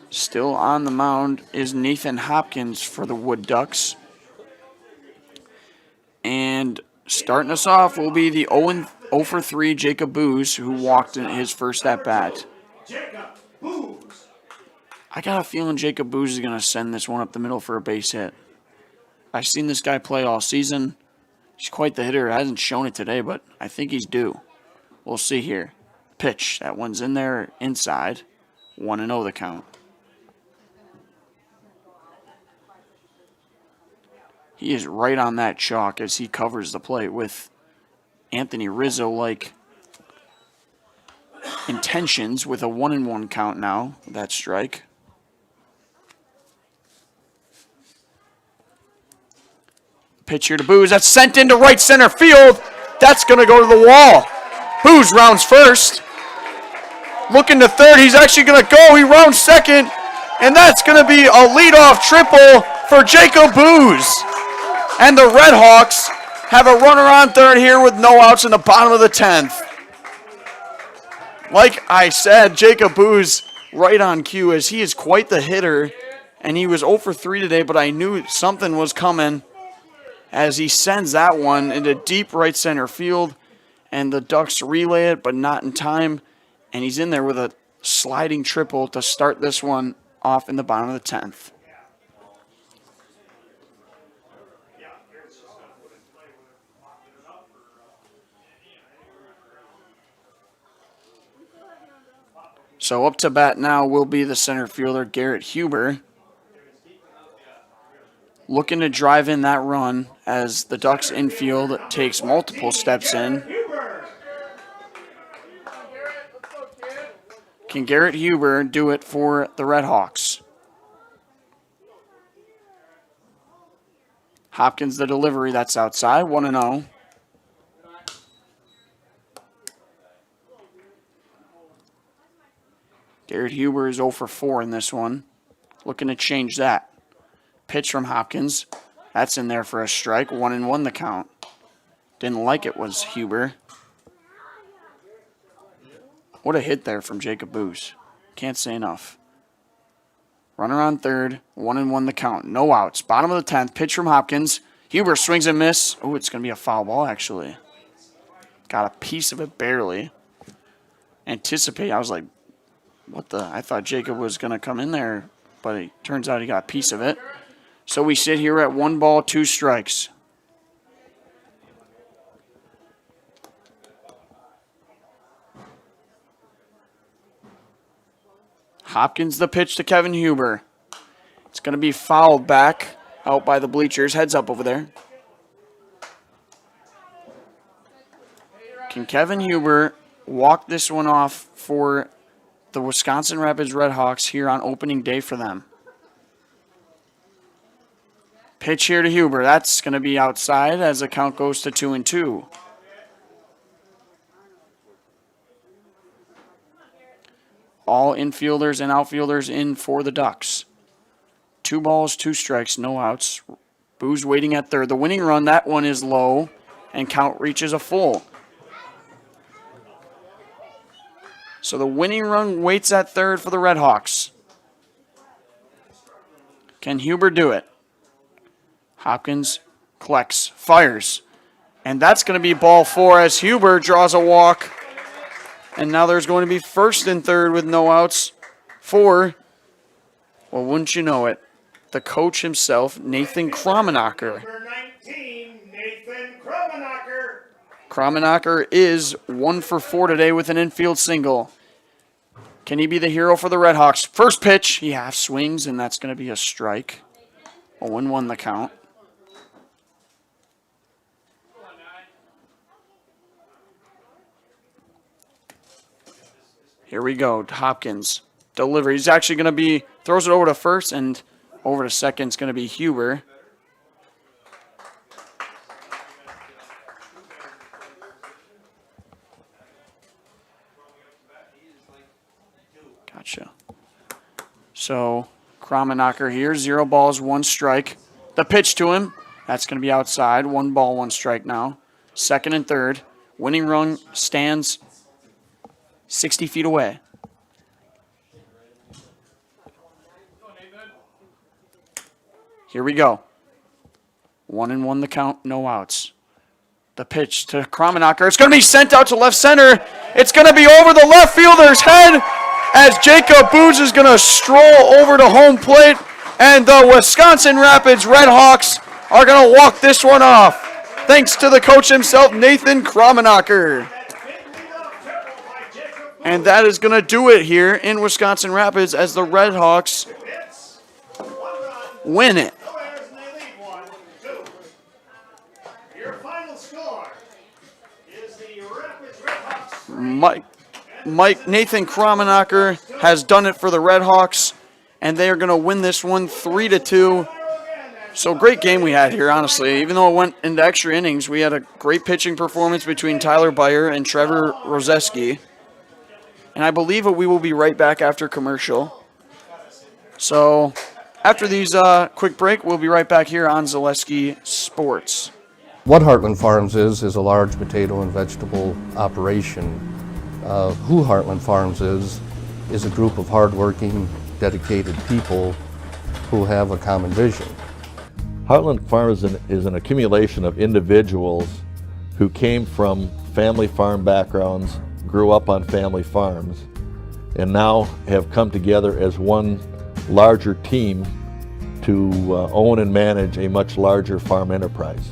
Still on the mound is Nathan Hopkins for the Wood Ducks. And starting us off will be the 0 for 3 Jacob Booz, who walked in his first at-bat. I got a feeling Jacob Booz is going to send this one up the middle for a base hit. I've seen this guy play all season. He's quite the hitter. Hasn't shown it today, but I think he's due. We'll see here. Pitch. That one's in there inside. 1-0 the count. He is right on that chalk as he covers the plate with Anthony Rizzo-like intentions with a 1-1 count now. That strike. Pitch here to Booz. That's sent into right center field. That's going to go to the wall. Booz rounds first. Looking to third. He's actually going to go. He rounds second. And that's going to be a leadoff triple for Jacob Booz. And the RedHawks have a runner on third here with no outs in the bottom of the 10th. Like I said, Jacob Booz right on cue, as he is quite the hitter. And he was 0 for 3 today, but I knew something was coming as he sends that one into deep right center field. And the Ducks relay it, but not in time. And he's in there with a sliding triple to start this one off in the bottom of the 10th. So up to bat now will be the center fielder, Garrett Huber. Looking to drive in that run as the Ducks infield takes multiple steps in. Can Garrett Huber do it for the RedHawks? Hopkins the delivery, that's outside, 1-0. Garrett Huber is 0 for 4 in this one. Looking to change that. Pitch from Hopkins. That's in there for a strike. 1-1 the count. Didn't like it was Huber. What a hit there from Jacob Booz. Can't say enough. Runner on third. 1-1 the count. No outs. Bottom of the 10th. Pitch from Hopkins. Huber swings and miss. Oh, it's going to be a foul ball actually. Got a piece of it barely. Anticipate. I was like, what the? I thought Jacob was going to come in there, but it turns out he got a piece of it. So we sit here at 1 ball, 2 strikes. Hopkins the pitch to Kevin Huber. It's going to be fouled back out by the bleachers. Heads up over there. Can Kevin Huber walk this one off for the Wisconsin Rapids RedHawks here on opening day for them? Pitch here to Huber. That's going to be outside as the count goes to 2-2. All infielders and outfielders in for the Ducks. 2 balls, 2 strikes, no outs. Boo's waiting at third. The winning run, that one is low, and count reaches a full. So the winning run waits at third for the RedHawks. Can Huber do it? Hopkins collects, fires. And that's going to be ball 4 as Huber draws a walk. And now there's going to be first and third with no outs for, well, wouldn't you know it, the coach himself, Nathan Kramenacher. Number 19, Nathan Kramenacher. Kramenacher is 1 for 4 today with an infield single. Can he be the hero for the RedHawks? First pitch, he half swings, and that's going to be a strike. 0-1 the count. Here we go. Hopkins delivery. He's actually going to be, throws it over to first, and over to second is going to be Huber. Gotcha. So Kramenacher here, 0 balls, 1 strike. The pitch to him, that's going to be outside. 1 ball, 1 strike now. Second and third. Winning run stands 60 feet away. Here we go. 1-1 the count, no outs. The pitch to Kramenacher. It's going to be sent out to left center. It's going to be over the left fielder's head as Jacob Booz is going to stroll over to home plate. And the Wisconsin Rapids RedHawks are going to walk this one off. Thanks to the coach himself, Nathan Kramenacher. And that is going to do it here in Wisconsin Rapids as the RedHawks win it. Nathan Kramenacher has done it for the RedHawks, and they are going to win this one 3-2. So great game we had here, honestly. Even though it went into extra innings, we had a great pitching performance between Tyler Beyer and Trevor Rozeski. And I believe that we will be right back after commercial. So after these quick break, we'll be right back here on Zaleski Sports. What Heartland Farms is a large potato and vegetable operation. Who Heartland Farms is a group of hardworking, dedicated people who have a common vision. Heartland Farms is an accumulation of individuals who came from family farm backgrounds, grew up on family farms, and now have come together as one larger team to own and manage a much larger farm enterprise.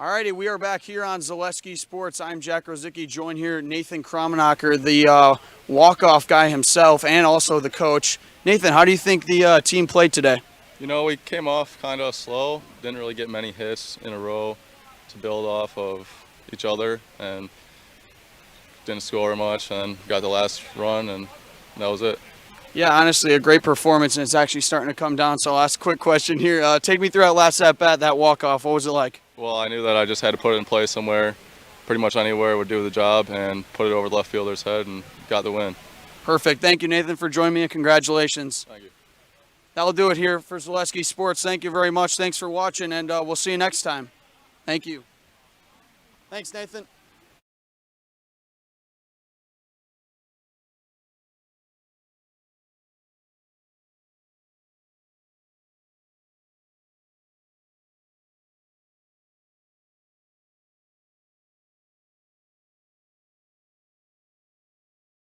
Alrighty, we are back here on Zaleski Sports. I'm Jack Rosicki, joined here Nathan Kromenacher, the walk-off guy himself, and also the coach. Nathan, how do you think the team played today? You know, we came off kind of slow, didn't really get many hits in a row to build off of each other, and didn't score much, and got the last run, and that was it. Yeah, honestly, a great performance, and it's actually starting to come down. So I'll ask a quick question here. Take me through that last at-bat, that walk-off. What was it like? Well, I knew that I just had to put it in play somewhere, pretty much anywhere would do the job, and put it over the left fielder's head and got the win. Perfect. Thank you, Nathan, for joining me, and congratulations. Thank you. That'll do it here for Zaleski Sports. Thank you very much. Thanks for watching, and we'll see you next time. Thank you. Thanks, Nathan.